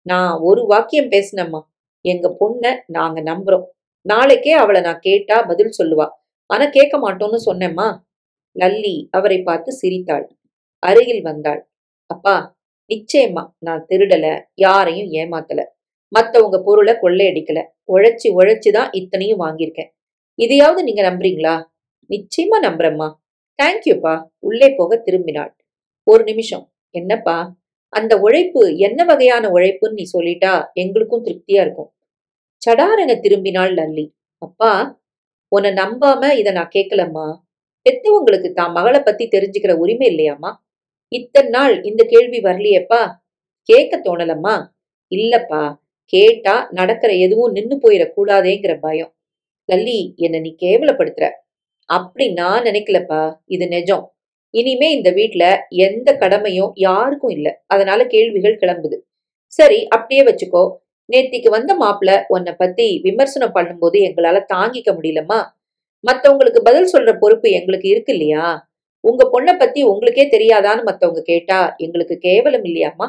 Speaker 1: நான் ஒரு வாக்கியம் பேசினேம்மா. எங்க பொண்ண நாங்க நம்புறோம். நாளைக்கே அவளை நான் கேட்டா பதில் சொல்லுவா. ஆனா கேட்க மாட்டோம்னு சொன்னேம்மா. லல்லி அவரை பார்த்து சிரித்தாள். அருகில் வந்தாள். அப்பா, நிச்சயமா நான் திருடல, யாரையும் ஏமாத்தல, மத்தவங்க பொருளை கொள்ளையடிக்கல. உழைச்சு உழைச்சுதான் இத்தனையும் வாங்கியிருக்கேன். இதையாவது நீங்க நம்புறீங்களா? நிச்சயமா நம்புறேம்மா. தேங்க்யூப்பா. உள்ளே போக திரும்பினாள். ஒரு நிமிஷம். என்னப்பா, அந்த உழைப்பு என்ன வகையான உழைப்புன்னு நீ சொல்லிட்டா எங்களுக்கும் திருப்தியா இருக்கும். சடாரென திரும்பினாள் லல்லி. அப்பா, உன்னை நம்பாம இத நான் கேட்கலம்மா. பெத்தவங்களுக்கு தான் மகளை பத்தி தெரிஞ்சுக்கிற உரிமை இல்லையாம்மா? இத்தனை நாள் இந்த கேள்வி வரலையேப்பா. கேட்க தோணலம்மா. இல்லப்பா, கேட்டா நடக்கிற எதுவும் நின்னு போயிடக் கூடாதேங்கிற பயம். லல்லி, என்ன நீ கேவலப்படுத்துற. அப்படி நான் நினைக்கலப்பா. இது நிஜம். இனிமே இந்த வீட்ல எந்த கடமையும் யாருக்கும் இல்ல. அதனால கேள்விகள் கிளம்புது. சரி, அப்படியே வச்சுக்கோ. நேத்திக்கு வந்த மாப்பிள உன்னை பத்தி விமர்சனம் பண்ணும்போது எங்களால தாங்கிக்க முடியலம்மா. மத்தவங்களுக்கு பதில் சொல்ற பொறுப்பு எங்களுக்கு இருக்கு இல்லையா? உங்க பொண்ணை பத்தி உங்களுக்கே தெரியாதான்னு மத்தவங்க கேட்டா எங்களுக்கு கேவலம் இல்லையாம்மா?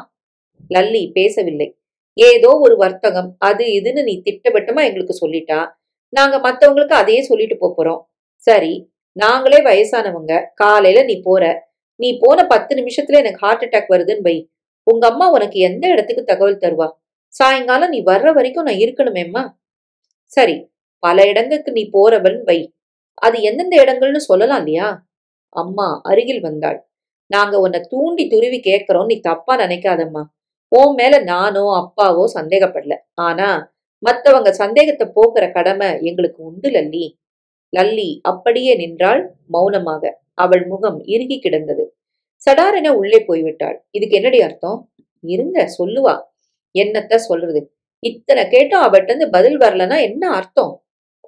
Speaker 1: லல்லி பேசவில்லை. ஏதோ ஒரு வர்த்தகம் அது இதுன்னு நீ திட்டவட்டமா எங்களுக்கு சொல்லிட்டா நாங்க மத்தவங்களுக்கு அதையே சொல்லிட்டு போறோம். சரி, நாங்களே வயசானவங்க. காலையில நீ போற. நீ போன 10 நிமிஷத்துல எனக்கு ஹார்ட் அட்டாக் வருதுன்னு வை. உங்க அம்மா உனக்கு எந்த இடத்துக்கு தகவல் தருவா? சாயங்காலம் நீ வர்ற வரைக்கும் நான் இருக்கணுமேம்மா. சரி, பல இடங்களுக்கு நீ போறவன் வை. அது எந்தெந்த இடங்கள்னு சொல்லலாம் இல்லையா? அம்மா அருகில் வந்தாள். நாங்க உன்னை தூண்டி துருவி கேட்கிறோம், நீ தப்பா நினைக்காதம்மா. உன் மேல நானோ அப்பாவோ சந்தேகப்படல. ஆனா மத்தவங்க சந்தேகத்தை போக்குற கடமை எங்களுக்கு உண்டு லல்லி. லல்லி அப்படியே நின்றாள் மௌனமாக. அவள் முகம் இறுகி கிடந்தது. சடாரென உள்ளே போய்விட்டாள். இதுக்கு என்னடி அர்த்தம்? இருங்க, சொல்லுவா. என்னத்த சொல்றது? இத்தனை கேட்டும் அவட்ட இருந்து பதில் வரலன்னா என்ன அர்த்தம்?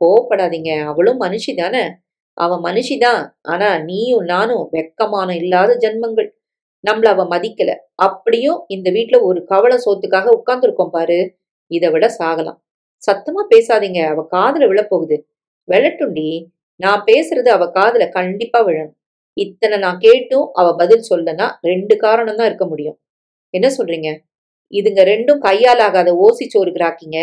Speaker 1: கோவப்படாதீங்க, அவளும் மனுஷி தானே. அவன் மனுஷிதான். ஆனா நீயும் நானும் வெக்கமானம் இல்லாத ஜென்மங்கள். நம்மள அவ மதிக்கல. அப்படியும் இந்த வீட்ல ஒரு கவலை சோத்துக்காக உட்கார்ந்துருக்கோம் பாரு. இதை விட சாகலாம். சத்தமா பேசாதீங்க, அவ காதுல விழப்போகுது. விழட்டுண்டி. நான் பேசுறது அவ காதுல கண்டிப்பா விழணும். இத்தனை நான் கேட்டும் அவ பதில் சொல்லனா 2 காரணம் தான் இருக்க முடியும். என்ன சொல்றீங்க? இதுங்க ரெண்டும் கையால் ஆகாத ஓசி சோறுகிறாக்கிங்க.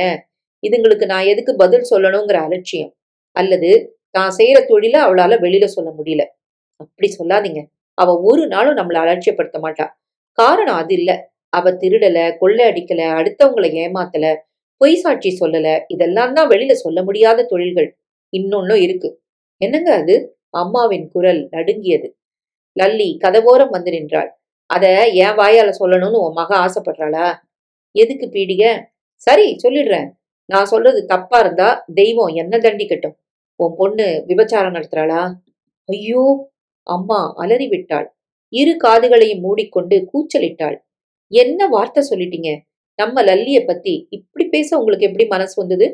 Speaker 1: இதுங்களுக்கு நான் எதுக்கு பதில் சொல்லணுங்கிற அலட்சியம். அல்லது தான் செய்யற தொழில அவளால வெளியில சொல்ல முடியல. அப்படி சொல்லாதீங்க. அவ ஒரு நாளும் நம்மள அலட்சியப்படுத்த மாட்டா. காரணம் அது இல்ல. அவ திருடல, கொள்ளை அடிக்கல, அடுத்தவங்களை ஏமாத்தல, பொய் சாட்சி சொல்லல. இதெல்லாம் தான் வெளியில சொல்ல முடியாத தொழில்கள். இன்னொன்னும் இருக்கு. என்னங்க அது? அம்மாவின் குரல் நடுங்கியது. லல்லி கதவோரம் வந்து நின்றாள். அத என் வாயால சொல்லணும்னு உன் மக ஆசைப்படுறாளா? எதுக்கு பீடிக? சரி, சொல்லிடுறேன். நான் சொல்றது தப்பா இருந்தா தெய்வம் என்ன தண்டிக்கட்டும். உன் பொண்ணு விபச்சாரம் நடத்துறாளா? ஐயோ! அம்மா அலறிவிட்டாள். இரு காதுகளையும் மூடிக்கொண்டு கூச்சலிட்டாள். என்ன வார்த்தை சொல்லிட்டீங்க? நம்ம லல்லிய பத்தி இப்படி பேச உங்களுக்கு எப்படி மனசு வந்தது?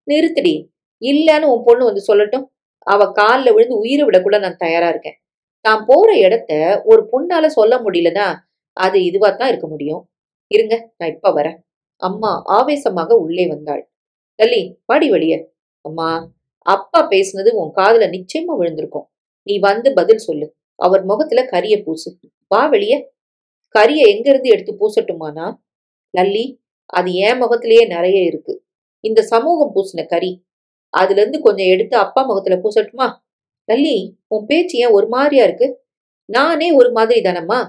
Speaker 1: நிறுத்துடி. இல்லன்னு உன் பொண்ணு வந்து சொல்லட்டும். அவ கால்ல விழுந்து உயிரை விட கூட நான் தயாரா இருக்கேன். தான் போற இடத்த ஒரு பொண்ணால சொல்ல முடியலன்னா அது இதுவாத்தான் இருக்க முடியும். இருங்க, நான் இப்ப வரேன். அம்மா ஆவேசமாக உள்ளே வந்தாள். லல்லி, வாடி வெளிய. அம்மா, அப்பா பேசுனது உன் காதுல நிச்சயமா விழுந்திருக்கும். நீ வந்து பதில் சொல்லு. அவர் முகத்துல கரிய பூசு. வா வெளிய. கரிய எங்க இருந்து எடுத்து பூசட்டுமானா? லல்லி, அது என் முகத்திலேயே நிறைய இருக்கு. இந்த சமூகம் பூசின கரி. அதுல இருந்து கொஞ்சம் எடுத்து அப்பா முகத்துல பூசட்டுமா? லல்லி, உன் பேச்சு ஏன் ஒரு மாதிரியா இருக்கு? நானே ஒரு மாதிரி தானம்மா.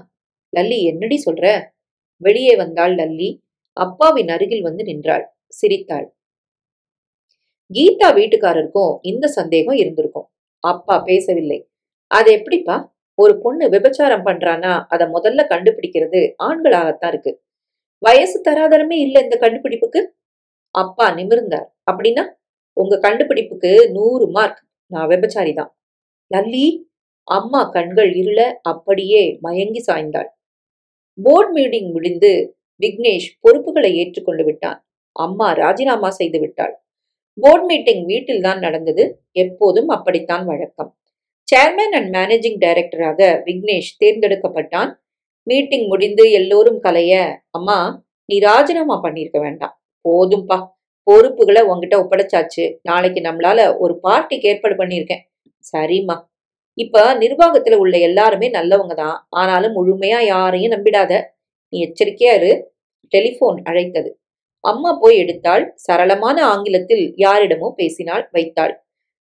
Speaker 1: லல்லி, என்னடி சொல்ற? வெளியே வந்தாள் லல்லி. அப்பாவின் அருகில் வந்து நின்றாள். சிரித்தாள். கீதா வீட்டுக்காரருக்கும் இந்த சந்தேகம் இருந்திருக்கும். அப்பா பேசவில்லை. அது எப்படிப்பா? ஒரு பொண்ணு விபச்சாரம் பண்றானா அத முதல்ல கண்டுபிடிக்கிறது ஆண்களாகத்தான் இருக்கு. வயசு தராதரமே இல்ல இந்த கண்டுபிடிப்புக்கு. அப்பா நிமிர்ந்தார். அப்படின்னா உங்க கண்டுபிடிப்புக்கு 100 மார்க். நான் விபச்சாரி தான். லல்லி, அம்மா கண்கள் இருள அப்படியே மயங்கி சாய்ந்தாள். போர்ட் மீட்டிங் முடிந்து விக்னேஷ் பொறுப்புகளை ஏற்றுக்கொண்டு விட்டான். அம்மா ராஜினாமா செய்து விட்டாள். போர்ட் மீட்டிங் வீட்டில் தான் நடந்தது. எப்போதும் அப்படித்தான் வழக்கம். சேர்மேன் அண்ட் மேனேஜிங் டைரக்டராக விக்னேஷ் தேர்ந்தெடுக்கப்பட்டான். மீட்டிங் முடிந்து எல்லோரும் கலைய, அம்மா, நீ ராஜினாமா பண்ணிருக்க வேண்டாம். போதும்பா, பொறுப்புகளை உங்ககிட்ட ஒப்படைச்சாச்சு. நாளைக்கு நம்மளால ஒரு பார்ட்டிக்கு ஏற்பாடு பண்ணியிருக்கேன். சரிம்மா. இப்ப நிர்வாகத்துல உள்ள எல்லாருமே நல்லவங்க தான். ஆனாலும் முழுமையா யாரையும் நம்பிடாத. நீ எச்சரிக்கையா இரு. டெலிபோன் அழைத்தது. அம்மா போய் எடுத்தாள். சரளமான ஆங்கிலத்தில் யாரிடமோ பேசினாள், வைத்தாள்.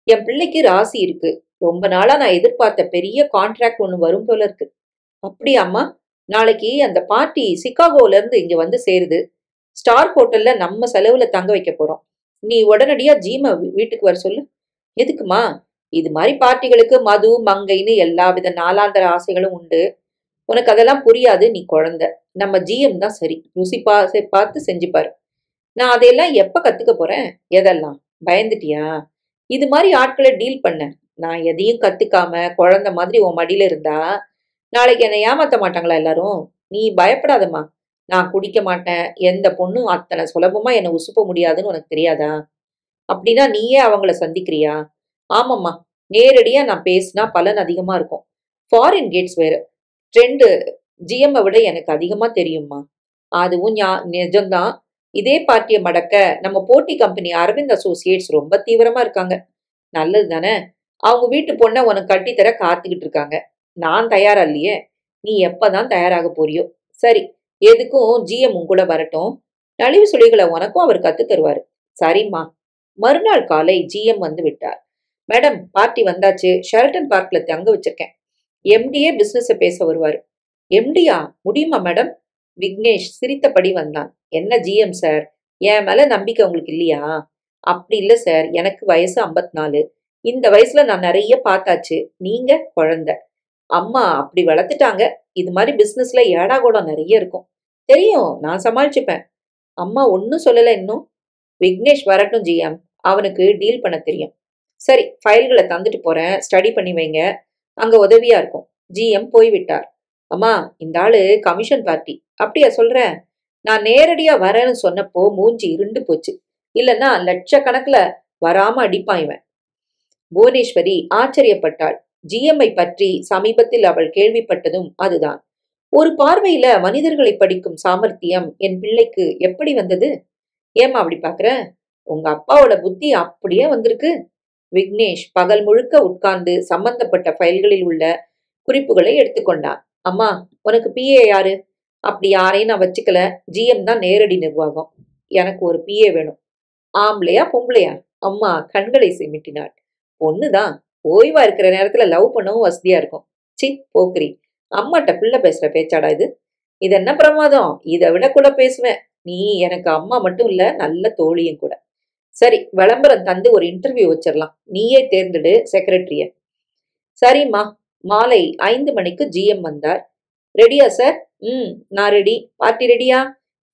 Speaker 1: என் பிள்ளைக்கு ராசி இருக்கு. ரொம்ப நாளா நான் எதிர்பார்த்த பெரிய கான்ட்ராக்ட் ஒண்ணு வரும் போல இருக்கு. அப்படியா அம்மா? நாளைக்கு அந்த பார்ட்டி சிகாகோல இருந்து இங்க வந்து சேருது. ஸ்டார் ஹோட்டல்ல நம்ம செலவுல தங்க வைக்க போறோம். நீ உடனடியா ஜீம வீட்டுக்கு வர சொல்லு. எதுக்குமா? இது மாதிரி பார்ட்டிகளுக்கு மது மங்கைன்னு எல்லாவித நாளாந்தர ஆசைகளும் உண்டு. உனக்கு அதெல்லாம் புரியாது, நீ குழந்தை. நம்ம ஜிஎம் தான் சரி. ருசி பார்த்து செஞ்சுப்பாரு. நான் அதையெல்லாம் எப்ப கத்துக்க போறேன்? எதெல்லாம் பயந்துட்டியா? இது மாதிரி ஆட்களை டீல் பண்ண. நான் எதையும் கத்துக்காம குழந்தை மாதிரி உன் மடியில இருந்தா நாளைக்கு என்னை ஏமாத்த மாட்டாங்களா எல்லாரும்? நீ பயப்படாதம்மா. நான் குடிக்க மாட்டேன். எந்த பொண்ணும் அத்தனை சுலபமா என்னை உசுப்ப முடியாதுன்னு உனக்கு தெரியாதா? அப்படின்னா நீயே அவங்கள சந்திக்கிறியா? ஆமாம்மா, நேரடியா நான் பேசினா பலன் அதிகமா இருக்கும். ஃபாரின் கேட்ஸ் வேற. ட்ரெண்டு ஜிஎம்ஐ விட எனக்கு அதிகமா தெரியும்மா. அதுவும் நிஜம்தான். இதே பார்ட்டியை மடக்க நம்ம போட்டி கம்பெனி அரவிந்த் அசோசியேட்ஸ் ரொம்ப தீவிரமா இருக்காங்க. நல்லது தானே? அவங்க வீட்டு பொண்ணை உனக்கு கட்டித்தர காத்துக்கிட்டு இருக்காங்க. நான் தயாரா இல்லையே. நீ எப்பதான் தயாராக போறியோ? சரி, எதுக்கும் ஜிஎம் கூட வரட்டும். நலிவு சுழிகளை உனக்கும் அவர் கத்து தருவாரு. சரிம்மா. மறுநாள் காலை ஜிஎம் வந்து விட்டார். மேடம், பார்ட்டி வந்தாச்சு. ஷெரட்டன் பார்க்ல தங்க வச்சிருக்கேன். எம்டியே பிசினஸ் பேச வருவாரு. எம்டியா? முடியுமா மேடம்? விக்னேஷ் சிரித்தபடி வந்தான். என்ன ஜிஎம் சார், என் மேல நம்பிக்கை உங்களுக்கு இல்லையா? அப்படி இல்ல சார், எனக்கு வயசு 54. இந்த வயசுல நான் நிறைய பார்த்தாச்சு. நீங்க குழந்தை. அம்மா அப்படி வளர்த்துட்டாங்க. இது மாதிரி பிசினஸ்ல ஏடா கூடம் நிறைய இருக்கும். தெரியும், நான் சமாளிச்சுப்பேன். அம்மா ஒன்னும் சொல்லல இன்னும். விக்னேஷ் வரட்டும் ஜிஎம். அவனுக்கு டீல் பண்ண தெரியும். சரி, ஃபைல்களை தந்துட்டு போறேன். ஸ்டடி பண்ணி வைங்க. அங்க உதவியா இருக்கும். ஜிஎம் போய்விட்டார். அம்மா, இந்த ஆளு கமிஷன் பார்ட்டி. அப்படியா சொல்ற? நான் நேரடியா வரேன்னு சொன்னப்போ மூஞ்சி இருண்டு போச்சு. இல்லன்னா லட்சக்கணக்குல வராம அடிப்பான் இவன். புவனேஸ்வரி ஆச்சரியப்பட்டாள். ஜிஎம்ஐ பற்றி சமீபத்தில் அவள் கேள்விப்பட்டதும் அதுதான். ஒரு பார்வையில மனிதர்களை படிக்கும் சாமர்த்தியம் என் பிள்ளைக்கு எப்படி வந்தது? ஏம்மா அப்படி பாக்குற? உங்க அப்பாவோட புத்தி அப்படியே வந்திருக்கு. விக்னேஷ் பகல் முழுக்க உட்கார்ந்து சம்பந்தப்பட்ட ஃபைல்களில் உள்ள குறிப்புகளை எடுத்துக்கொண்டான். அம்மா, உனக்கு பிஏ யாரு? அப்படி யாரையும் நான் வச்சுக்கல. ஜிஎம் தான் நேரடி நிர்வாகம். எனக்கு ஒரு பிஏ வேணும். ஆம்பளையா பொம்பளையா? அம்மா கண்களை சிமிட்டினாள். பொண்ணுதான். ஓய்வா இருக்கிற நேரத்துல லவ் பண்ணவும் வசதியா இருக்கும். சி போக்குரி. அம்மாட்ட பிள்ளை பேசுற பேச்சாடா இது? இது என்ன பிரமாதம்? இதை விட கூட பேசுவேன். நீ எனக்கு அம்மா மட்டும் இல்ல, நல்ல தோழியும் கூட. சரி, விளம்பரம் தந்து ஒரு இன்டர்வியூ வச்சிடலாம். நீயே தேர்ந்தெடு செக்ரட்டரிய. சரிம்மா. மாலை 5 மணிக்கு ஜிஎம் வந்தார். ரெடியா சார்? நான் ரெடி. பார்ட்டி ரெடியா?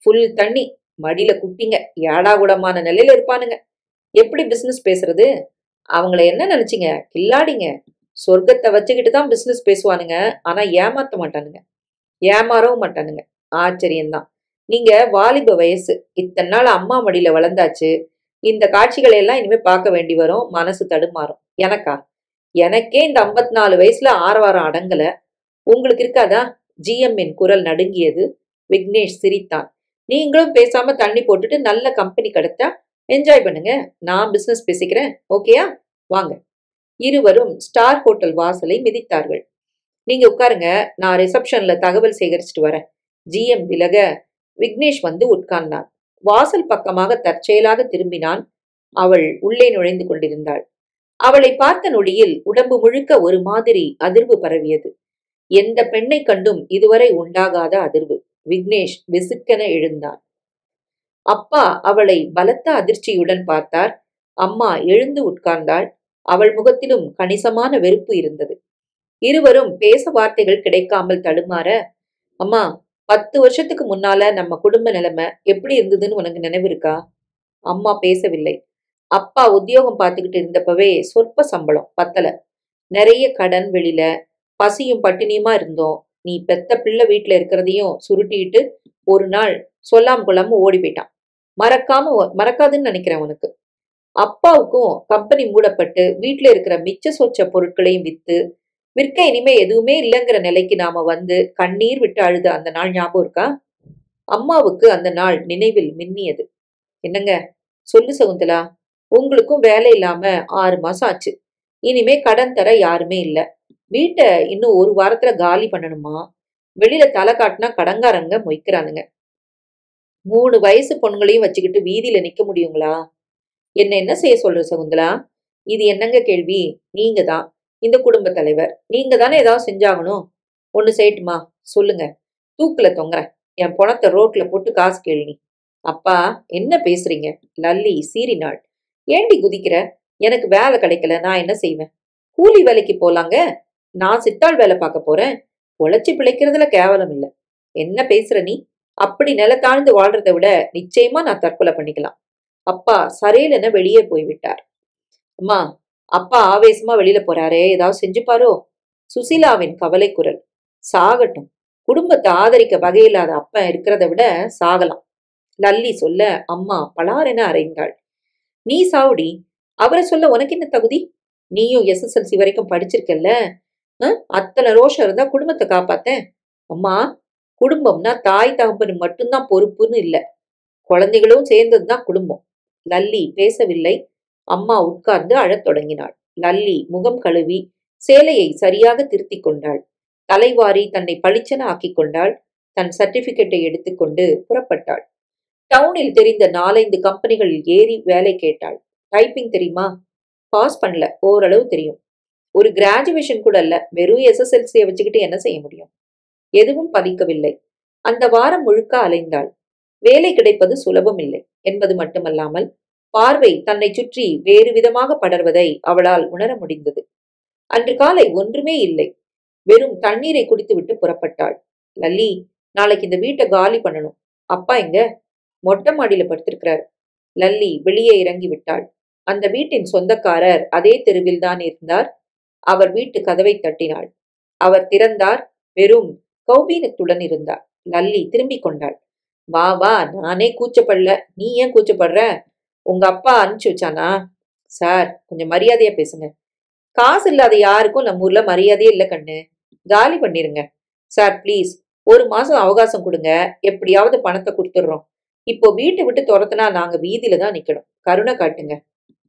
Speaker 1: ஃபுல் தண்ணி. மடியில குட்டிங்க. ஏடா கூடமான நிலையில இருப்பானுங்க. எப்படி பிசினஸ் பேசுறது? அவங்கள என்ன நினைச்சீங்க? கில்லாடிங்க. சொர்க்கத்தை வச்சுக்கிட்டு தான் பிசினஸ் பேசுவானுங்க. ஆனா ஏமாத்த மாட்டானுங்க. ஏமாறவும் மாட்டானுங்க. ஆச்சரியம்தான். நீங்க வாலிப வயசு, இத்தனை நாள் அம்மா மடியில வளர்ந்தாச்சு. இந்த காட்சிகளை எல்லாம் இனிமே பார்க்க வேண்டி வரும். மனசு தடுமாறும். எனக்கா? எனக்கே இந்த 54 வயசுல ஆரவாரம் அடங்கல. உங்களுக்கு இருக்காதா? ஜிஎம்மின் குரல் நடுங்கியது. விக்னேஷ் சிரித்தான். நீங்களும் பேசாம தண்ணி போட்டுட்டு நல்ல கம்பெனி கிடைத்தா என்ஜாய் பண்ணுங்க. நான் பிசினஸ் பேசிக்கிறேன். ஓகேயா? வாங்க. இருவரும் ஸ்டார் ஹோட்டல் வாசலை மிதித்தார்கள். நீங்க உட்காருங்க, நான் ரிசப்ஷன்ல தகவல் சேகரிச்சுட்டு வரேன். ஜிஎம் விலக விக்னேஷ் வந்து உட்கார்ந்தான். வாசல் பக்கமாக தற்செயலாக திரும்பினான். அவள் உள்ளே நுழைந்து கொண்டிருந்தாள். அவளை பார்த்த நொடியில் உடம்பு முழுக்க ஒரு மாதிரி அதிர்வு பரவியது. எந்த பெண்ணை கண்டும் இதுவரை உண்டாகாத அதிர்வு. விக்னேஷ் விசுக்கென எழுந்தான். அப்பா அவளை பலத்த அதிர்ச்சியுடன் பார்த்தார். அம்மா எழுந்து உட்கார்ந்தாள். அவள் முகத்திலும் கணிசமான வெறுப்பு இருந்தது. இருவரும் பேச வார்த்தைகள் கிடைக்காமல் தடுமாற, அம்மா, 10 வருஷத்துக்கு முன்னால நம்ம குடும்ப நிலைமை எப்படி இருந்ததுன்னு உனக்கு நினைவு இருக்கா? அம்மா பேசவில்லை. அப்பா உத்தியோகம் பார்த்துக்கிட்டு இருந்தப்பவே சொற்ப சம்பளம் பத்தல. நிறைய கடன் வெளியில, பசியும் பட்டினியுமா இருந்தோம். நீ பெத்த பிள்ளை வீட்டுல இருக்கிறதையும் சுருட்டிட்டு ஒரு நாள் சொல்லாம கொள்ளாம ஓடி போயிட்டான். மறக்காதுன்னு நினைக்கிறேன் உனக்கு. அப்பாவுக்கும் கம்பெனி மூடப்பட்டு வீட்டுல இருக்கிற மிச்ச சொச்ச பொருட்களையும் விற்க இனிமே எதுவுமே இல்லைங்கிற நிலைக்கு நாம வந்து கண்ணீர் விட்டு அழுத அந்த நாள் ஞாபகம் இருக்கா? அம்மாவுக்கு அந்த நாள் நினைவில் மின்னியது. என்னங்க சொல்லு சகுந்தலா, உங்களுக்கும் வேலை இல்லாம 6 மாசம் ஆச்சு. இனிமே கடன் தர யாருமே இல்ல. வீட்டை இன்னும் 1 வாரத்துல காலி பண்ணணுமா? வெளியில தலை காட்டினா கடங்காரங்க மொய்க்கிறானுங்க. 3 வயசு பொண்ணுங்களையும் வச்சுக்கிட்டு வீதியில நிக்க முடியுங்களா? என்ன செய்ய சொல்ற சகுந்தலா? இது என்னங்க கேள்வி? நீங்க தான் இந்த குடும்ப தலைவர். நீங்க தானே ஏதாவது செஞ்சாகணும். ஒண்ணு செய்யட்டுமா? சொல்லுங்க. தூக்குல தொங்குறேன். என் பணத்தை ரோட்ல போட்டு காசு கேள்வி. அப்பா என்ன பேசுறீங்க? லல்லி சீறினாள். ஏண்டி குதிக்கிற? எனக்கு வேலை கிடைக்கல, நான் என்ன செய்வேன்? கூலி வேலைக்கு போலாங்க. நான் சித்தாள் வேலை பார்க்க போறேன். உழைச்சி பிழைக்கிறதுல கேவலம் இல்ல. என்ன பேசுற நீ? அப்படி நிலத்தாழ்ந்து வாழ்றதை விட நிச்சயமா நான் தற்கொலை பண்ணிக்கலாம். அப்பா சரையிலென வெளியே போய்விட்டார். அம்மா, அப்பா ஆவேசமா வெளியில போறாரே, ஏதாவது செஞ்சுப்பாரோ? சுசீலாவின் கவலை குரல். சாகட்டும். குடும்பத்தை ஆதரிக்க வகையில்லாத அப்பா இருக்கிறத விட சாகலாம். லல்லி சொல்ல அம்மா பலாரென அறைந்தாள். நீ சாவுடி. அவரை சொல்ல உனக்கு என்ன தகுதி? நீயும் எஸ்எஸ்எல்சி வரைக்கும் படிச்சிருக்கல்ல. அத்தனை ரோஷம் இருந்தா குடும்பத்தை காப்பாத்தேன். அம்மா, குடும்பம்னா தாய் தகப்பனு மட்டும்தான் பொறுப்புன்னு இல்ல, குழந்தைகளும் சேர்ந்ததுதான் குடும்பம். லல்லி பேசவில்லை. அம்மா உட்கார்ந்து அழத் தொடங்கினாள். லல்லி முகம் கழுவி சேலையை சரியாக திருத்தி கொண்டாள். தலைவாரி தன்னை பளிச்சென ஆக்கிக் கொண்டாள். தன் சர்டிபிகேட்டை எடுத்துக்கொண்டு புறப்பட்டாள். டவுனில் தெரிந்த 4-5 கம்பெனிகளில் ஏறி வேலை கேட்டாள். டைப்பிங் தெரியுமா? பாஸ் பண்ணல, ஓரளவு தெரியும். ஒரு கிராஜுவேஷன் கூட இல்ல, வெறும் எஸ்எஸ்எல்சியை வச்சுக்கிட்டு என்ன செய்ய முடியும்? எதுவும் பதிக்கவில்லை. அந்த வாரம் முழுக்க அலைந்தாள். வேலை கிடைப்பது சுலபம் இல்லை என்பது மட்டுமல்லாமல் பார்வை தன்னை சுற்றி வேறு விதமாக படர்வதை அவளால் உணர முடிந்தது. அன்று காலை ஒன்றுமே இல்லை. வெறும் தண்ணீரை குடித்துவிட்டு புறப்பட்டாள். லல்லி, நாளைக்கு இந்த வீட்டை காலி பண்ணணும். அப்பா எங்க? மொட்டை மாடியில படுத்திருக்கிறார். லல்லி வெளியே இறங்கி விட்டாள். அந்த வீட்டின் சொந்தக்காரர் அதே தெருவில் தான் இருந்தார். அவர் வீட்டு கதவை தட்டினாள். அவர் திறந்தார். வெறும் கௌபீனத்துடன் இருந்தார். லல்லி திரும்பிக் கொண்டாள். வா வா, நானே கூச்சப்படல, நீ ஏன் கூச்சப்படுற? உங்க அப்பா அனுப்பிச்சு வச்சானா? சார், கொஞ்சம் மரியாதையா பேசுங்க. காசு இல்லாத யாருக்கும் நம்ம ஊர்ல மரியாதையே இல்ல கண்ணு. காலி பண்ணிருங்க. சார் ப்ளீஸ், 1 மாசம் அவகாசம் கொடுங்க. எப்படியாவது பணத்தை கொடுத்துடுறோம். இப்போ வீட்டை விட்டு துரத்துனா நாங்க வீதியில தான் நிக்கணும். கருணை காட்டுங்க.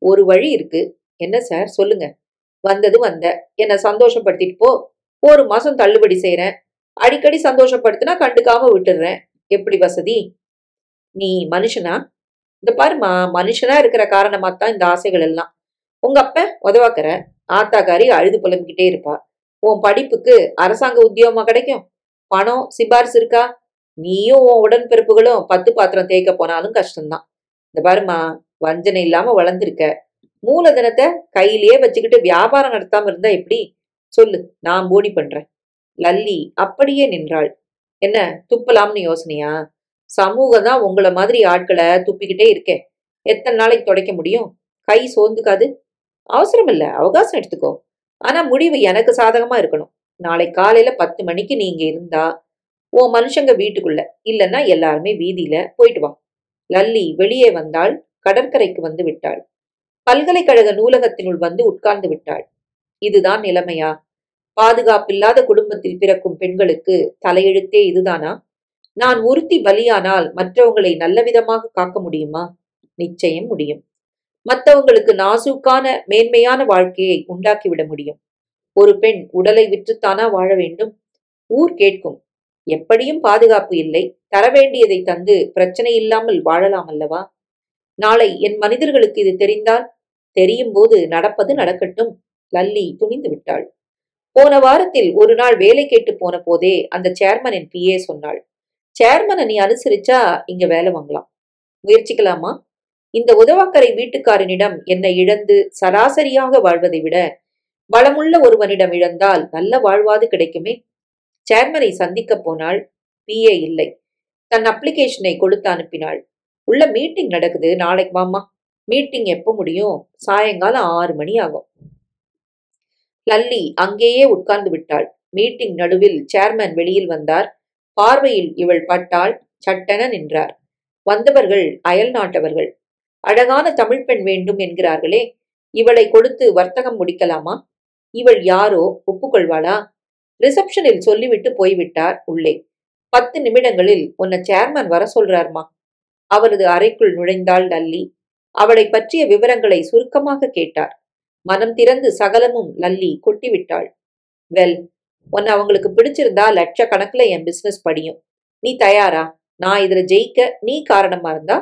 Speaker 1: ஒரு வழி இருக்கு. என்ன சார்? சொல்லுங்க. வந்தது வந்த, என்ன சந்தோஷப்படுத்திட்டு போ. 1 மாசம் தள்ளுபடி செய்யறேன். அடிக்கடி சந்தோஷப்படுத்தினா கண்டுக்காம விட்டுடுறேன். எப்படி வசதி? நீ மனுஷனா? இந்த பாருமா, மனுஷனா இருக்கிற காரணமாத்தான் இந்த ஆசைகள் எல்லாம். உங்க அப்ப உதவாக்கற, ஆத்தாக்காரி அழுது புலம்பிக்கிட்டே இருப்பா. உன் படிப்புக்கு அரசாங்க உத்தியோகமா கிடைக்கும். பணம் சிபாரிசு இருக்கா? நீயும் உன் உடன்பிறப்புகளும் 10 பாத்திரம் தேய்க்க போனாலும் கஷ்டம்தான். இந்த பாருமா, வஞ்சனை இல்லாம வளர்ந்துருக்க. மூலதனத்தை கையிலேயே வச்சுக்கிட்டு வியாபாரம் நடத்தாம இருந்தா எப்படி? சொல்லு, நான் போடி பண்றேன். லல்லி அப்படியே நின்றாள். என்ன துப்பலாம்னு யோசனையா? சமூகம் தான் உங்களை மாதிரி ஆட்களை துப்பிக்கிட்டே இருக்கேன். எத்தனை நாளைக்கு துடைக்க முடியும்? கை சோர்ந்துக்காது? அவசரம் இல்ல, அவகாசம் எடுத்துக்கோ. ஆனா முடிவு எனக்கு சாதகமா இருக்கணும். நாளை காலையில 10 மணிக்கு நீங்க இருந்தா உன் மனுஷங்க வீட்டுக்குள்ள, இல்லன்னா எல்லாருமே வீதியில போயிட்டு வா. லல்லி வெளியே வந்தாள். கடற்கரைக்கு வந்து விட்டாள். பல்கலைக்கழக நூலகத்தினுள் வந்து உட்கார்ந்து விட்டாள். இதுதான் நிலைமையா? பாதுகாப்பில்லாத குடும்பத்தில் பிறக்கும் பெண்களுக்கு தலையெழுத்தே இதுதானா? நான் ஒருத்தி பலியானால் மற்றவங்களை நல்லவிதமாக காக்க முடியுமா? நிச்சயம் முடியும். மற்றவங்களுக்கு நாசூக்கான மேன்மையான வாழ்க்கையை உண்டாக்கிவிட முடியும். ஒரு பெண் உடலை விற்றுத்தானா வாழ வேண்டும்? ஊர் கேட்கும். எப்படியும் பாதுகாப்பு இல்லை, தரவேண்டியதை தந்து பிரச்சனை இல்லாமல் வாழலாம் அல்லவா? நாளை என் மனிதர்களுக்கு இது தெரிந்தால், தெரியும் போது நடப்பது நடக்கட்டும். லல்லி துணிந்து விட்டாள். போன வாரத்தில் ஒரு நாள் வேலை கேட்டு போன போதே அந்த சேர்மனின் பிஏ சொன்னாள், சேர்மனை நீ அனுசரிச்சா இங்க வேலை வாங்கலாம். முயற்சிக்கலாமா? இந்த உதவாக்கரை வீட்டுக்காரனிடம் என்னை இழந்து சராசரியாக வாழ்வதை விட வளமுள்ள ஒருவனிடம் இழந்தால் நல்ல வாழ்வாது கிடைக்குமே. சேர்மனை சந்திக்க போனாள். பிஏ இல்லை. தன் அப்ளிகேஷனை கொடுத்து அனுப்பினாள். உள்ள மீட்டிங் நடக்குது, நாளைக்கு வாமா. மீட்டிங் எப்ப முடியும்? சாயங்காலம் 6 மணி ஆகும். லல்லி அங்கேயே உட்கார்ந்து விட்டாள். மீட்டிங் நடுவில் சேர்மன் வெளியில் வந்தார். பார்வையில் இவள் பட்டாள். சட்டென நின்றார். வந்தவர்கள் அயல் நாட்டவர்கள். அழகான தமிழ் பெண் வேண்டும் என்கிறார்களே, இவளை கொடுத்து வர்த்தகம் முடிக்கலாமா? இவள் யாரோ ஒப்புக்கொள்வாளா? ரிசப்ஷனில் சொல்லிவிட்டு போய்விட்டார் உள்ளே. 10 நிமிடங்களில் உன்னை சேர்மன் வர சொல்றார்மா. அவரது அறைக்குள் நுழைந்தாள் லல்லி. அவளை பற்றிய விவரங்களை சுருக்கமாக கேட்டார். மனம் திறந்து சகலமும் லல்லி கொட்டிவிட்டாள். வெல், உன்னை அவங்களுக்கு பிடிச்சிருந்தா லட்சக்கணக்கில் என் பிசினஸ் படியும். நீ தயாரா? நான் இதுல ஜெயிக்க நீ காரணமா இருந்தா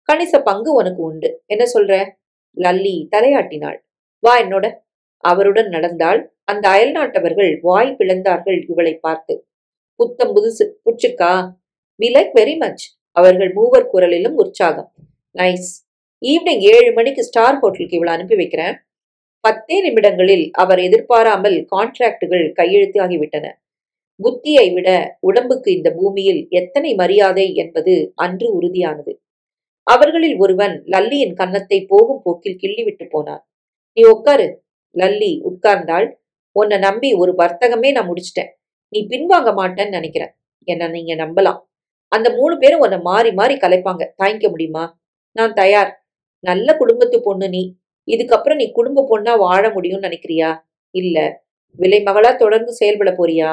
Speaker 1: கணிச பங்கு உனக்கு உண்டு. என்ன சொல்ற? லல்லி தலையாட்டினாள். வா என்னோட. அவருடன் நடந்தாள். அந்த அயல்நாட்டவர்கள் வாய் பிளந்தார்கள் இவளை பார்த்து. புத்தம் புதுசு, புடிச்சிருக்கா? We like very much. அவர்கள் மூவர் குரலிலும் உற்சாகம். நைஸ். ஈவினிங் 7 மணிக்கு ஸ்டார் ஹோட்டலுக்கு இவளை அனுப்பி வைக்கிறேன். 10 நிமிடங்களில் அவர் எதிர்பாராமல் கான்ட்ராக்டுகள் கையெழுத்தாகிவிட்டன. புத்தியை விட உடம்புக்கு இந்த பூமியில் எத்தனை மரியாதை என்பது அன்று உறுதியானது. அவர்களில் ஒருவன் லல்லியின் கன்னத்தை போகும் போக்கில் கிள்ளிவிட்டு போனான். நீ உட்காரு. லல்லி உட்கார்ந்தாள். உன்னை நம்பி ஒரு வர்த்தகமே நான் முடிச்சிட்டேன். நீ பின்வாங்க மாட்டேன்னு நினைக்கிறேன். என்ன நீங்க நம்பலாம். அந்த 3 பேரும் உன்னை மாறி மாறி கலைப்பாங்க. தாங்கிக்க முடியுமா? நான் தயார். நல்ல குடும்பத்து பொண்ணு நீ. இதுக்கப்புறம் நீ குடும்ப பொண்ணா வாழ முடியும்னு நினைக்கிறியா? இல்ல. விலை மகளா தொடர்ந்து செயல்பட போறியா?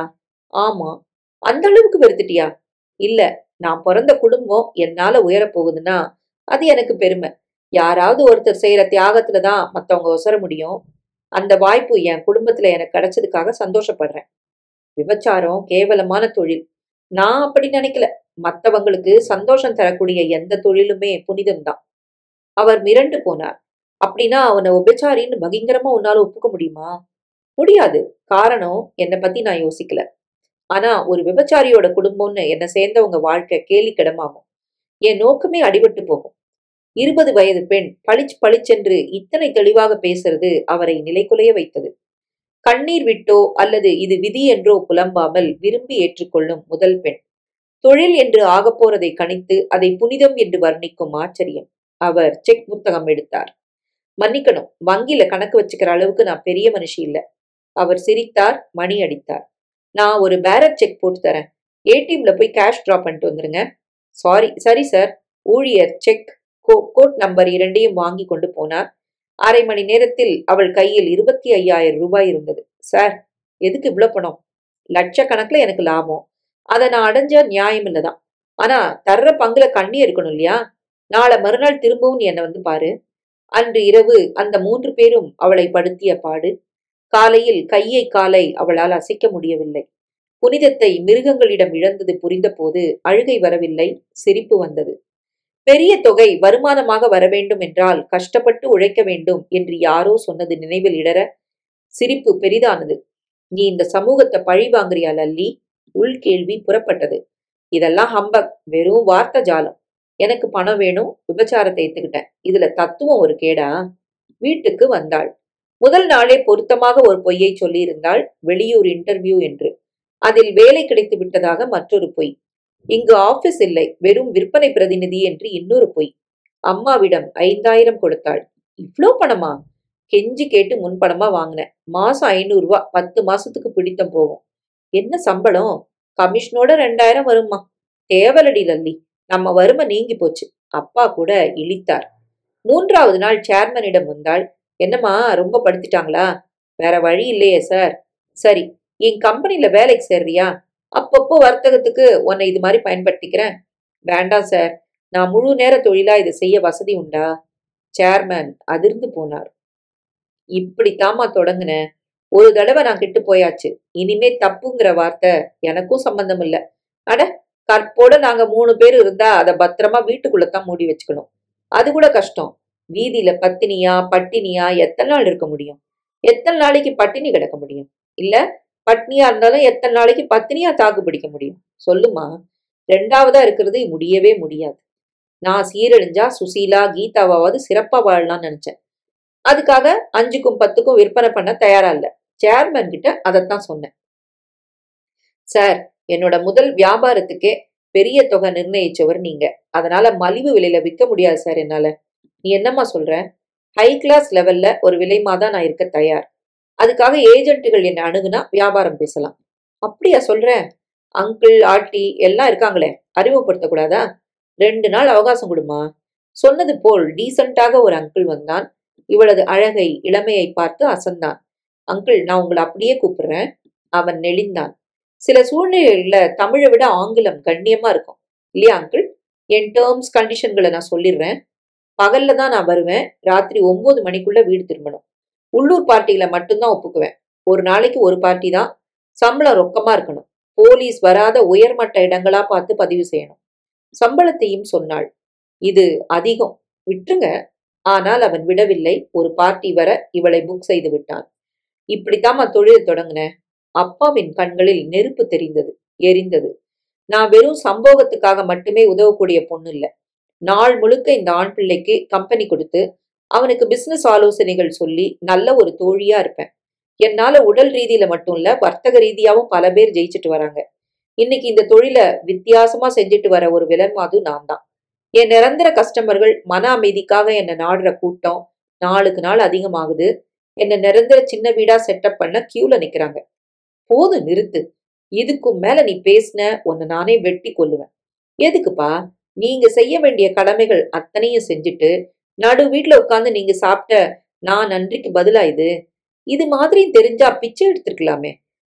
Speaker 1: ஆமா. அந்த அளவுக்கு வெறுத்துட்டியா? இல்ல. நான் பிறந்த குடும்பம் என்னால உயரப் போகுதுன்னா அது எனக்கு பெருமை. யாராவது ஒருத்தர் செய்யற தியாகத்துலதான் மத்தவங்க ஒசர முடியும். அந்த வாய்ப்பு என் குடும்பத்துல எனக்கு கிடைச்சதுக்காக சந்தோஷப்படுறேன். விபச்சாரம் கேவலமான தொழில். நான் அப்படி நினைக்கல. மத்தவங்களுக்கு சந்தோஷம் தரக்கூடிய எந்த தொழிலுமே புனிதம்தான். அவர் மிரண்டு போனார். அப்படின்னா அவனை உபச்சாரின்னு பகிங்கரமா உன்னால ஒப்புக்க முடியுமா? முடியாது. காரணம், என்னை பத்தி நான் யோசிக்கல. ஆனா ஒரு விபச்சாரியோட குடும்பம்னு என்னை சேர்ந்தவங்க வாழ்க்கை கேலிக்கிடமாகும். என் நோக்கமே அடிபட்டு போகும். 20 வயது பெண் பளிச்சென்று இத்தனை தெளிவாக பேசுறது அவரை நிலைகுலைய வைத்தது. கண்ணீர் விட்டோ அல்லது இது விதி என்றோ புலம்பாமல் விரும்பி ஏற்றுக்கொள்ளும் முதல் பெண். தொழில் என்று ஆகப்போறதை கணித்து அதை புனிதம் என்று வர்ணிக்கும் ஆச்சரியம். அவர் செக் புத்தகம் எடுத்தார். மன்னிக்கணும், வங்கியில கணக்கு வச்சுக்கிற அளவுக்கு நான் பெரிய மனுஷி இல்ல. அவர் சிரித்தார். மணி அடித்தார். நான் ஒரு பேரட் செக் போட்டு தரேன். ஏடிஎம்ல போய் கேஷ் டிரா பண்ணிட்டு வந்துருங்க. சரி சார். ஊழியர் செக், கோட் நம்பர் 2ஐயும் வாங்கி கொண்டு போனார். அரை மணி நேரத்தில் அவள் கையில் 25,000 ரூபாய் இருந்தது. சார், எதுக்கு இவ்வளவு பணம்? லட்சக்கணக்கில் எனக்கு லாபம். அதை நான் அடைஞ்ச நியாயம் இல்லதான். ஆனா தர்ற பங்குல கண்ணி இருக்கணும் இல்லையா? நாளை மறுநாள் திரும்பவும் நீ என்னை வந்து பாரு. அன்று இரவு அந்த 3 பேரும் அவளை படுத்திய பாடு. காலையில் கையை காலை அவளால் அசைக்க முடியவில்லை. புனிதத்தை மிருகங்களிடம் இழந்தது புரிந்த போது அழுகை வரவில்லை, சிரிப்பு வந்தது. பெரிய தொகை வருமானமாக வர வேண்டும் என்றால் கஷ்டப்பட்டு உழைக்க வேண்டும் என்று யாரோ சொன்னது நினைவில் இடர சிரிப்பு பெரிதானது. நீ இந்த சமூகத்தை பழி வாங்குறியா லல்லி? உள்கேள்வி புறப்பட்டது. இதெல்லாம் ஹம்பக், வெறும் வார்த்தை ஜாலம். எனக்கு பணம் வேணும், விபச்சாரத்தை ஏத்துக்கிட்டேன். இதுல தத்துவம் ஒரு கேடா? வீட்டுக்கு வந்தாள். முதல் நாளே பொருத்தமாக ஒரு பொய்யை சொல்லியிருந்தாள். வெளியூர் இன்டர்வியூ என்று. அதில் வேலை கிடைத்து விட்டதாக மற்றொரு பொய். இங்கு ஆபீஸ் இல்லை, வெறும் விற்பனை பிரதிநிதி என்று இன்னொரு பொய். அம்மாவிடம் 5,000 கொடுத்தாள். இவ்ளோ பணமா? கெஞ்சி கேட்டு முன்பணமா வாங்கினேன். மாசம் 500 ரூபாய், 10 மாசத்துக்கு பிடித்தம் போகும். என்ன சம்பளம்? கமிஷனோட 2000 வருமா? தேவலடி லல்லி, நம்ம வறுமை நீங்கி போச்சு. அப்பா கூட இளித்தார். 3வது நாள் சேர்மனிடம் வந்தாள். என்னம்மா, ரொம்ப படுத்திட்டாங்களா? வேற வழி இல்லையே சார். சரி, என் கம்பெனில வேலைக்கு சேர்றியா? அப்பப்போ வர்த்தகத்துக்கு உன்னை இது மாதிரி பயன்படுத்திக்கிறேன். வேண்டாம் சார், நான் முழு நேர தொழிலா இதை செய்ய வசதி உண்டா? சேர்மன் அதிர்ந்து போனார். இப்படித்தாம்மா தொடங்குனேன். ஒரு தடவை நான் கெட்டு போயாச்சு. இனிமே தப்புங்கிற வார்த்தை எனக்கும் சம்பந்தம் இல்ல. அட, கற்போட நாங்க 3 பேர் இருந்தா அதை பத்திரமா வீட்டுக்குள்ளதான் மூடி வச்சுக்கணும். அது கூட கஷ்டம். வீதியில பத்தினியா பட்டினியா எத்தனை நாள் இருக்க முடியும்? எத்தனை நாளைக்கு பட்டினி கிடக்க முடியும்? இல்ல, பட்னியா இருந்தாலும் எத்தனை நாளைக்கு பத்தினியா தாக்கு பிடிக்க முடியும்? சொல்லுமா. 2வதா இருக்கிறது முடியவே முடியாது. நான் சீரழிஞ்சா சுசீலா கீதாவாவது சிறப்பா வாழலாம்னு நினைச்சேன். அதுக்காக 5க்கும் 10க்கும் விற்பனை பண்ண தயாரா இல்ல. சேர்மன் கிட்ட அதைத்தான் சொன்னேன். சார், என்னோட முதல் வியாபாரத்துக்கே பெரிய தொகை நிர்ணயிச்சவர் நீங்க. அதனால மலிவு விலையில விற்க முடியாது சார் என்னால. நீ என்னம்மா சொல்ற? ஹை கிளாஸ் லெவல்ல ஒரு விலைமாதான் நான் இருக்க தயார். அதுக்காக ஏஜென்ட்டுகள் என்ன அணுகுனா வியாபாரம் பேசலாம். அப்படியா சொல்ற? அங்கிள் ஆட்டி எல்லாம் இருக்காங்களே, அறிமுகப்படுத்தக்கூடாதா? 2 நாள் அவகாசம் கொடுமா. சொன்னது போல் டீசென்ட்டாக ஒரு அங்கிள் வந்தான். இவளது அழகை இளமையை பார்த்து அசந்தான். அங்கிள், நான் உங்களை அப்படியே கூப்பிடுறேன். அவன் நெளிந்தான். சில சூழ்நிலைகள்ல தமிழை விட ஆங்கிலம் கண்ணியமா இருக்கும் இல்லையா அங்கிள்? என் டேர்ம்ஸ் கண்டிஷன்களை நான் சொல்லிடுறேன். பகல்ல தான் நான் வருவேன். ராத்திரி 9 மணிக்குள்ள வீடு திரும்பணும். உள்ளூர் பார்ட்டிகளை மட்டும்தான் ஒப்புக்குவேன். ஒரு நாளைக்கு ஒரு பார்ட்டி தான். சம்பளம் ரொக்கமா இருக்கணும். போலீஸ் வராத உயர்மட்ட இடங்களா பார்த்து பதிவு செய்யணும். சம்பளத்தையும் சொன்னாள். இது அதிகம், விட்டுருங்க. ஆனால் அவன் விடவில்லை. ஒரு பார்ட்டி வர இவளை புக் செய்து விட்டான். இப்படித்தாம்மா தொழில் தொடங்கினேன். அப்பாவின் கண்களில் நெருப்பு தெரிந்தது, எரிந்தது. நான் வெறும் சம்போகத்துக்காக மட்டுமே உதவக்கூடிய பொண்ணு இல்ல. நாள் முழுக்க இந்த ஆண் பிள்ளைக்கு கம்பெனி கொடுத்து அவனுக்கு பிசினஸ் ஆலோசனைகள் சொல்லி நல்ல ஒரு தோழியா இருப்பேன். என்னால உடல் ரீதியில மட்டும் இல்ல, வர்த்தக ரீதியாவும் பல பேர் ஜெயிச்சுட்டு வராங்க. இன்னைக்கு இந்த தொழிலை வித்தியாசமா செஞ்சுட்டு வர ஒரு விலன்மாது நான் தான். என் நிரந்தர கஸ்டமர்கள் மன அமைதிக்காக என்ன நாடுற கூட்டம் நாளுக்கு நாள் அதிகமாகுது. என்ன நிரந்தர சின்ன வீடா செட்டப் பண்ண கியூல நிக்கிறாங்க. போது, நிறுத்து. இதுக்கும் மேல நீ பேசின உன்னை நானே வெட்டி கொல்லுவேன். எதுக்குப்பா? நீங்க செய்ய வேண்டிய கடமைகள் அத்தனையும் செஞ்சுட்டு நடு வீட்டுல உட்காந்து நீங்க சாப்பிட்ட நான் நன்றிக்கு பதிலா இது மாதிரி தெரிஞ்சா பிச்சை எடுத்திருக்கலாமே.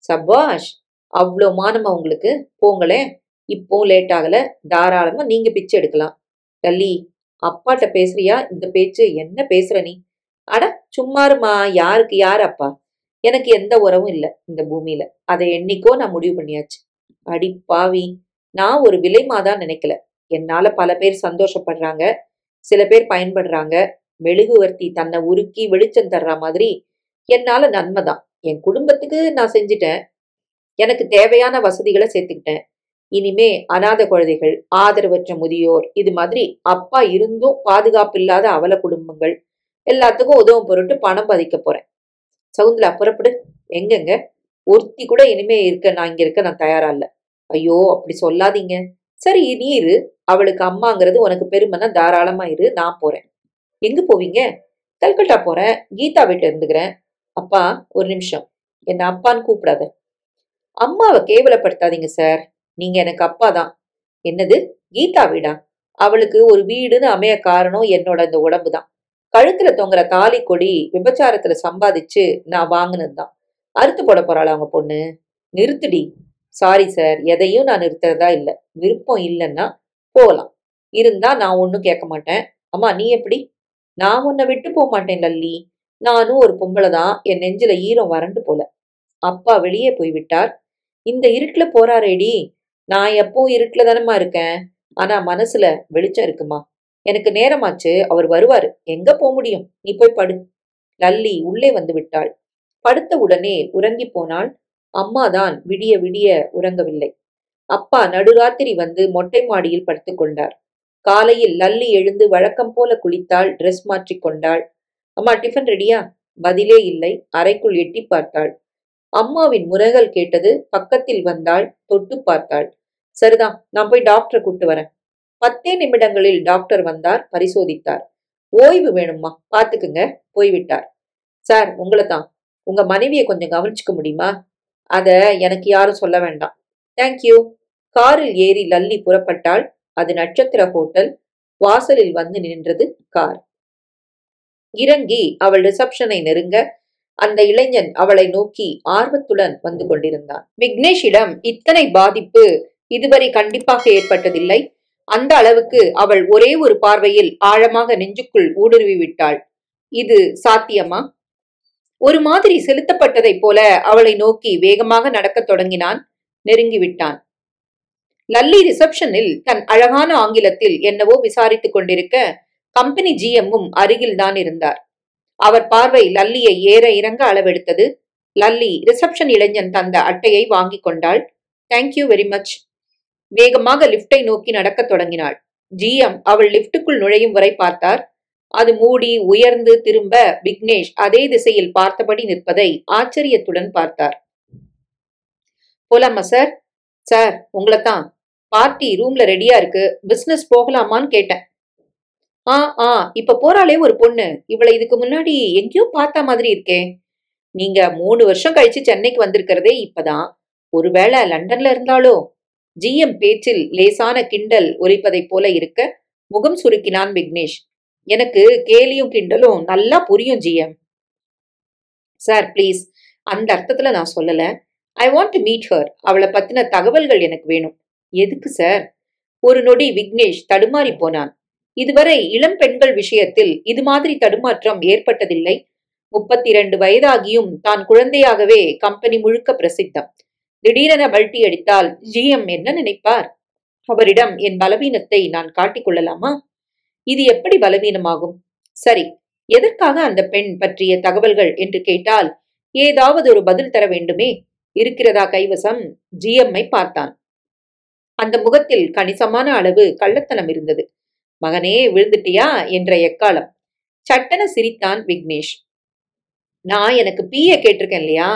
Speaker 1: சபாஷ், அவ்வளோ மானமா உங்களுக்கு? போங்களேன், இப்போ லேட் ஆகல. தாராளமா நீங்க பிச்சை எடுக்கலாம். லல்லி, அப்பாட்ட பேசுறியா? இந்த பேச்சு என்ன பேசுற நீ? அட சும்மாருமா, யாருக்கு யார் அப்பா? எனக்கு எந்த உறவும் இல்லை இந்த பூமியில. அதை என்னைக்கோ நான் முடிவு பண்ணியாச்சு. அடி பாவி, நான் ஒரு விலைமாதான் நினைக்கல. என்னால பல பேர் சந்தோஷப்படுறாங்க, சில பேர் பயன்படுறாங்க. மெழுகுவர்த்தி தன்னை உருக்கி வெளிச்சம் தர்ற மாதிரி என்னால நன்மைதான். என் குடும்பத்துக்கு நான் செஞ்சுட்டேன். எனக்கு தேவையான வசதிகளை சேர்த்துக்கிட்டேன். இனிமே அநாத குழந்தைகள், ஆதரவற்ற முதியோர், இது மாதிரி அப்பா இருந்தும் பாதுகாப்பு இல்லாத அவல குடும்பங்கள் எல்லாத்துக்கும் உதவும் பொருட்டு பணம் பதிக்க போறேன். சகுந்தலா, புறப்படு. எங்கெங்க? ஒருத்தி கூட இனிமே நான் இங்க இருக்க நான் தயாரா இல்ல. ஐயோ, அப்படி சொல்லாதீங்க. சரி, நீ இரு. அவளுக்கு அம்மாங்கிறது உனக்கு பெருமைன்னா தாராளமா இரு. நான் போறேன். எங்க போவீங்க? கல்கட்டா போறேன். கீதா வீட்டுல இருந்துக்கிறேன். அப்பா, ஒரு நிமிஷம். என்ன அப்பான்னு கூப்பிடாத. அம்மாவை கேவலப்படுத்தாதீங்க சார். நீங்க எனக்கு அப்பா தான். என்னது, கீதா வீடா? அவளுக்கு ஒரு வீடுன்னு அமைய காரணம் என்னோட இந்த உடம்பு தான். கழுத்துல தொங்குற தாலி கொடி விபச்சாரத்துல சம்பாதிச்சு நான் வாங்கினதுதான். அறுத்து போட போறாள் அவங்க பொண்ணு. நிறுத்துடி. சாரி சார், எதையும் நான் நிறுத்துறதா இல்ல. விருப்பம் இல்லைன்னா போகலாம். இருந்தா நான் ஒன்னும் கேட்க மாட்டேன். அம்மா, நீ எப்படி? நான் உன்னை விட்டு போக மாட்டேன் லல்லி. நானும் ஒரு பொம்பளை தான். என் நெஞ்சில ஈரம் வறண்டு போல. அப்பா வெளியே போய்விட்டார். இந்த இருட்டுல போறாரேடி. நான் எப்பவும் இருட்டுல தானம்மா இருக்கேன். ஆனா மனசுல வெளிச்சம் இருக்குமா. எனக்கு நேரமாச்சு, அவர் வருவாரு. எங்க போக முடியும்? நீ போய் படு. லல்லி உள்ளே வந்து விட்டாள். படுத்த உடனே உறங்கி போனாள். அம்மாதான் விடிய விடிய உறங்கவில்லை. அப்பா நடுராத்திரி வந்து மொட்டை மாடியில் படுத்துக் கொண்டார். காலையில் லல்லி எழுந்து வழக்கம் போல குளித்தாள், ட்ரெஸ் மாற்றிக் கொண்டாள். அம்மா, டிஃபன் ரெடியா? பதிலே இல்லை. அறைக்குள் எட்டி பார்த்தாள். அம்மாவின் முறைகள் கேட்டது. பக்கத்தில் வந்தாள், தொட்டு பார்த்தாள். சரிதான், நான் போய் டாக்டரை கூட்டு வரேன். 10 நிமிடங்களில் டாக்டர் வந்தார், பரிசோதித்தார். ஓய்வு வேணுமா? பாத்துக்குங்க. போய்விட்டார். சார், உங்களை தான். உங்க மனைவியை கொஞ்சம் கவனிச்சுக்க முடியுமா? அத எனக்கு யாரும் சொல்ல வேண்டாம். தேங்க்யூ. காரில் ஏறி லல்லி புறப்பட்டாள். அது நட்சத்திர ஹோட்டல். வாசலில் வந்து நின்றது கார். இறங்கி அவள் ரிசப்ஷனை நெருங்க அந்த இளைஞன் அவளை நோக்கி ஆர்வத்துடன் வந்து கொண்டிருந்தான். விக்னேஷிடம் இத்தனை பாதிப்பு இதுவரை கண்டிப்பாக ஏற்பட்டதில்லை. அந்த அளவுக்கு அவள் ஒரே ஒரு பார்வையில் ஆழமாக நெஞ்சுக்குள் ஊடுருவி விட்டாள். இது சாத்தியமா? ஒரு மாதிரி செலுத்தப்பட்டதைப் போல அவளை நோக்கி வேகமாக நடக்கத் தொடங்கினான். நெருங்கிவிட்டான். லல்லி ரிசப்ஷனில் தன் அழகான ஆங்கிலத்தில் என்னவோ விசாரித்துக் கொண்டிருக்க கம்பெனி ஜிஎம்மும் அருகில்தான் இருந்தார். அவர் பார்வை லல்லியை ஏற இறங்க அளவெடுத்தது. லல்லி ரிசப்ஷன் இளைஞன் தந்த அட்டையை வாங்கி கொண்டாள். Thank you very much. வேகமாக லிப்டை நோக்கி நடக்கத் தொடங்கினாள். ஜிஎம் அவள் லிப்டுக்குள் நுழையும் வரை பார்த்தார். அது மூடி உயர்ந்து திரும்ப விக்னேஷ் அதே திசையில் பார்த்தபடி நிற்பதை ஆச்சரியத்துடன் பார்த்தார். போலாமா சார்? சார் உங்களைத்தான். பார்ட்டி ரூம்ல ரெடியா இருக்கு. பிசினஸ் போகலாமான்னு கேட்டேன். ஆ இப்ப போறாளே ஒரு பொண்ணு, இவளை இதுக்கு முன்னாடி எங்கேயோ பார்த்த மாதிரி இருக்கே. நீங்க 3 வருஷம் கழிச்சு சென்னைக்கு வந்திருக்கிறதே இப்பதான். ஒருவேளை லண்டன்ல இருந்தாலோ? ஜிஎம் பேச்சில் லேசான கிண்டல் ஒலிப்பதைப் போல இருக்க முகம் சுருக்கினான் விக்னேஷ். எனக்கு கேலியும் கிண்டலும் நல்லா புரியும் ஜிஎம். சார் ப்ளீஸ், அந்த அர்த்தத்துல நான் சொல்லல. I want to meet her. அவளை பத்தின தகவல்கள் எனக்கு வேணும். எதுக்கு சார்? ஒரு நொடி விக்னேஷ் தடுமாறி போனான். இதுவரை இளம் பெண்கள் விஷயத்தில் இது மாதிரி தடுமாற்றம் ஏற்பட்டதில்லை. 32 வயதாகியும் தான் குழந்தையாகவே கம்பெனி முழுக்க பிரசித்தம். திடீரென பல்ட்டி அடித்தால் ஜிஎம் என்ன நினைப்பார்? அவரிடம் என் பலவீனத்தை நான் காட்டிக் கொள்ளலாமா? இது எப்படி பலவீனமாகும்? சரி, எதற்காக அந்த பெண் பற்றிய தகவல்கள் என்று கேட்டால் ஏதாவது ஒரு பதில் தர வேண்டுமே. இருக்கிறதா கைவசம்? ஜிஎம்மை பார்த்தான். அந்த முகத்தில் கணிசமான அளவு கள்ளத்தனம் இருந்தது. மகனே, விழுந்துட்டியா என்ற எக்காலம். சட்டென சிரித்தான் விக்னேஷ். நான் எனக்கு பிஏ கேட்டிருக்கேன் இல்லையா?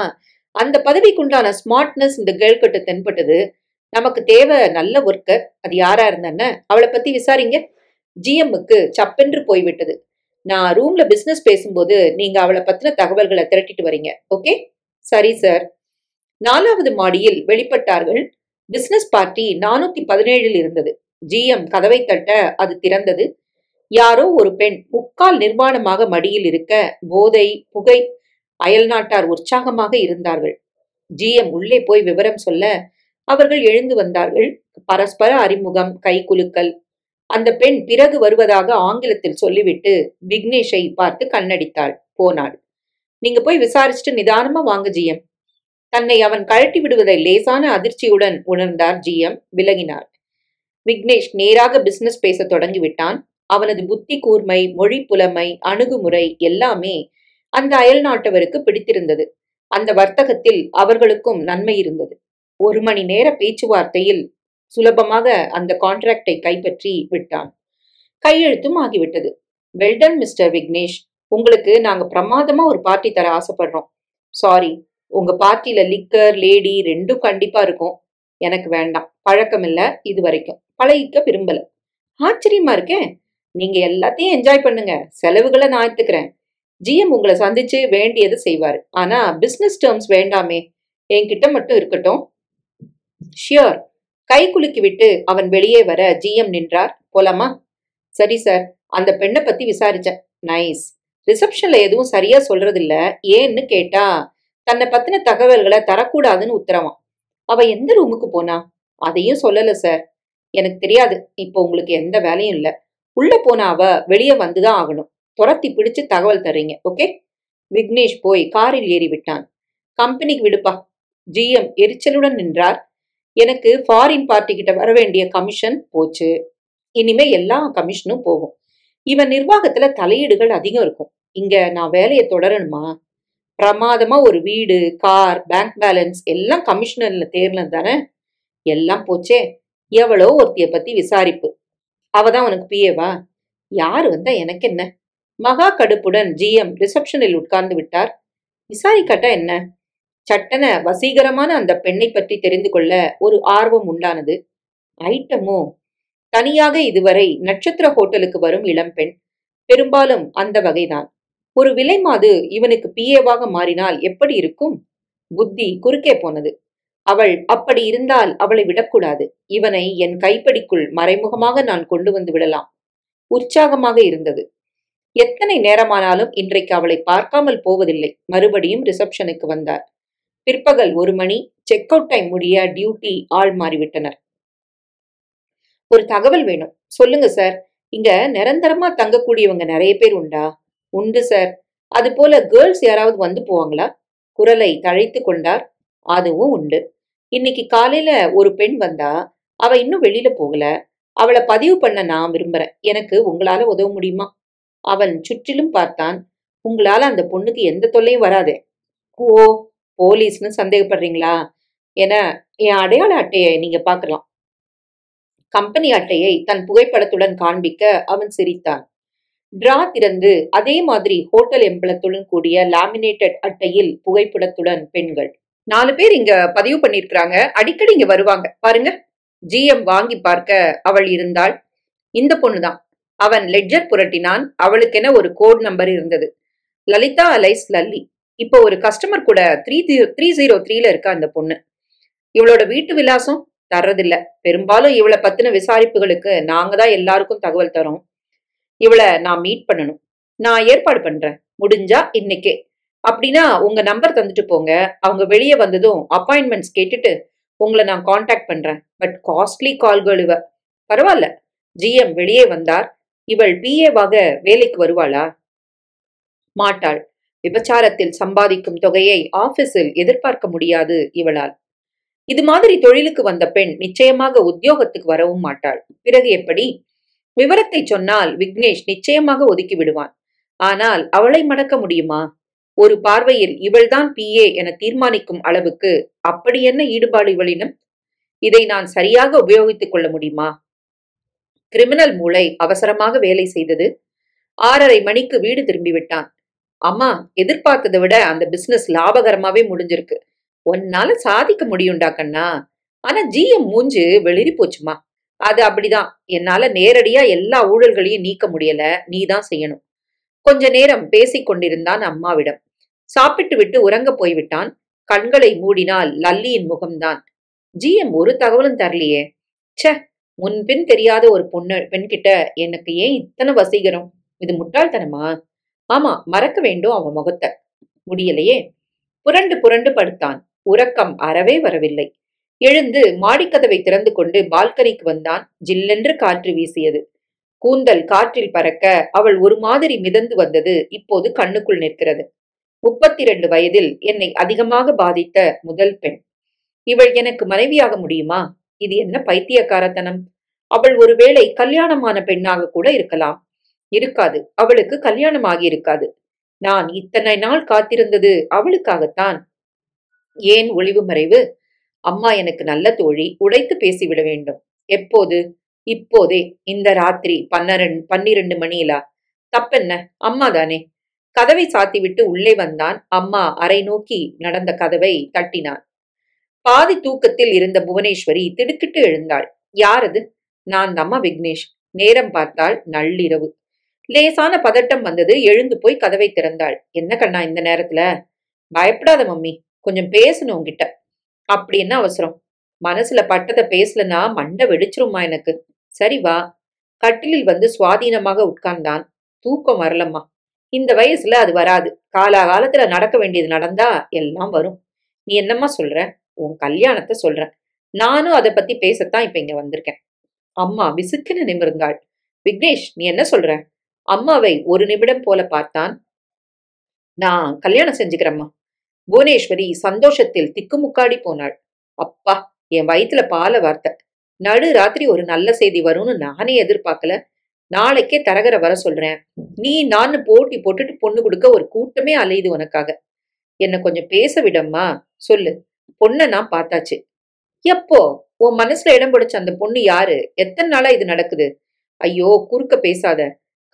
Speaker 1: அந்த பதவிக்குண்டான ஸ்மார்ட்னஸ் இந்த கேர்ள் கிட்ட தென்பட்டது. நமக்கு தேவை நல்ல ஒர்க்கர். அது யாரா இருந்தானே அவளை பத்தி விசாரிங்க. ஜிஎம்முக்கு சப்பென்று போய்விட்டது. நான் ரூம்ல பிசினஸ் பேசும்போது நீங்க அவளை பத்தின தகவல்களை திரட்டிட்டு வரீங்க. ஓகே? சரி சார். 4வது மாடியில் வெளிப்பட்டார்கள். பிசினஸ் பார்ட்டி 417 இருந்தது. ஜிஎம் கதவை தட்ட அது திறந்தது. யாரோ ஒரு பெண் முக்கால் நிர்வாணமாக மடியில் இருக்க போதை புகை. அயல்நாட்டார் உற்சாகமாக இருந்தார்கள். ஜிஎம் உள்ளே போய் விவரம் சொல்ல அவர்கள் எழுந்து வந்தார்கள். பரஸ்பர அறிமுகம், கை குலுக்கல். அந்த பெண் பிறகு வருவதாக ஆங்கிலத்தில் சொல்லிவிட்டு விக்னேஷை பார்த்து கண்ணடித்தாள். போனாள். நீங்க போய் விசாரிச்சுட்டு நிதானமா வாங்க ஜிஎம். தன்னை அவன் கழட்டி விடுவதை லேசான அதிர்ச்சியுடன் உணர்ந்தார் ஜிஎம். விலகினார். விக்னேஷ் நேராக பிசினஸ் பேச தொடங்கிவிட்டான். அவனது புத்தி கூர்மை, மொழி புலமை, அணுகுமுறை எல்லாமே அந்த அயல் நாட்டவருக்கு பிடித்திருந்தது. அந்த வர்த்தகத்தில் அவர்களுக்கும் நன்மை இருந்தது. 1 மணி நேர பேச்சுவார்த்தையில் சுலபமாக அந்த கான்ட்ராக்டை கைப்பற்றி விட்டான். கையெழுத்தும் ஆகிவிட்டது. வெல்டன் மிஸ்டர் விக்னேஷ், உங்களுக்கு நாங்க பிரமாதமா ஒரு பார்ட்டி தர ஆசைப்படுறோம். சாரி, உங்க பார்ட்டியில லிக்கர், லேடி ரெண்டும் கண்டிப்பா இருக்கும். எனக்கு வேண்டாம், பழக்கம் இல்ல. இது வரைக்கும் பழகிக்க விரும்பல. ஆச்சரியமா இருக்கேன். நீங்க எல்லாத்தையும் என்ஜாய் பண்ணுங்க. செலவுகளை நான் எடுத்துக்கிறேன். ஜிஎம் உங்களை சந்திச்சு வேண்டியது செய்வாரு. ஆனா பிசினஸ் டேர்ம்ஸ் வேண்டாமே, என்கிட்ட மட்டும் இருக்கட்டும். ஷியோர். கை குலுக்கி விட்டு அவன் வெளியே வர ஜிஎம் நின்றார். போலாமா? சரி சார். அந்த பெண்ணை பத்தி விசாரிச்சேன். நைஸ். ரிசப்ஷன்ல எதுவும் சரியா சொல்றதில்ல. ஏன்னு கேட்டா தன்னை பத்தின தகவல்களை தரக்கூடாதுன்னு உத்தரவாம். அவ எந்த ரூமுக்கு போனா? அதையும் சொல்லல சார். எனக்கு தெரியாது. இப்போ உங்களுக்கு எந்த வேலையும் இல்ல. உள்ள போன அவ வெளியே வந்துதான் ஆகணும். துரத்தி பிடிச்சு தகவல் தர்றீங்க. ஓகே? விக்னேஷ் போய் காரில் ஏறி விட்டான். கம்பெனிக்கு விடுப்பா. ஜிஎம் எரிச்சலுடன் நின்றார். எனக்கு ஃபாரின் பார்ட்டி கிட்ட வர வேண்டிய கமிஷன் போச்சு. இனிமே எல்லா கமிஷனும் போகும். இவன் நிர்வாகத்துல தலையீடுகள் அதிகம் இருக்கும். இங்க நான் வேலையை தொடரணுமா? பிரமாதமா ஒரு வீடு, கார், பேங்க் பேலன்ஸ் எல்லாம் கமிஷனர்ல தேர்னது தானே. எல்லாம் போச்சே. எவ்வளோ ஒருத்திய பத்தி விசாரிப்பு. அவதான் உனக்கு பிஏவா? யாரு வந்தா எனக்கு என்ன? மகா கடுப்புடன் ஜிஎம் ரிசப்ஷனில் உட்கார்ந்து விட்டார். விசாரிக்கட்டா என்ன? சட்டென வசீகரமான அந்த பெண்ணை பற்றி தெரிந்து கொள்ள ஒரு ஆர்வம் உண்டானது. ஐட்டமோ தனியாக இதுவரை நட்சத்திர ஹோட்டலுக்கு வரும் இளம்பெண். பெரும்பாலும் அந்த வகைதான். ஒரு விலை மாது இவனுக்கு பிஏவாக மாறினால் எப்படி இருக்கும்? புத்தி குறுக்கே போனது. அவள் அப்படி இருந்தால் அவளை விடக்கூடாது. இவனை என் கைப்படிக்குள் மறைமுகமாக நான் கொண்டு வந்து விடலாம். உற்சாகமாக இருந்தது. எத்தனை நேரமானாலும் இன்றைக்கு அவளை பார்க்காமல் போவதில்லை. மறுபடியும் ரிசப்ஷனுக்கு வந்தார். பிற்பகல் 1 மணி. செக் அவுட் டைம் முடிய டியூட்டி ஆள் மாறிவிட்டனர். ஒரு தகவல் வேணும். சொல்லுங்க சார். இங்க நிரந்தரமா தங்கக்கூடியவங்க நிறைய பேர் உண்டா? உண்டு சார். அது போல கேர்ள்ஸ் யாராவது வந்து போவாங்களா? குரலை தழைத்து கொண்டார். அதுவும் உண்டு. இன்னைக்கு காலையில ஒரு பெண் வந்தா. அவ இன்னும் வெளியில போகல. அவளை பதிவு பண்ண நான் விரும்புறேன். எனக்கு உங்களால உதவ முடியுமா? அவன் சுற்றிலும் பார்த்தான். உங்களால அந்த பொண்ணுக்கு எந்த தொல்லையும் வராதே. ஓ, போலீஸ்னு சந்தேகப்படுறீங்களா? என என் அடையாள அட்டையை நீங்க பார்க்கலாம். கம்பெனி அட்டையை தன் புகைப்படத்துடன் காண்பிக்க அவன் சிரித்தான். டிரா திறந்து அதே மாதிரி ஹோட்டல் எம்பளத்துடன் கூடிய லாமினேட்டட் அட்டையில் புகைப்படத்துடன் பெண்கள். 4 பேர் இங்க பதிவு பண்ணிருக்காங்க. அடிக்கடி இங்க வருவாங்க பாருங்க. ஜிஎம் வாங்கி பார்க்க அவள் இருந்தாள். இந்த பொண்ணுதான். அவன் லெட்ஜர் புரட்டினான். அவளுக்கென ஒரு கோட் நம்பர் இருந்தது. லலிதா அலைஸ் லல்லி. இப்போ ஒரு கஸ்டமர் கூட 303ல இருக்கா அந்த பொண்ணு. இவளோட வீட்டு விலாசம் தர்றதில்ல. பெரும்பாலும் இவளை பத்தின விசாரிப்புகளுக்கு நாங்க தான் எல்லாருக்கும் தகவல் தரோம். இவளை நான் மீட் பண்ணணும். நான் ஏற்பாடு பண்றேன். முடிஞ்சா இன்னைக்கே. அப்படின்னா உங்க நம்பர் தந்துட்டு போங்க. அவங்க வெளியே வந்ததும் அப்பாயின்மெண்ட்ஸ் கேட்டுட்டு உங்களை நான் காண்டாக்ட் பண்றேன். பட் காஸ்ட்லி கால்கள் இவ. பரவாயில்ல. ஜிஎம் வெளியே வந்தார். இவள் பிஏவாக வேலைக்கு வருவாளா? மாட்டாள். விபச்சாரத்தில் சம்பாதிக்கும் தொகையை ஆபீஸில் எதிர்பார்க்க முடியாது இவளால். இது மாதிரி தொழிலுக்கு வந்த பெண் நிச்சயமாக உத்தியோகத்துக்கு வரவும் மாட்டாள். பிறகு எப்படி? விவரத்தை சொன்னால் விக்னேஷ் நிச்சயமாக ஒதுக்கி விடுவான். ஆனால் அவளை மடக்க முடியுமா? ஒரு பார்வையில் இவள்தான் பிஏ என தீர்மானிக்கும் அளவுக்கு அப்படி என்ன ஈடுபாடு இவளிடம்? இதை நான் சரியாக உபயோகித்துக் கொள்ள முடியுமா? கிரிமினல் மூளை அவசரமாக வேலை செய்தது. 6:30 மணிக்கு வீடு திரும்பி விட்டான். அம்மா, எதிர்பார்த்ததை விட அந்த பிசினஸ் லாபகரமாவே முடிஞ்சிருக்கு. உன்னால சாதிக்க முடியும்டா கண்ணா. ஆனா ஜிஎம் மூஞ்சு வெளிரி போச்சுமா. அது அப்படிதான். என்னால நேரடியா எல்லா ஊழல்களையும் நீக்க முடியல. நீதான் செய்யணும். கொஞ்ச நேரம் பேசிக் கொண்டிருந்தான் அம்மாவிடம். சாப்பிட்டு விட்டு உறங்க போய்விட்டான். கண்களை மூடினால் லல்லியின் முகம்தான். ஜிஎம் ஒரு தகவலும் தரலையே. ச்சே, முன்பின் தெரியாத ஒரு பெண்கிட்ட எனக்கு ஏன் இத்தனை வசீகரம்? இது முட்டாள்தனமா? ஆமா, மறக்க வேண்டும் அவன் முகத்தை. முடியலையே. புரண்டு புரண்டு படுத்தான். உறக்கம் அறவே வரவில்லை. எழுந்து மாடிக்கதவை திறந்து கொண்டு பால்கனிக்கு வந்தான். ஜில்லென்று காற்று வீசியது. கூந்தல் காற்றில் பறக்க அவள் ஒரு மாதிரி மிதந்து வந்தது இப்போது கண்ணுக்குள் நிற்கிறது. 32 வயதில் என்னை அதிகமாக பாதித்த முதல் பெண். இவள் எனக்கு மனைவியாக முடியுமா? இது என்ன பைத்தியக்காரத்தனம்? அவள் ஒருவேளை கல்யாணமான பெண்ணாக கூட இருக்கலாம். இருக்காது. அவளுக்கு கல்யாணம் ஆகி இருக்காது. நான் இத்தனை நாள் காத்திருந்தது அவளுக்காகத்தான். ஏன் ஒளிவு மறைவு? அம்மா எனக்கு நல்ல தோழி. உடைத்து பேசிவிட வேண்டும். எப்போது? இப்போதே. இந்த ராத்திரி 12 மணியிலா? தப்பென்ன? அம்மா தானே. கதவை சாத்திவிட்டு உள்ளே வந்தான். அம்மா அறை நோக்கி நடந்த கதவை தட்டினான். பாதி தூக்கத்தில் இருந்த புவனேஸ்வரி திடுக்கிட்டு எழுந்தாள். யாரது? நான் அம்மா விக்னேஷ். நேரம் பார்த்தாள் நள்ளிரவு. லேசான பதட்டம் வந்தது. எழுந்து போய் கதவை திறந்தாள். என்ன கண்ணா இந்த நேரத்துல? பயப்படாத மம்மி, கொஞ்சம் பேசணும் உன்கிட்ட. அப்படி என்ன அவசரம்? மனசுல பட்டதை பேசலனா மண்டை வெடிச்சிருமா எனக்கு. சரி வா. கட்டிலில் வந்து சுவாதீனமாக உட்கார்ந்தான். தூக்கம் வரலம்மா. இந்த வயசுல அது வராது. காலாகாலத்துல நடக்க வேண்டியது நடந்தா எல்லாம் வரும். நீ என்னம்மா சொல்ற? உன் கல்யாணத்தை சொல்றேன். நானும் அதை பத்தி பேசத்தான் இப்ப இங்க வந்திருக்கேன். அம்மா விசுக்குன்னு நிமிர்ந்தாள். விக்னேஷ், நீ என்ன சொல்ற? அம்மாவை ஒரு நிமிடம் போல பார்த்தான். நான் கல்யாணம் செஞ்சுக்கிறேம்மா. புவனேஸ்வரி சந்தோஷத்தில் திக்குமுக்காடி போனாள். அப்பா, என் வயிற்றுல பால வார்த்தை. நடு ராத்திரி ஒரு நல்ல செய்தி வரும்னு நானே எதிர்பார்க்கல. நாளைக்கே தரகரை வர சொல்றேன். நீ நான் போட்டி போட்டுட்டு பொண்ணு கொடுக்க ஒரு கூட்டமே அலையுது உனக்காக. என்ன கொஞ்சம் பேச விடம்மா. சொல்லு. பொண்ணை நான் பார்த்தாச்சு. எப்போ? உன் மனசுல இடம் பிடிச்ச அந்த பொண்ணு யாரு? எத்தனை நாளா இது நடக்குது? ஐயோ, குறுக்க பேசாத.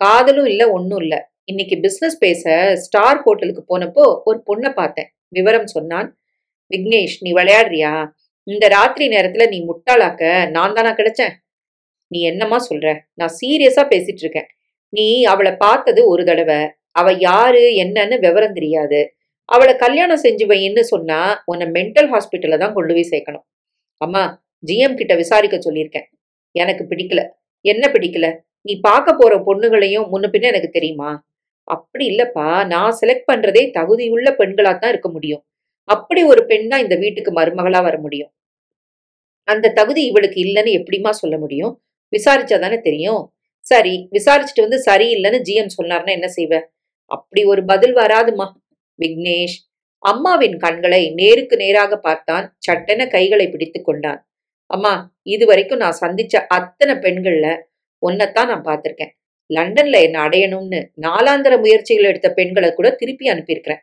Speaker 1: காதலும் இல்ல, ஒன்னும் இல்ல. இன்னைக்கு பிசினஸ் பேச ஸ்டார் ஹோட்டலுக்கு போனப்போ ஒரு பொண்ணை பார்த்தேன். விவரம் சொன்னான். விக்னேஷ், நீ விளையாடுறியா? இந்த ராத்திரி நேரத்துல நீ முட்டாளாக்க நான் தானா கிடைச்சேன்? நீ என்னமா சொல்ற? நான் சீரியஸா பேசிட்டு இருக்கேன். நீ அவளை பார்த்தது ஒரு தடவை. அவ யாரு என்னன்னு விவரம் தெரியாது. அவளை கல்யாணம் செஞ்சு வைன்னு சொன்னா உன்னை மென்டல் ஹாஸ்பிட்டல்ல தான் கொண்டு போய் சேர்க்கணும். அம்மா, ஜிஎம் கிட்ட விசாரிக்க சொல்லியிருக்கேன். எனக்கு பிடிக்கல. என்ன பிடிக்கல? நீ பார்க்க போற பொண்ணுகளையும் முன்ன பின்ன எனக்கு தெரியுமா? அப்படி இல்லப்பா, நான் செலக்ட் பண்றதே தகுதியுள்ள பெண்களா தான் இருக்க முடியும். அப்படி ஒரு பெண் தான் இந்த வீட்டுக்கு மருமகளா வர முடியும். அந்த தகுதி இவளுக்கு இல்லைன்னு எப்படிம்மா சொல்ல முடியும்? விசாரிச்சாதானே தெரியும். சரி, விசாரிச்சுட்டு வந்து சரியில்லைன்னு ஜிஎம் சொன்னார்னா என்ன செய்வ? அப்படி ஒரு பதில் வராதுமா. விக்னேஷ் அம்மாவின் கண்களை நேருக்கு நேராக பார்த்தான். சட்டென கைகளை பிடித்து கொண்டான். அம்மா, இதுவரைக்கும் நான் சந்திச்ச அத்தனை பெண்கள்ல ஒன்னத்தான் நான் பார்த்திருக்கேன். லண்டன்ல என்ன அடையணும்னு நாலாந்தர முயற்சிகள் எடுத்த பெண்களை கூட திருப்பி அனுப்பியிருக்கிறேன்.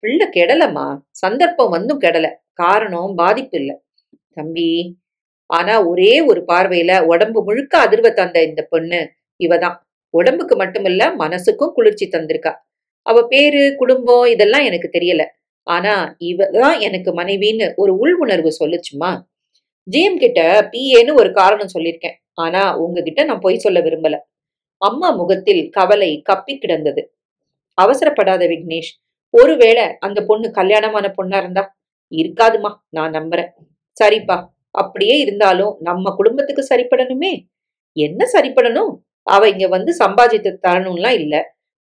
Speaker 1: பிள்ளை கெடலம்மா. சந்தர்ப்பம் வந்தும் கெடல. காரணம் பாதிப்பு இல்ல தம்பி. ஆனா ஒரே ஒரு பார்வையில உடம்பு முழுக்க அதிர்வ தந்த இந்த பொண்ணு இவதான். உடம்புக்கு மட்டுமில்ல, மனசுக்கும் குளிர்ச்சி தந்திருக்கா. அவ பேரு, குடும்பம் இதெல்லாம் எனக்கு தெரியல. ஆனா இவதான் எனக்கு மனைவின்னு ஒரு உள் உணர்வு சொல்லுச்சுமா. ஜிஎம் கிட்ட பிஏன்னு ஒரு காரணம் சொல்லியிருக்கேன். ஆனா உங்ககிட்ட நான் பொய் சொல்ல விரும்பல. அம்மா முகத்தில் கவலை கப்பி கிடந்தது. அவசரப்படாத விக்னேஷ். ஒருவேளை அந்த பொண்ணு கல்யாணமான பொண்ணா இருந்தா? இருக்காதுமா, நான் நம்புறேன். சரிப்பா, அப்படியே இருந்தாலும் நம்ம குடும்பத்துக்கு சரிப்படணுமே. என்ன சரிப்படணும்? அவ இங்க வந்து சம்பாதித்து தரணும்லாம் இல்ல.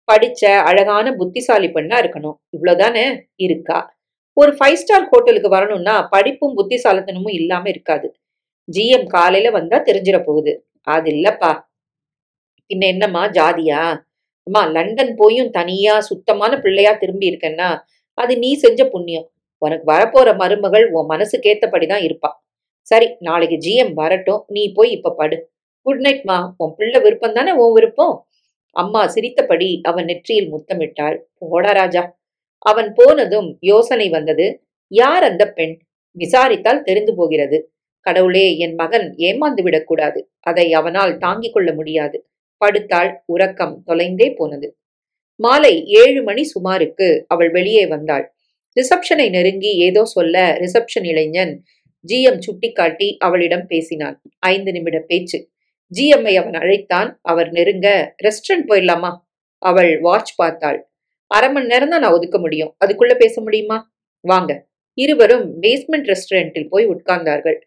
Speaker 1: படிச்ச அழகான புத்திசாலி பெண்ணா இருக்கணும். இவ்வளவுதானே? இருக்கா. ஒரு 5 ஸ்டார் ஹோட்டலுக்கு வரணும்னா படிப்பும் புத்திசாலித்தனமும் இல்லாம இருக்காது. ஜிஎம் காலையில வந்தா தெரிஞ்சிட போகுது. அது இல்லப்பா. பின்ன என்னம்மா, ஜாதியா? அம்மா, லண்டன் போயும் தனியா சுத்தமான பிள்ளையா திரும்பி இருக்கேன்னா அது நீ செஞ்ச புண்ணியம். உனக்கு வரப்போற மருமகள் உன் மனசுக்கேத்தபடிதான் இருப்பா. சரி, நாளைக்கு ஜிஎம் வரட்டும். நீ போய் இப்ப படு. குட் நைட்மா. உன் பிள்ளை விருப்பம் தானே உன் விருப்பம். அம்மா சிரித்தபடி அவன் நெற்றியில் முத்தமிட்டாள். போடா ராஜா. அவன் போனதும் யோசனை வந்தது. யார் அந்த பெண்? விசாரித்தால் தெரிந்து போகிறது. கடவுளே, என் மகன் ஏமாந்து விடக்கூடாது. அதை அவனால் தாங்கிக் கொள்ள முடியாது. படுத்தாள். உறக்கம் தொலைந்தே போனது. மாலை 7 மணி சுமாருக்கு அவள் வெளியே வந்தாள். ரிசப்ஷனை நெருங்கி ஏதோ சொல்ல ரிசப்ஷன் இளைஞன் ஜிஎம் சுட்டிக்காட்டி அவளிடம் பேசினான். 5 நிமிட பேச்சு. ஜிஎம்ஐ அவன் அழைத்தான். அவர் நெருங்க, ரெஸ்டாரண்ட் போயிடலாமா? அவள் வாட்ச் பார்த்தாள். 1/2 மணி நேரம் தான் நான் ஒதுக்க முடியும். அதுக்குள்ள பேச முடியுமா? வாங்க. இருவரும் பேஸ்மெண்ட் ரெஸ்டாரண்டில் போய் உட்கார்ந்தார்கள்.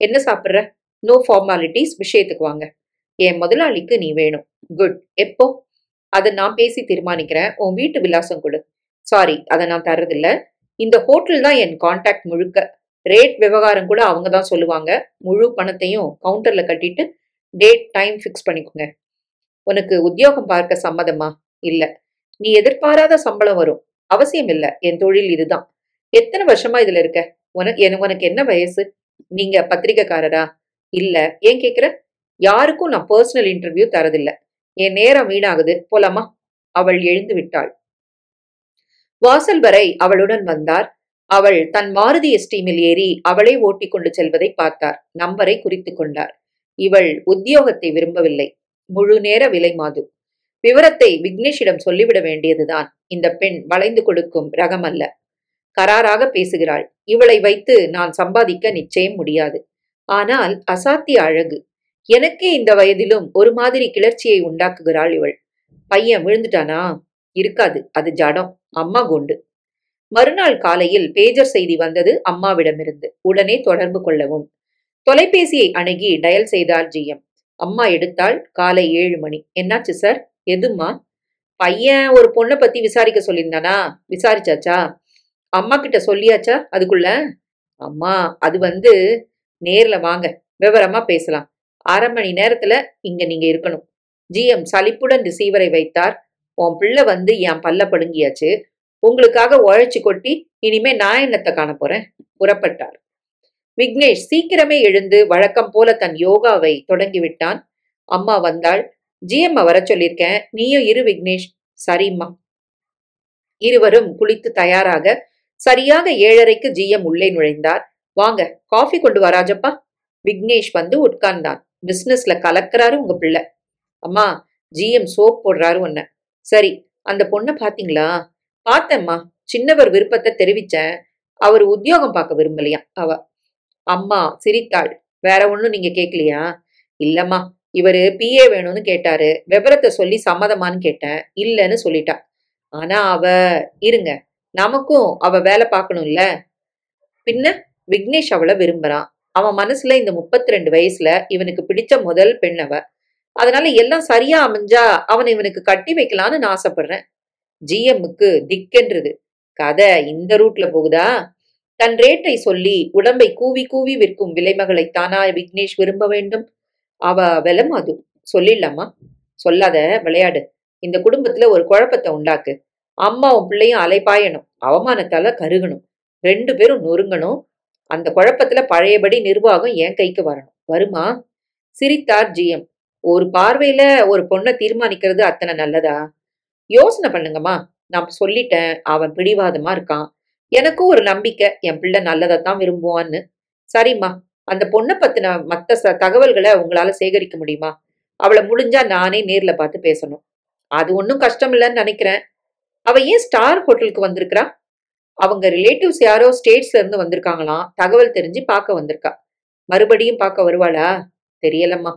Speaker 1: என்ன சாப்பிட்ற? நோ ஃபார்மாலிட்டிஸ், விஷயத்துக்கு வாங்க. என் முதலாளிக்கு நீ வேணும். குட். எப்போ? அதை நான் பேசி தீர்மானிக்கிறேன். உன் வீட்டு விலாசம் கொடு. சாரி, அதை நான் தர்றதில்ல. இந்த ஹோட்டல் தான் என் கான்டாக்ட் முழுக்க. ரேட் விவகாரம் கூட அவங்க தான் சொல்லுவாங்க. முழு பணத்தையும் கவுண்டர்ல கட்டிட்டு டேட் டைம் ஃபிக்ஸ் பண்ணிக்கோங்க. உனக்கு உத்தியோகம் பார்க்க சம்மதமா? இல்ல. நீ எதிர்பாராத சம்பளம் வரும். அவசியம் இல்ல. என் தொழில் இதுதான். எத்தனை வருஷமா இதுல இருக்க? உனக்கு என்ன வயசு? நீங்க பத்திரிகைக்காரரா? இல்ல. ஏன் கேக்குற? யாருக்கும் நான் பர்சனல் இன்டர்வியூ தரதில்ல. என் நேரம் வீணாகுது. போலாமா? அவள் எழுந்து விட்டாள். வாசல் வரை அவளுடன் வந்தார். அவள் தன் மாருதி எஸ்டீமில் ஏறி அவளை ஓட்டிக் கொண்டு செல்வதை பார்த்தார். நம்பரை குறித்து கொண்டார். இவள் உத்தியோகத்தை விரும்பவில்லை. முழு நேர விலை மாது. விவரத்தை விக்னேஷிடம் சொல்லிவிட வேண்டியதுதான். இந்த பெண் வளைந்து கொடுக்கும் ரகம் அல்ல. கராராக பேசுகிறாள். இவளை வைத்து நான் சம்பாதிக்க நிச்சயம் முடியாது. ஆனால் அசாத்திய அழகு. எனக்கே இந்த வயதிலும் ஒரு மாதிரி கிளர்ச்சியை உண்டாக்குகிறாள் இவள். பையன் விழுந்துட்டானா? இருக்காது, அது ஜடம். அம்மா குண்டு. மறுநாள் காலையில் பேஜர் செய்தி வந்தது அம்மாவிடமிருந்து. உடனே தொடர்பு கொள்ளவும். தொலைபேசியை அணுகி டயல் செய்தார் ஜிஎம். அம்மா எடுத்தாள். காலை 7 மணி. என்னாச்சு சார்? எதும்மா? பையன் ஒரு பொண்ணை பத்தி விசாரிக்க சொல்லியிருந்தானா? விசாரிச்சாச்சா? அம்மா கிட்ட சொல்லியாச்சா அதுக்குள்ள? அம்மா, அது வந்து நேர்ல வாங்க, விவரமா பேசலாம். 1/2 மணி நேரத்துல இங்க நீங்க இருக்கணும். ஜிஎம் சலிப்புடன் ரிசீவரை வைத்தார். உன் பிள்ளை வந்து என் பல்ல படுங்கியாச்சு. உங்களுக்காக உழைச்சு கொட்டி இனிமே நான் என்னத்தை காண போறேன். புறப்பட்டார். விக்னேஷ் சீக்கிரமே எழுந்து வழக்கம் போல தன் யோகாவை தொடங்கிவிட்டான். அம்மா வந்தாள். ஜிஎம் வர சொல்லியிருக்கேன். நீயும் இரு விக்னேஷ். சரிம்மா. இருவரும் குளித்து தயாராக சரியாக 7:30க்கு ஜிஎம் உள்ளே நுழைந்தார். வாங்க, காஃபி கொண்டு வா ராஜப்பா. விக்னேஷ் வந்து உட்கார்ந்தான். பிசினஸ்ல கலக்கிறாரு உங்க பிள்ளை. அம்மா, ஜிஎம் சோப் போடுறாரு உன்ன. சரி, அந்த பொண்ணை பாத்தீங்களா? பார்த்தேம்மா. சின்னவர் விருப்பத்தை தெரிவிச்சேன். அவர் உத்தியோகம் பார்க்க விரும்பலையா அவ. அம்மா சிரித்தாள். வேற ஒண்ணும் நீங்க கேட்கலையா? இல்லம்மா, இவரு பிஏ வேணும்னு கேட்டாரு. விவரத்தை சொல்லி சம்மதமான்னு கேட்டேன். இல்லன்னு சொல்லிட்டா. ஆனா அவ. இருங்க, நமக்கும் அவ வேலை பார்க்கணும்ல. பின்ன விக்னேஷ் அவளை விரும்புறான். அவன் மனசுல இந்த 32 வயசுல இவனுக்கு பிடிச்ச முதல் பெண் அவ. அதனால எல்லாம் சரியா அமைஞ்சா அவனை இவனுக்கு கட்டி வைக்கலான்னு நான் ஆசைப்படுறேன். ஜிஎம்முக்கு திக்கென்றது. கதை இந்த ரூட்ல போகுதா? தன் ரேட்டை சொல்லி உடம்பை கூவி கூவி விற்கும் விலைமகளைத்தானா விக்னேஷ் விரும்ப வேண்டும்? அவ விலை அது சொல்லிடலாமா? சொல்லாத, விளையாடு. இந்த குடும்பத்துல ஒரு குழப்பத்தை உண்டாக்கு. அம்மாவும் பிள்ளையும் அலைபாயணும், அவமானத்தால கருகணும், 2 பேரும் நொறுங்கணும். அந்த குழப்பத்துல பழையபடி நிர்வாகம் என் கைக்கு வரணும். வருமா? சிரித்தார் ஜிஎம். ஒரு பார்வையில ஒரு பொண்ணை தீர்மானிக்கிறது அத்தனை நல்லதா? யோசனை பண்ணுங்கம்மா. நான் சொல்லிட்டேன், அவன் பிடிவாதமா இருக்கான். எனக்கும் ஒரு நம்பிக்கை, என் பிள்ளை நல்லதைத்தான் விரும்புவான்னு. சரிம்மா, அந்த பொண்ணை பத்தின மத்த தகவல்களை உங்களால சேகரிக்க முடியுமா? அவளை முடிஞ்சா நானே நேர்ல பார்த்து பேசணும். அது ஒன்றும் கஷ்டம் இல்லைன்னு நினைக்கிறேன். அவ ஏன் ஸ்டார் ஹோட்டலுக்கு வந்திருக்கிறா? அவங்க ரிலேட்டிவ்ஸ் யாரோ ஸ்டேட்ஸ்ல இருந்து வந்திருக்காங்களாம். தகவல் தெரிஞ்சு பார்க்க வந்திருக்கா. மறுபடியும் பார்க்க வருவாளா? தெரியலம்மா.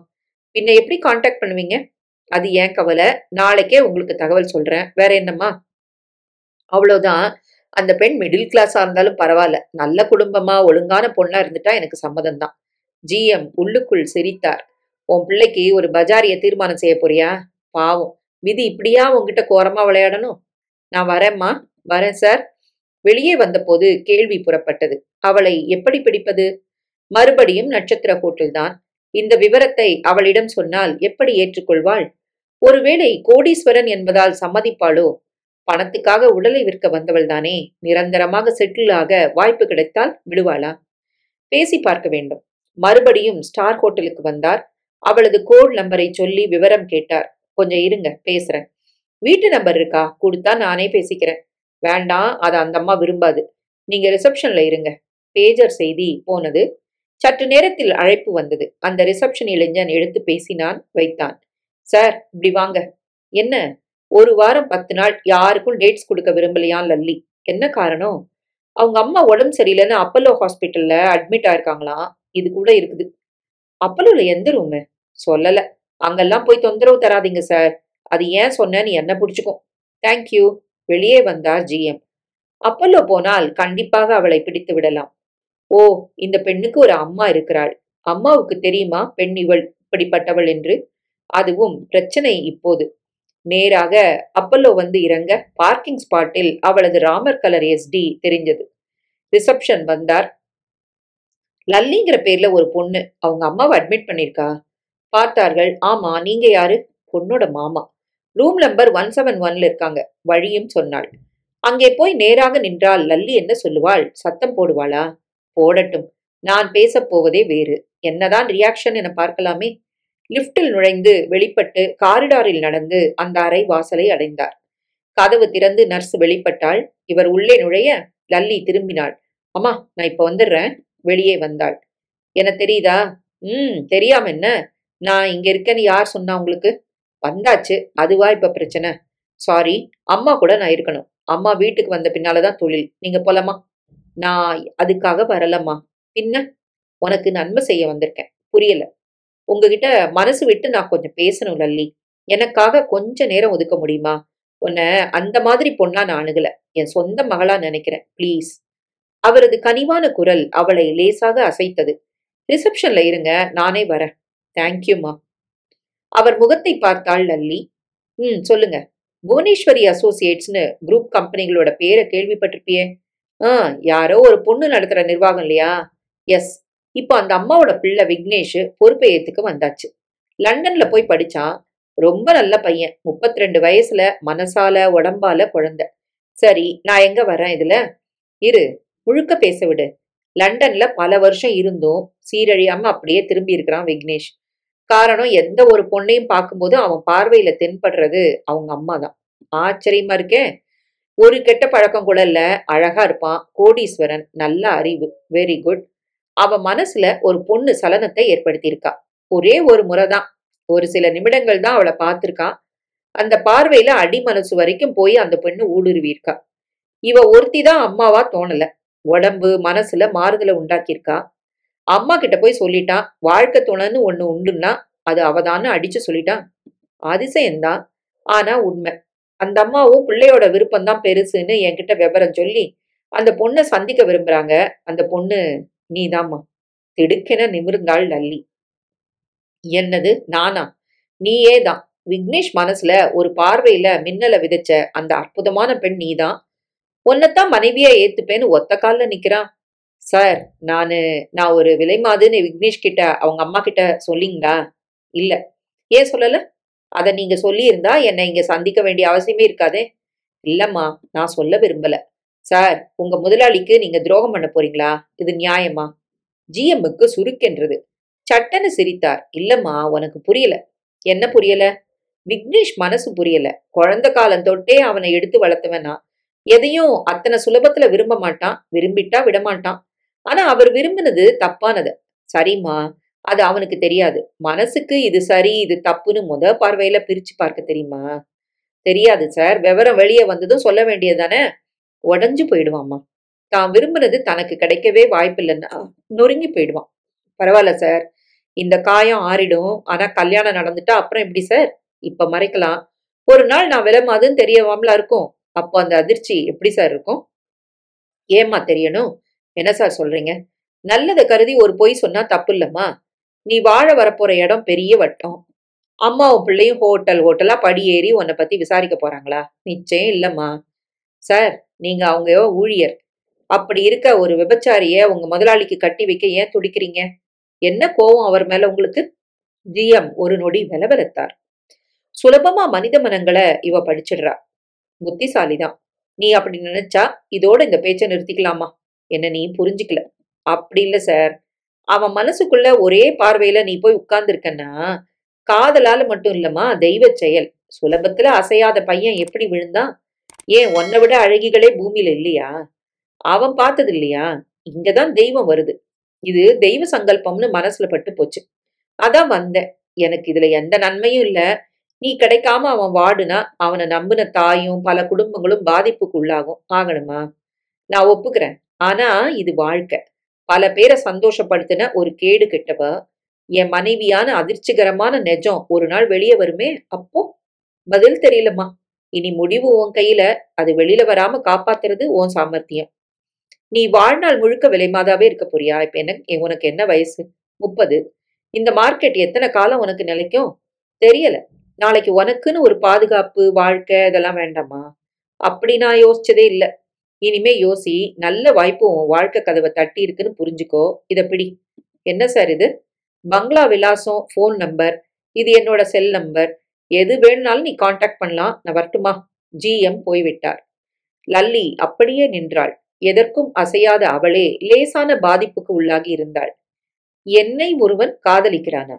Speaker 1: பின்ன எப்படி கான்டாக்ட் பண்ணுவீங்க? அது ஏன் கவலை. நாளைக்கே உங்களுக்கு தகவல் சொல்றேன். வேற என்னம்மா? அவ்வளவுதான். அந்த பெண் மிடில் கிளாஸா இருந்தாலும் பரவாயில்ல. நல்ல குடும்பமா ஒழுங்கான பொண்ணா இருந்துட்டா எனக்கு சம்மதம் தான். ஜிஎம் உள்ளுக்குள் சிரித்தார். உன் பிள்ளைக்கு ஒரு பஜாரிய தீர்மானம் செய்ய போறியா? பாவம், விதி இப்படியா உன்கிட்ட கோரமா விளையாடணும்? நான் வரேம்மா. வரேன் சார். வெளியே வந்தபோது கேள்வி புறப்பட்டது. அவளை எப்படி பிடிப்பது? மறுபடியும் நட்சத்திர ஹோட்டல்தான். இந்த விவரத்தை அவளிடம் சொன்னால் எப்படி ஏற்றுக்கொள்வாள்? ஒருவேளை கோடீஸ்வரன் என்பதால் சம்மதிப்பாளோ? பணத்துக்காக உடலை விற்க வந்தவள் தானே. நிரந்தரமாக செட்டில் ஆக வாய்ப்பு கிடைத்தால் விடுவாளா? பேசி பார்க்க வேண்டும். மறுபடியும் ஸ்டார் ஹோட்டலுக்கு வந்தார். அவளது கோட் நம்பரை சொல்லி விவரம் கேட்டார். கொஞ்சம் இருங்க, பேசுறேன். வீட்டு நம்பர் இருக்கா? கொடுத்தா நானே பேசிக்கிறேன். வேண்டாம், அதை அந்த அம்மா விரும்பாது. நீங்க ரிசப்ஷன்ல இருங்க. பேஜர் செய்தி போனது. சற்று நேரத்தில் அழைப்பு வந்தது. அந்த ரிசப்ஷன் இளைஞன் எடுத்து பேசினான், வைத்தான். சார், இப்படி வாங்க. என்ன? ஒரு வாரம் 10 நாள் யாருக்கும் டேட்ஸ் கொடுக்க விரும்பலையாம் லல்லி. என்ன காரணம்? அவங்க அம்மா உடம்பு சரியில்லைன்னு அப்பல்லோ ஹாஸ்பிட்டல்ல அட்மிட் ஆயிருக்காங்களாம். இது கூட இருக்குது. அப்பல்லோல எந்த ரூமு? சொல்லல. அங்கெல்லாம் போய் தொந்தரவு தராதீங்க சார். அது ஏன் சொன்னேன்னு என்ன பிடிச்சுக்கும். தேங்க்யூ. வெளியே வந்தார் ஜிஎம். அப்பல்லோ போனால் கண்டிப்பாக அவளை பிடித்து விடலாம். ஓ, இந்த பெண்ணுக்கு ஒரு அம்மா இருக்கிறாள். அம்மாவுக்கு தெரியுமா பெண் இவள் இப்படிப்பட்டவள் என்று? அதுவும் பிரச்சனை இப்போது. நேராக அப்பல்லோ வந்து இறங்க பார்க்கிங் ஸ்பாட்டில் அவளது ராமர் கலர் எஸ்டி தெரிஞ்சது. ரிசப்ஷன் வந்தார். லல்லிங்கிற பேர்ல ஒரு பொண்ணு அவங்க அம்மாவை அட்மிட் பண்ணிருக்கா. பார்த்தார்கள். ஆமா, நீங்க யாரு? பொண்ணோட மாமா. ரூம் நம்பர் 171ல இருக்காங்க. வழியும் சொன்னாள். அங்கே போய் நேராக நின்றால் லல்லி என்ன சொல்லுவாள்? சத்தம் போடுவாளா? போடட்டும். நான் பேசப் போவதே வேறு. என்னதான் ரியாக்ஷன் என பார்க்கலாமே. லிப்டில் நுழைந்து வெளிப்பட்டு காரிடாரில் நடந்து அந்த அறை வாசலை அடைந்தார். கதவு திறந்து நர்ஸ் வெளிப்பட்டாள். இவர் உள்ளே நுழைய லல்லி திரும்பினாள். அம்மா, நான் இப்ப வந்துடுறேன். வெளியே வந்தாள். என்ன தெரியுதா? தெரியாம என்ன? நான் இங்க இருக்கேன்னு யார் சொன்னா உங்களுக்கு? வந்தாச்சு, அதுவா இப்ப பிரச்சனை? சாரி, அம்மா கூட நான் இருக்கணும். அம்மா வீட்டுக்கு வந்த பின்னாலதான் தொழில். நீங்க போலாமா? நான் அதுக்காக வரலம்மா. பின்ன? உனக்கு நன்மை செய்ய வந்திருக்கேன். புரியல? உங்ககிட்ட மனசு விட்டு நான் கொஞ்சம் பேசணும் லல்லி. எனக்காக கொஞ்ச நேரம் ஒதுக்க முடியுமா? உன்னை அந்த மாதிரி பொண்ணா நான் அணுகல. என் சொந்த மகளா நினைக்கிறேன். ப்ளீஸ். அவரது கனிவான குரல் அவளை லேசாக அசைத்தது. ரிசப்ஷன்ல இருங்க, நானே வரேன். தேங்க்யூமா. அவர் முகத்தை பார்த்தாள் லல்லி. சொல்லுங்க. புவனேஸ்வரி அசோசியேட்ஸ்னு குரூப் கம்பெனிகளோட பேரை கேள்விப்பட்டிருப்பியே? யாரோ ஒரு பொண்ணு நடத்துற நிர்வாகம் இல்லையா? எஸ். இப்போ அந்த அம்மாவோட பிள்ளை விக்னேஷ் பொறுப்பை ஏத்துக்க வந்தாச்சு. லண்டன்ல போய் படிச்சான். ரொம்ப நல்ல பையன். 32 வயசுல மனசால உடம்பால குழந்தை. சரி, நான் எங்க வரேன் இதுல? இரு, முழுக்க பேச விடு. லண்டன்ல பல வருஷம் இருந்தும் சீரழியாம அப்படியே திரும்பி இருக்கிறான் விக்னேஷ். காரணம், எந்த ஒரு பொண்ணையும் பார்க்கும்போது அவன் பார்வையில தென்படுறது அவங்க அம்மா தான். ஆச்சரியமா இருக்கே. ஒரு கெட்ட பழக்கம் கூட இல்ல. அழகா இருப்பான். கோடீஸ்வரன். நல்ல அறிவு. Very good. அவன் மனசுல ஒரு பொண்ணு சலனத்தை ஏற்படுத்தியிருக்கா. ஒரே ஒரு முறைதான். ஒரு சில நிமிடங்கள் தான் அவளை பார்த்திருக்கான். அந்த பார்வையில அடி மனசு வரைக்கும் போய் அந்த பெண்ணு ஊடுருவி இருக்கா. இவ ஒருத்தி தான் அம்மாவா தோணல. உடம்பு மனசுல மாறுதலை உண்டாக்கியிருக்கா. அம்மா கிட்ட போய் சொல்லிட்டான். வாழ்க்கை துணைன்னு ஒண்ணு உண்டுன்னா அது அவதான்னு அடிச்சு சொல்லிட்டான். அதிசயம்தான், ஆனா உண்மை. அந்த அம்மாவும் பிள்ளையோட விருப்பம் தான் பெருசுன்னு என்கிட்ட விவரம் சொல்லி அந்த பொண்ணை சந்திக்க விரும்புறாங்க. அந்த பொண்ணு நீதாம்மா. திடுக்கென நிமிர்ந்தாள் லல்லி. என்னது நானா? நீயே தான். விக்னேஷ் மனசுல ஒரு பார்வையில மின்னல விதைச்ச அந்த அற்புதமான பெண் நீதான். உன்னைத்தான் மனைவியா ஏத்துப்பேன்னு ஒத்த கால்ல நிக்கிறான். சார், நான் ஒரு விலைமாதுன்னு விக்னேஷ் கிட்ட அவங்க அம்மா கிட்ட சொல்லிங்களா? இல்ல. ஏன் சொல்லல? அத நீங்க சொல்லியிருந்தா என்னை இங்க சந்திக்க வேண்டிய அவசியமே இருக்காதே. இல்லம்மா, நான் சொல்ல விரும்பல. சார், உங்க முதலாளிக்கு நீங்க துரோகம் பண்ண போறீங்களா? இது நியாயமா? ஜிஎம்முக்கு சுருக்கென்றது. சட்டன்னு சிரித்தார். இல்லம்மா, உனக்கு புரியல. என்ன புரியல? விக்னேஷ் மனசு புரியல. குழந்தை காலம் தொட்டே அவனை எடுத்து வளர்த்தவனா எதையும் அத்தனை சுலபத்துல விரும்ப மாட்டான். விரும்பிட்டா விடமாட்டான். ஆனா அவர் விரும்பினது தப்பானது. சரிம்மா, அது அவனுக்கு தெரியாது. மனசுக்கு இது சரி இது தப்புன்னு பார்வையில பிரிச்சு பார்க்க தெரியுமா? தெரியாது சார். விவரம் வெளியே வந்ததும் சொல்ல வேண்டியதுதானே? உடஞ்சு போயிடுவாம்மா. தான் விரும்பினது தனக்கு கிடைக்கவே வாய்ப்பில்லைன்னா நொறுங்கி போயிடுவான். பரவாயில்ல சார், இந்த காயம் ஆறிடும். ஆனா கல்யாணம் நடந்துட்டா அப்புறம் எப்படி சார்? இப்ப மறைக்கலாம். ஒரு நாள் நான் விலமாதுன்னு தெரியவாமலா இருக்கும். அப்போ அந்த அதிர்ச்சி எப்படி சார் இருக்கும்? ஏம்மா தெரியணும்? என்ன சார் சொல்றீங்க? நல்லதை கருதி ஒரு பொய் சொன்னா தப்பு இல்லம்மா. நீ வாழ வரப்போற இடம் பெரிய வட்டம். அம்மாவும் பிள்ளையும் ஹோட்டலா படி ஏறி உன்னை பத்தி விசாரிக்க போறாங்களா? நிச்சயம் இல்லம்மா. சார், நீங்க அவங்க ஊழியர். அப்படி இருக்க ஒரு விபச்சாரிய உங்க முதலாளிக்கு கட்டி வைக்க ஏன் துடிக்கிறீங்க? என்ன கோவம் அவர் மேல உங்களுக்கு? ஜிஎம் ஒரு நொடி வெலவெலத்தார். சுலபமா மனித மனங்களை இவ படிச்சிடுறா. புத்திசாலிதான். நீ அப்படி நினைச்சா இதோட இந்த பேச்சை நிறுத்திக்கலாமா? என்ன நீ புரிஞ்சுக்கல. அப்படி இல்ல சார். அவன் மனசுக்குள்ள ஒரே பார்வையில நீ போய் உட்கார்ந்துருக்கன்னா காதலால மட்டும் இல்லம்மா, தெய்வ செயல். சுலபத்துல அசையாத பையன் எப்படி விழுந்தான்? ஏன் உன்னை விட அழகிகளே பூமியில இல்லையா? அவன் பார்த்தது இல்லையா? இங்கதான் தெய்வம் வருது. இது தெய்வ சங்கல்பம்னு மனசுல பட்டு போச்சு. அதான் வந்தேன். எனக்கு இதுல எந்த நன்மையும் இல்ல. நீ கிடைக்காம அவன் வாடுனா அவனை நம்பின தாயும் பல குடும்பங்களும் பாதிப்புக்கு உள்ளாகும். ஆகணுமா? நான் ஒப்புக்கிறேன். ஆனா இது வாழ்க்கை. பல பேரை சந்தோஷப்படுத்தின ஒரு கேடு கெட்டவ என் மனைவியான அதிர்ச்சிகரமான நெஜம் ஒரு நாள் வெளியே வருமே, அப்போ பதில் தெரியலம்மா. இனி முடிவு உன் கையில. அது வெளியில வராம காப்பாத்துறது உன் சாமர்த்தியம். நீ வாழ்நாள் முழுக்க விலைமாதாவே இருக்க போறியா? இப்ப என்ன உனக்கு என்ன வயசு? 30. இந்த மார்க்கெட் எத்தனை காலம் உனக்கு நிலைக்கும்? தெரியல. நாளைக்கு உனக்குன்னு ஒரு பாதுகாப்பு வாழ்க்கை இதெல்லாம் வேண்டாமா? அப்படி நான் யோசிச்சதே இல்ல. இனிமே யோசி. நல்ல வாய்ப்பு உன் வாழ்க்கை கதவை தட்டி இருக்குன்னு புரிஞ்சுக்கோ. இத பிடி. என்ன சார் இது? பங்களா விலாசம், போன் நம்பர், இது என்னோட செல் நம்பர். எது வேணும்னாலும் நீ காண்டாக்ட் பண்ணலாம். நான் வரட்டுமா? ஜிஎம் போய்விட்டார். லல்லி அப்படியே நின்றாள். எதற்கும் அசையாத அவளே லேசான பாதிப்புக்கு உள்ளாகி இருந்தாள். என்னை ஒருவன் காதலிக்கிறானா?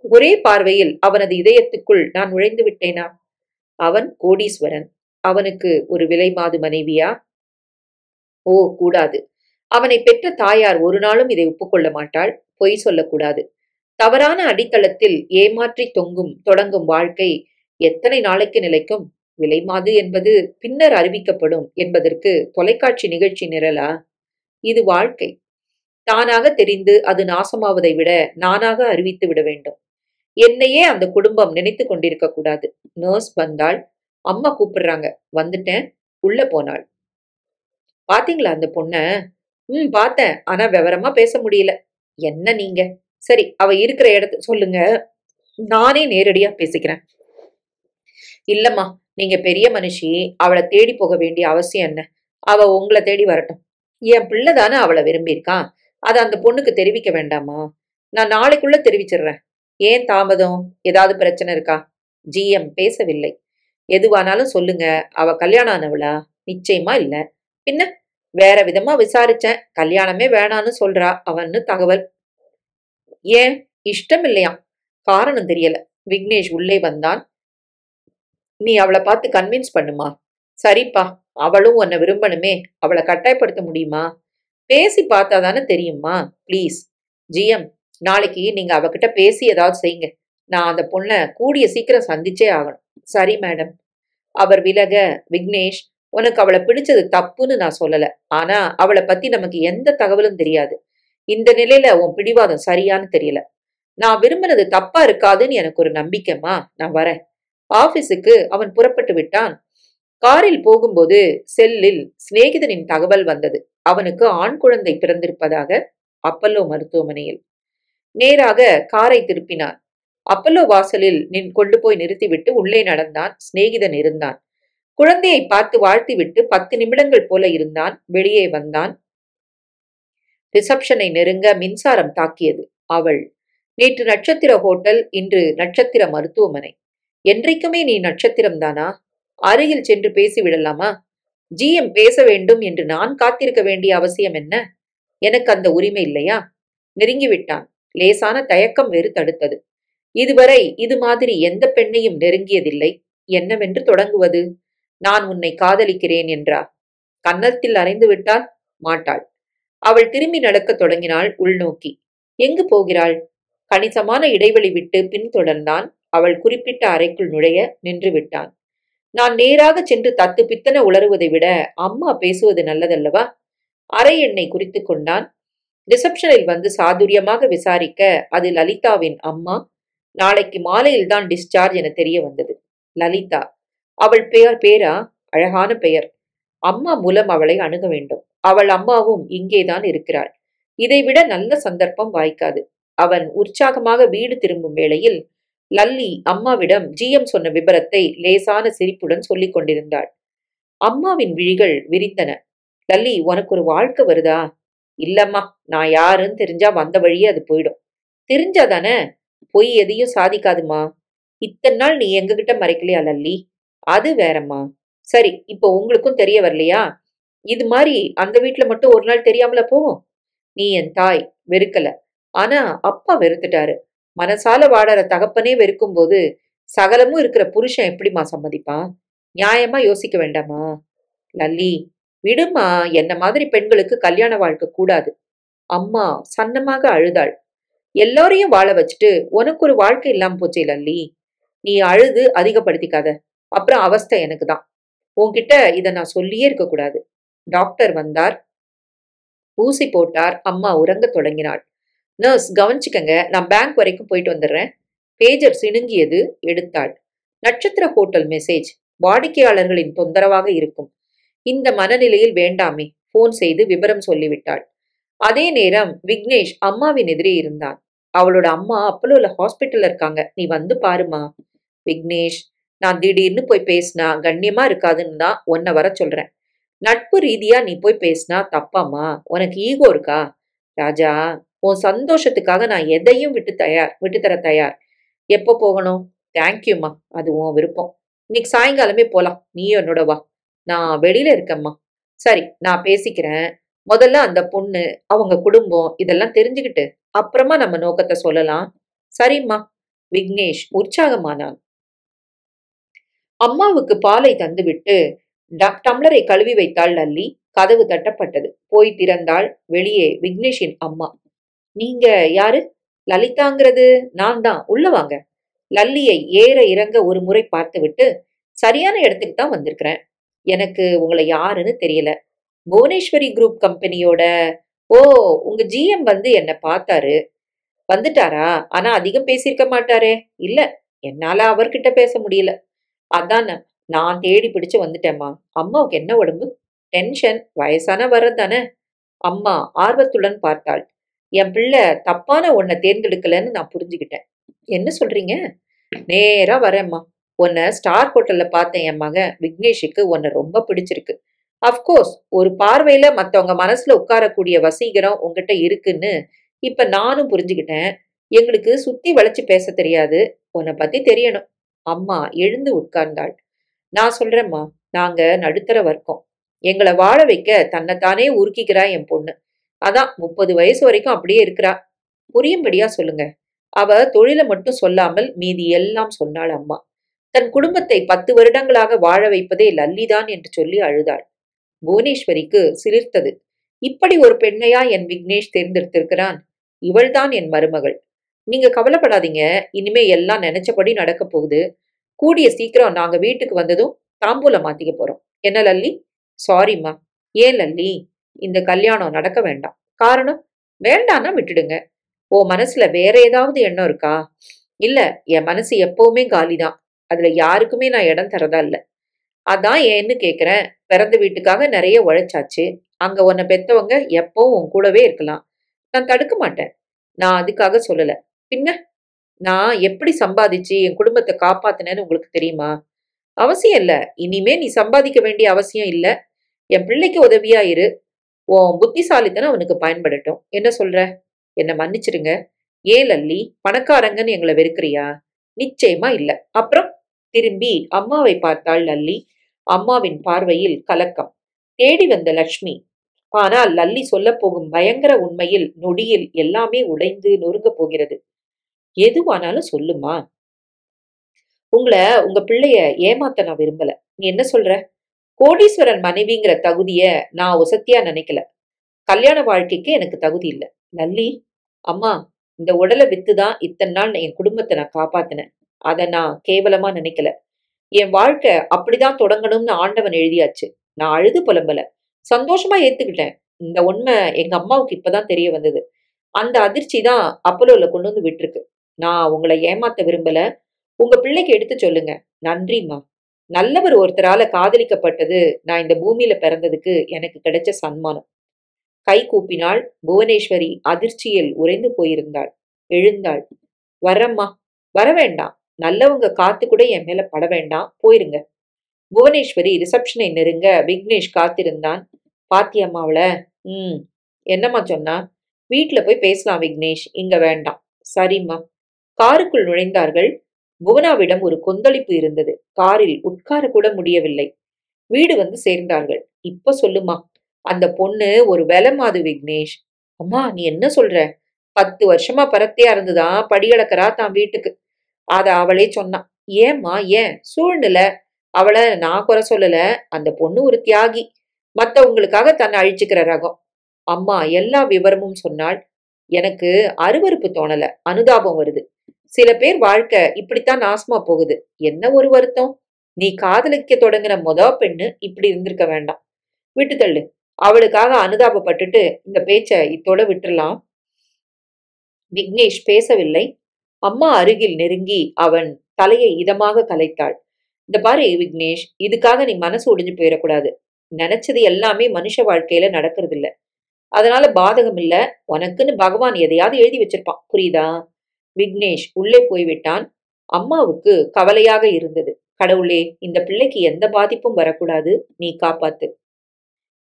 Speaker 1: ஒரே பார்வையில் அவனது இதயத்துக்குள் நான் நுழைந்து விட்டேனா? அவன் கோடீஸ்வரன். அவனுக்கு ஒரு விலைமாது மனைவியா? ஓ, கூடாது. அவனை பெற்ற தாயார் ஒரு நாளும் இதை ஒப்புக்கொள்ள மாட்டாள். பொய் சொல்லக்கூடாது. தவறான அடித்தளத்தில் ஏமாற்றி தொடங்கும் வாழ்க்கை எத்தனை நாளைக்கு நிலைக்கும்? விலைமாது என்பது பின்னர் அறிவிக்கப்படும் என்பதற்கு தொலைக்காட்சி நிகழ்ச்சி நிரலா? இது வாழ்க்கை. தானாக தெரிந்து அது நாசமாவதை விட நானாக அறிவித்து விட வேண்டும். என்னையே அந்த குடும்பம் நினைத்து கொண்டிருக்க கூடாது. நர்ஸ் வந்தாள். அம்மா கூப்பிடுறாங்க. வந்துட்டேன். உள்ள போனாள். பாத்தீங்களா அந்த பொண்ண? பார்த்தேன். ஆனா விவரமா பேச முடியல. என்ன நீங்க? சரி, அவ இருக்கிற இடத்த சொல்லுங்க. நானே நேரடியா பேசிக்கிறேன். இல்லம்மா, நீங்க பெரிய மனுஷி. அவளை தேடி போக வேண்டிய அவசியம் என்ன? அவ உங்களை தேடி வரட்டும். என் பிள்ளை தானே அவளை விரும்பியிருக்கான். அதை அந்த பொண்ணுக்கு தெரிவிக்க வேண்டாமா? நான் நாளைக்குள்ள தெரிவிச்சிடுறேன். ஏன் தாமதம்? ஏதாவது பிரச்சனை இருக்கா? ஜிஎம் பேசவில்லை. எதுவானாலும் சொல்லுங்க. அவ கல்யாணம் ஆனவளா? நிச்சயமா இல்ல. பின்ன வேற விதமா விசாரிச்சேன். கல்யாணமே வேணான்னு சொல்றா அவன்னு தகவல். ஏன் இஷ்டம் இல்லையாம்? காரணம் தெரியல. விக்னேஷ் உள்ளே வந்தான். நீ அவளை பார்த்து கன்வின்ஸ் பண்ணுமா? சரிப்பா, அவளும் உன்னை விரும்பணுமே. அவளை கட்டாயப்படுத்த முடியுமா? பேசி பார்த்தாதானே தெரியுமா? ப்ளீஸ். ஜிஎம், நாளைக்கு நீங்க அவகிட்ட பேசி ஏதாவது செய்யுங்க. நான் அந்த பொண்ணை கூடிய சீக்கிரம் சந்திச்சே ஆகணும். சரி மேடம். அவர் விலக, விக்னேஷ், உனக்கு அவளை பிடிச்சது தப்புன்னு நான் சொல்லல. ஆனா அவளை பத்தி நமக்கு எந்த தகவலும் தெரியாது. இந்த நிலையில உன் பிடிவாதம் சரியான்னு தெரியல. நான் விரும்பினது தப்பா இருக்காதுன்னு எனக்கு ஒரு நம்பிக்கைமா. நான் வரேன். ஆபீஸுக்கு அவன் புறப்பட்டு விட்டான். காரில் போகும்போது செல்லில் சிநேகிதனின் தகவல் வந்தது. அவனுக்கு ஆண் குழந்தை பிறந்திருப்பதாக. அப்பல்லோ மருத்துவமனையில். நேராக காரை திருப்பினான். அப்பல்லோ வாசலில் கொண்டு போய் நிறுத்திவிட்டு உள்ளே நடந்தான். சிநேகிதன் இருந்தான். குழந்தையை பார்த்து வாழ்த்திவிட்டு 10 நிமிடங்கள் போல இருந்தான். வெளியே வந்தான். ரிசப்ஷனை நெருங்க மின்சாரம் தாக்கியது. அவள். நேற்று நட்சத்திர ஹோட்டல், இன்று நட்சத்திர மருத்துவமனை. என்றைக்குமே நீ நட்சத்திரம்தானா? அருகில் சென்று பேசிவிடலாமா? ஜிஎம் பேச வேண்டும் என்று நான் காத்திருக்க வேண்டிய அவசியம் என்ன? எனக்கு அந்த உரிமை இல்லையா? நெருங்கிவிட்டான். லேசான தயக்கம் வேறு தடுத்தது. இதுவரை இது மாதிரி எந்த பெண்ணையும் நெருங்கியதில்லை. என்னவென்று தொடங்குவது? நான் உன்னை காதலிக்கிறேன் என்றா? கன்னத்தில் அறைந்து விட்டால் மாட்டாள். அவள் திரும்பி நடக்கத் தொடங்கினாள் உள்நோக்கி. எங்கு போகிறாள்? கணிசமான இடைவெளி விட்டு பின்தொடர்ந்தான். அவள் குறிப்பிட்ட அறைக்குள் நுழைய நின்று விட்டான். நான் நேராக சென்று தத்து பித்தன உளறுவதை விட அம்மா பேசுவது நல்லதல்லவா? அறை எண்ணை குறித்து கொண்டான். ரிசப்ஷனில் வந்து சாதுரியமாக விசாரிக்க அது லலிதாவின் அம்மா. நாளைக்கு மாலையில் தான் டிஸ்சார்ஜ் என தெரிய வந்தது. லலிதா. அவள் பேரா? அழகான பெயர். அம்மா மூலம் அவளை அணுக வேண்டும். அவள் அம்மாவும் இங்கேதான் இருக்கிறாள். இதைவிட நல்ல சந்தர்ப்பம் வாய்க்காது. அவன் உற்சாகமாக வீடு திரும்பும் வேளையில் லல்லி அம்மாவிடம் ஜிஎம் சொன்ன விபரத்தை லேசான சிரிப்புடன் சொல்லிக் கொண்டிருந்தாள். அம்மாவின் விழிகள் விரிந்தன. லல்லி, உனக்கு ஒரு வாழ்க்கை வருதா? இல்லம்மா, நான் யாருன்னு தெரிஞ்சா வந்த வழியே அது போயிடும். தெரிஞ்சாதானே? பொய் எதையும் சாதிக்காதுமா. இத்தனை நாள் நீ எங்ககிட்ட மறைக்கலையா லல்லி? அது வேறம்மா. சரி, இப்போ உங்களுக்கும் தெரிய வரலையா? இது மாதிரி அந்த வீட்டுல மட்டும் ஒரு நாள் தெரியாமல போகும். நீ என் தாய், வெறுக்கல. ஆனா அப்பா வெறுத்துட்டாரு. மனசால வாடற தகப்பனே வெறுக்கும் போது சகலமும் இருக்கிற புருஷன் எப்படிமா சம்மதிப்பான்? நியாயமா யோசிக்க வேண்டாமா? லல்லி, விடுமா. என்ன மாதிரி பெண்களுக்கு கல்யாண வாழ்க்கை கூடாது. அம்மா சன்னமாக அழுதாள். எல்லாரையும் வாழ வச்சுட்டு உனக்கு ஒரு வாழ்க்கை இல்லாம போச்சே லல்லி. நீ அழுது அதிகப்படுத்திக்காத. அப்புறம் அவஸ்தை எனக்கு தான். உன்கிட்ட இத நான் சொல்லியே இருக்க கூடாது. டாக்டர் வந்தார். ஊசி போட்டார். அம்மா உறங்க தொடங்கினாள். நர்ஸ், கவனிச்சுக்கங்க, நான் பேங்க் வரைக்கும் போயிட்டு வந்துடுறேன். பேஜர் சிணுங்கியது. எடுத்தாள். நட்சத்திர ஹோட்டல் மெசேஜ். வாடிக்கையாளர்களின் தொந்தரவாக இருக்கும். இந்த மனநிலையில் வேண்டாமே. போன் செய்து விபரம் சொல்லிவிட்டாள். அதே நேரம் விக்னேஷ் அம்மாவின் எதிரே இருந்தான். அவளோட அம்மா அப்பலோல ஹாஸ்பிட்டல்ல இருக்காங்க, நீ வந்து பாருமா. விக்னேஷ், நான் திடீர்னு போய் பேசினா கண்ணியமா இருக்காதுன்னு தான் உன்னை வர சொல்றேன். நட்பு ரீதியா நீ போய் பேசினா தப்பாமா? உனக்கு ஈகோ இருக்கா? ராஜா, உன் சந்தோஷத்துக்காக நான் எதையும் விட்டு தர தயார். எப்போ போகணும்? தேங்க்யூம்மா, அது உன் விருப்பம். இன்னைக்கு சாயங்காலமே போலாம். நீயும் என்னோட வா. நான் வெளியில இருக்கேம்மா. சரி, நான் பேசிக்கிறேன். முதல்ல அந்த பொண்ணு, அவங்க குடும்பம் இதெல்லாம் தெரிஞ்சுக்கிட்டு அப்புறமா நம்ம நோக்கத்தை சொல்லலாம். சரிம்மா. விக்னேஷ் உற்சாகமானான். அம்மாவுக்கு பாலை தந்துவிட்டு டம்ளரை கழுவி வைத்தாள் லல்லி. கதவு தட்டப்பட்டது. போய் திறந்தாள். வெளியே விக்னேஷின் அம்மா. நீங்க யாரு? லலிதாங்கிறது நான் தான். உள்ள வாங்க. லல்லியை ஏற இறங்க ஒரு முறை பார்த்துவிட்டு, சரியான இடத்துக்கு தான் வந்திருக்கிறேன். எனக்கு உங்களை யாருன்னு தெரியல. புவனேஸ்வரி குரூப் கம்பெனியோட. ஓ, உங்க ஜிஎம் வந்து என்ன பார்த்தாரு. வந்துட்டாரா? ஆனா அதிகம் பேசியிருக்க மாட்டாரே. இல்ல, என்னால அவர்கிட்ட பேச முடியல. அதான் நான் தேடி பிடிச்சு வந்துட்டேம்மா. அம்மாவுக்கு என்ன உடம்பு? டென்ஷன். வயசான வர்றதானே. அம்மா ஆர்வத்துடன் பார்த்தாள். என் பிள்ளை தப்பான ஒன்ன தேர்ந்தெடுக்கலன்னு நான் புரிஞ்சுக்கிட்டேன். என்ன சொல்றீங்க? நேரா வரேம்மா. உன்னை ஸ்டார் ஹோட்டல்ல பார்த்தேன். என் மகன் விக்னேஷுக்கு உன்னை ரொம்ப பிடிச்சிருக்கு. அப்கோர்ஸ், ஒரு பார்வையில மத்தவங்க மனசுல உட்காரக்கூடிய வசீகரம் உங்ககிட்ட இருக்குன்னு இப்ப நானும் புரிஞ்சுக்கிட்டேன். எங்களுக்கு சுத்தி வளைச்சு பேச தெரியாது. உன்னை பத்தி தெரியணும். அம்மா எழுந்து உட்கார்ந்தாள். நான் சொல்றேம்மா, நாங்க நடுத்தர வர்க்கம். எங்களை வாழ வைக்க தன்னைத்தானே உருக்கிக்கிறா என் பொண்ணு. அதான் 30 வயசு வரைக்கும் அப்படியே இருக்கிறா. புரியும்படியா சொல்லுங்க. அவ தொழிலை மட்டும் சொல்லாமல் மீதி எல்லாம் சொன்னாள் அம்மா. தன் குடும்பத்தை 10 வருடங்களாக வாழ வைப்பதே லல்லிதான் என்று சொல்லி அழுதாள். புவனேஸ்வரிக்கு சிலிர்த்தது. இப்படி ஒரு பெண்ணையா என் விக்னேஷ் தேர்ந்தெடுத்திருக்கிறான்? இவள்தான் என் மருமகள். நீங்க கவலைப்படாதீங்க. இனிமே எல்லாம் நினைச்சபடி நடக்க போகுது. கூடிய சீக்கிரம் நாங்க வீட்டுக்கு வந்ததும் தாம்பூலம் மாத்திக்க போறோம். என்ன லல்லி? சாரிம்மா. ஏன் லல்லி? இந்த கல்யாணம் நடக்க வேண்டாம். காரணம்? வேண்டான்னா விட்டுடுங்க. ஓ மனசுல வேற ஏதாவது எண்ணம் இருக்கா? இல்ல, என் மனசு எப்பவுமே காலிதான். அதுல யாருக்குமே நான் இடம் தரதா இல்ல. அதான் ஏன்னு கேக்குறேன். பிறந்த வீட்டுக்காக நிறைய உழைச்சாச்சு. அங்க உன்னை பெத்தவங்க எப்பவும் உன் கூடவே இருக்கலாம். நான் தடுக்க மாட்டேன். நான் அதுக்காக சொல்லல. பின்ன நான் எப்படி சம்பாதிச்சு என் குடும்பத்தை காப்பாத்தினேன்னு உங்களுக்கு தெரியுமா? அவசியம் இல்ல. இனிமே நீ சம்பாதிக்க வேண்டிய அவசியம் இல்ல. என் பிள்ளைக்கு உதவியா இரு. உன் புத்திசாலித்தனம் அவனுக்கு பயன்படட்டும். என்ன சொல்ற? என்ன மன்னிச்சிடுங்க. ஏன் லல்லி, பணக்காரங்கன்னு எங்களை வெறுக்கிறியா? நிச்சயமா இல்ல. அப்புறம்? திரும்பி அம்மாவை பார்த்தாள் லல்லி. அம்மாவின் பார்வையில் கலக்கம். தேடி வந்த லட்சுமி. ஆனால் லல்லி சொல்லப் போகும் பயங்கர உண்மையில் நொடியில் எல்லாமே உடைந்து நொறுங்க போகிறது. எதுவானாலும் சொல்லுமா. உங்களை உங்க பிள்ளைய ஏமாத்த நான் விரும்பல. நீ என்ன சொல்ற? கோடீஸ்வரன் மனைவிங்கிற தகுதிய நான் ஒசத்தியா நினைக்கல. கல்யாண வாழ்க்கைக்கு எனக்கு தகுதி இல்ல. லல்லி, அம்மா, இந்த உடலை வித்துதான் இத்தனை நாள் என் குடும்பத்தை நான் காப்பாத்தினேன். அதை நான் கேவலமா நினைக்கல. என் வாழ்க்கை அப்படிதான் தொடங்கணும்னு ஆண்டவன் எழுதியாச்சு. நான் அழுது புலம்பல. சந்தோஷமா ஏத்துக்கிட்டேன். இந்த உண்மை எங்க அம்மாவுக்கு இப்பதான் தெரிய வந்தது. அந்த அதிர்ச்சி தான் அப்பலோல கொண்டு வந்து விட்டுருக்கு. நான் உங்களை ஏமாத்த விரும்பல. உங்க பிள்ளைக்கு எடுத்து சொல்லுங்க. நன்றிம்மா. நல்லவர் ஒருத்தரால காதலிக்கப்பட்டது நான் இந்த பூமியில பிறந்ததுக்கு எனக்கு கிடைச்ச சன்மானம். கை கூப்பினாள் புவனேஸ்வரி. அதிர்ச்சியில் உறைந்து போயிருந்தாள். எழுந்தாள். வரம்மா. வர வேண்டாம். நல்லவங்க காத்து கூட என் மேல பட வேண்டாம். போயிருங்க. புவனேஸ்வரி ரிசப்ஷனை நெருங்க விக்னேஷ் காத்திருந்தான். பாத்தியம்மா அவள? ம். என்னம்மா சொன்னா? வீட்டுல போய் பேசலாம் விக்னேஷ், இங்க வேண்டாம். சரிம்மா. காருக்குள் நுழைந்தார்கள். புவனாவிடம் ஒரு கொந்தளிப்பு இருந்தது. காரில் உட்கார கூட முடியவில்லை. வீடு வந்து சேர்ந்தார்கள். இப்ப சொல்லுமா. அந்த பொண்ணு ஒரு விலை மாது விக்னேஷ். அம்மா, நீ என்ன சொல்ற? 10 வருஷமா பரத்தையா இருந்துதான் படியளக்கறா தான் வீட்டுக்கு. அத அவளே சொன்னா. ஏம்மா, ஏன்? சூழ்நிலை. அவளை நான் குறை சொல்லல. அந்த பொண்ணு ஒரு தியாகி. மத்தவங்களுக்காக தன்னை அழிச்சுக்கிற ரகம். அம்மா எல்லா விவரமும் சொன்னாள். எனக்கு அருவருப்பு தோணல, அனுதாபம் வருது. சில பேர் வாழ்க்கை இப்படித்தான் நாசமா போகுது. என்ன ஒரு வருத்தம். நீ காதலிக்க தொடங்கின பெண்ணு இப்படி இருந்திருக்க வேண்டாம். விட்டு தள்ளு. அவளுக்காக அனுதாபப்பட்டுட்டு இந்த பேச்ச இத்தோட விட்டுறலாம். விக்னேஷ் பேசவில்லை. அம்மா அருகில் நெருங்கி அவன் தலையை இதமாக கலைத்தாள். இந்த பாரு விக்னேஷ், இதுக்காக நீ மனசு ஒடிஞ்சு போயிடக்கூடாது. நினைச்சது எல்லாமே மனுஷ வாழ்க்கையில நடக்கிறது இல்ல. அதனால பாதகம் இல்ல. உனக்குன்னு பகவான் எதையாவது எழுதி வச்சிருப்பான். புரியுதா? விக்னேஷ் உள்ளே போய்விட்டான். அம்மாவுக்கு கவலையாக இருந்தது. கடவுளே, இந்த பிள்ளைக்கு எந்த பாதிப்பும் வரக்கூடாது. நீ காப்பாத்து.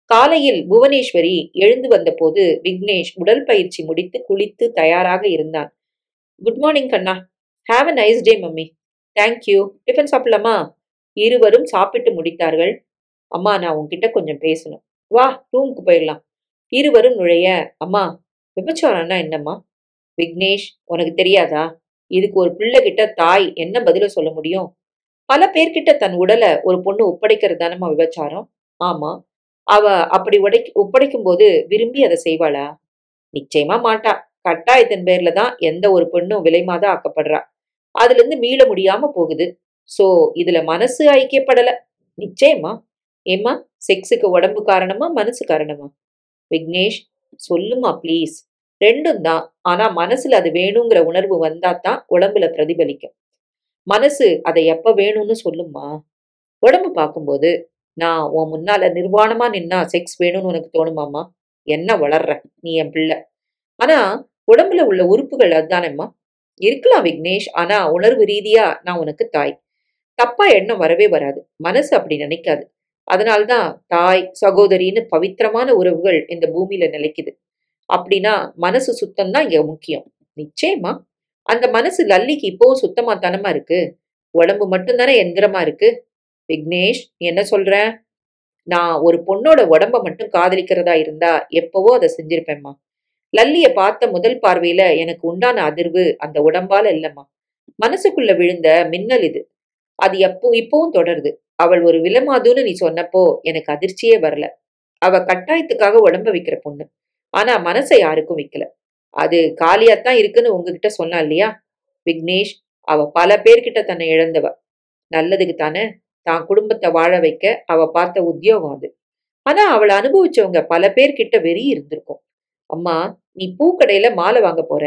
Speaker 1: காலையில் புவனேஸ்வரி எழுந்து வந்தபோது விக்னேஷ் உடல் பயிற்சி முடித்து குளித்து தயாராக இருந்தான். குட் மார்னிங் கண்ணா. Have a nice day mummy. Thank you. Tiffin சாப்பிடலாமா? இருவரும் சாப்பிட்டு முடித்தார்கள். அம்மா, நான் உன்கிட்ட கொஞ்சம் பேசணும். வா, ரூமுக்கு போயிடலாம். இருவரும் நுழைய, அம்மா, விபச்சாரம்னா என்னம்மா? விக்னேஷ், உனக்கு தெரியாதா? இதுக்கு ஒரு பிள்ளை கிட்ட தாய் என்ன பதில சொல்ல முடியும்? பல பேர்கிட்ட தன் உடலை ஒரு பொண்ணு ஒப்படைக்கிறது தானம்மா விபச்சாரம். ஆமா. அவ அப்படி ஒப்படைக்கும் போது விரும்பி அதை செய்வாளா? நிச்சயமா மாட்டா. கட்டாயத்தின் பேர்ல தான் எந்த ஒரு பெண்ணும் விலைமாத ஆக்கப்படுறா. அதுல இருந்து மீள முடியாம போகுது. சோ இதுல மனசு ஐக்கியப்படல. நிச்சயமா. ஏம்மா, செக்ஸுக்கு உடம்பு காரணமா மனசு காரணமா? விக்னேஷ், சொல்லுமா ப்ளீஸ். ரெண்டும் தான். ஆனா மனசுல அது வேணுங்கிற உணர்வு வந்தாதான் உடம்புல பிரதிபலிக்கும். மனசு அதை எப்ப வேணும்னு சொல்லுமா. உடம்பு பார்க்கும்போது நான் உன் முன்னால நிர்வாணமா நின்னா செக்ஸ் வேணும்னு உனக்கு தோணுமாமா? என்ன வளர்ற நீ? என் பிள்ளை. ஆனா உடம்புல உள்ள உறுப்புகள் அதுதானேம்மா. இருக்கலாம் விக்னேஷ். ஆனா உணர்வு ரீதியா நான் உனக்கு தாய். தப்பா எண்ணம் வரவே வராது. மனசு அப்படி நினைக்காது. அதனால்தான் தாய் சகோதரின்னு பவித்திரமான உறவுகள் இந்த பூமியில நிலைக்குது. அப்படின்னா மனசு சுத்தம் தான் இங்க முக்கியம். நிச்சயமா. அந்த மனசு லல்லிக்கு இப்பவும் சுத்தமா தானமா இருக்கு. உடம்பு மட்டும்தானே எந்திரமா இருக்கு. விக்னேஷ், நீ என்ன சொல்ற? நான் ஒரு பொண்ணோட உடம்ப மட்டும் காதலிக்கிறதா இருந்தா எப்பவோ அதை செஞ்சிருப்பேம்மா. லல்லிய பார்த்த முதல் பார்வையில எனக்கு உண்டான அதிர்வு அந்த உடம்பால இல்லம்மா. மனசுக்குள்ள விழுந்த மின்னல் இது. அது இப்பவும் தொடருது. அவள் ஒரு விலமாதுன்னு நீ சொன்னப்போ எனக்கு அதிர்ச்சியே வரல. அவ கட்டாயத்துக்காக உடம்ப விக்கிற பொண்ணு. ஆனா மனசை யாருக்கும் விக்கல. அது காலியாத்தான் இருக்குன்னு உங்ககிட்ட சொன்னா இல்லையா? விக்னேஷ், அவ பல பேர்கிட்ட தன்னை இழந்தவ. நல்லதுக்கு தானே. தான் குடும்பத்தை வாழ வைக்க அவ பார்த்த உத்தியோகம் அது. ஆனா அவளை அனுபவிச்சவங்க பல பேர்கிட்ட வெறி இருந்திருக்கும். அம்மா, நீ பூக்கடையில மாலை வாங்க போற.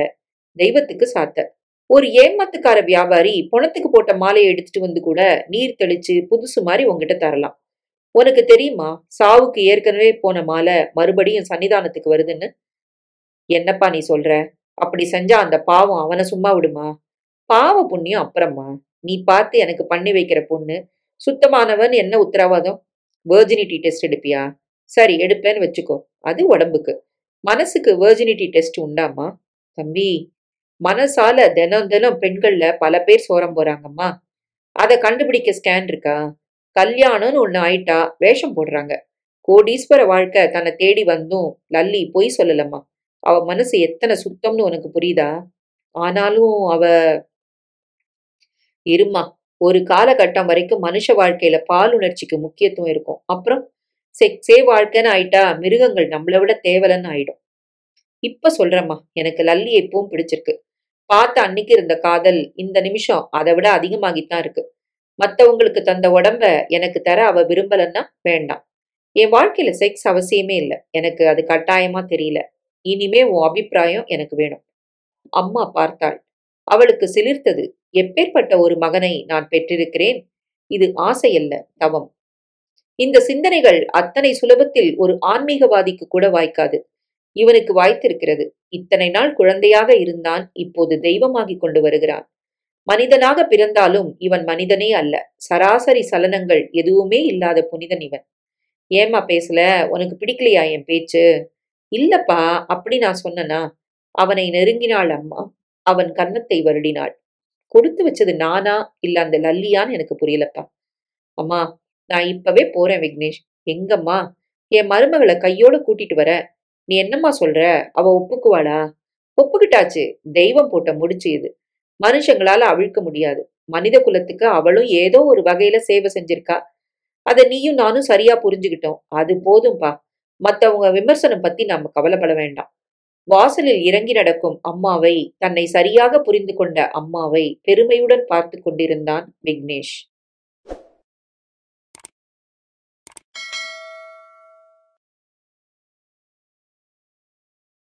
Speaker 1: தெய்வத்துக்கு சாத்த. ஒரு ஏமாத்துக்கார வியாபாரி பொணத்துக்கு போட்ட மாலையை எடுத்துட்டு வந்து கூட நீர் தெளிச்சு புதுசு மாதிரி உங்ககிட்ட தரலாம். உனக்கு தெரியுமா, சாவுக்கு ஏற்கனவே போன மாலை மறுபடியும் சன்னிதானத்துக்கு வருதுன்னு? என்னப்பா நீ சொல்ற? அப்படி செஞ்சா அந்த பாவம் அவனை சும்மா விடுமா? பாவ புண்ணியம் அப்புறமா. நீ பார்த்து எனக்கு பண்ணி வைக்கிற பொண்ணு சுத்தமானவன் என்ன உத்தரவாதம்? வெர்ஜினிட்டி டெஸ்ட் எடுப்பியா? சரி, எடுப்பேன்னு வச்சுக்கோ. அது உடம்புக்கு. மனசுக்கு வெர்ஜினிட்டி டெஸ்ட் உண்டாமா? தம்பி, மனசால தினம் தினம் பெண்கள்ல பல பேர் சோரம் போறாங்கம்மா. அதை கண்டுபிடிக்க ஸ்கேன் இருக்கா? கல்யாணம்னு ஒண்ணு ஆயிட்டா வேஷம் போடுறாங்க. கோடீஸ்வர வாழ்க்கை தன்னை தேடி வந்தும் லல்லி பொய் சொல்லலம்மா. அவ மனசு எத்தனை சுத்தம்னு உனக்கு புரியுதா? ஆனாலும் அவ இருமா. ஒரு காலகட்டம் வரைக்கும் மனுஷ வாழ்க்கையில பாலுணர்ச்சிக்கு முக்கியத்துவம் இருக்கும். அப்புறம் செக்ஸே வாழ்க்கைன்னு ஆயிட்டா மிருகங்கள் நம்மளை விட தேவலன்னு ஆயிடும். இப்ப சொல்றேம்மா, எனக்கு லல்லி எப்பவும் பிடிச்சிருக்கு. பார்த்த அன்னைக்கு இருந்த காதல் இந்த நிமிஷம் அதை விட அதிகமாகித்தான் இருக்கு. மத்தவங்களுக்கு தந்த உடம்ப எனக்கு தர அவ விரும்பலன்னா வேண்டாம். என் வாழ்க்கையில செக்ஸ் அவசியமே இல்லை. எனக்கு அது கட்டாயமா தெரியல. இனிமே உன் அபிப்பிராயம் எனக்கு வேணும். அம்மா பார்த்தாள். அவளுக்கு சிலிர்த்தது. எப்பேற்பட்ட ஒரு மகனை நான் பெற்றிருக்கிறேன்! இது ஆசையல்ல, தவம். இந்த சிந்தனைகள் அத்தனை சுலபத்தில் ஒரு ஆன்மீகவாதிக்கு கூட வாய்க்காது. இவனுக்கு வாய்த்திருக்கிறது. இத்தனை நாள் குழந்தையாக இருந்தான், இப்போது தெய்வமாகிக் கொண்டு வருகிறான். மனிதனாக பிறந்தாலும் இவன் மனிதனே அல்ல. சராசரி சலனங்கள் எதுவுமே இல்லாத புனிதன் இவன். ஏம்மா பேசல? உனக்கு பிடிக்கலையா என் பேச்சு? இல்லப்பா, அப்படி நான் சொன்னனா? அவனை நெருங்கினாள் அம்மா. அவன் கன்னத்தை வருடினாள். கொடுத்து வச்சது நானா இல்ல அந்த லல்லியான்னு எனக்கு புரியலப்பா. அம்மா, நான் இப்பவே போறேன் விக்னேஷ். எங்கம்மா? என் மருமகளை கையோட கூட்டிட்டு வர. நீ என்னம்மா சொல்ற? அவ ஒப்புக்குவாளா? ஒப்புக்கிட்டாச்சு. தெய்வம் போட்ட முடிச்சு இது. மனுஷங்களால அவிழ்க்க முடியாது. மனித குலத்துக்கு அவளும் ஏதோ ஒரு வகையில சேவை செஞ்சிருக்கா. அத நீயும் நானும் சரியா புரிஞ்சுகிட்டோம். அது போதும்பா. மத்தவங்க விமர்சனம் பத்தி நாம கவலைப்பட வேண்டாம். வாசலில் இறங்கி நடக்கும் அம்மாவை, தன்னை சரியாக புரிந்து கொண்ட அம்மாவை பெருமையுடன் பார்த்து கொண்டிருந்தான் விக்னேஷ்.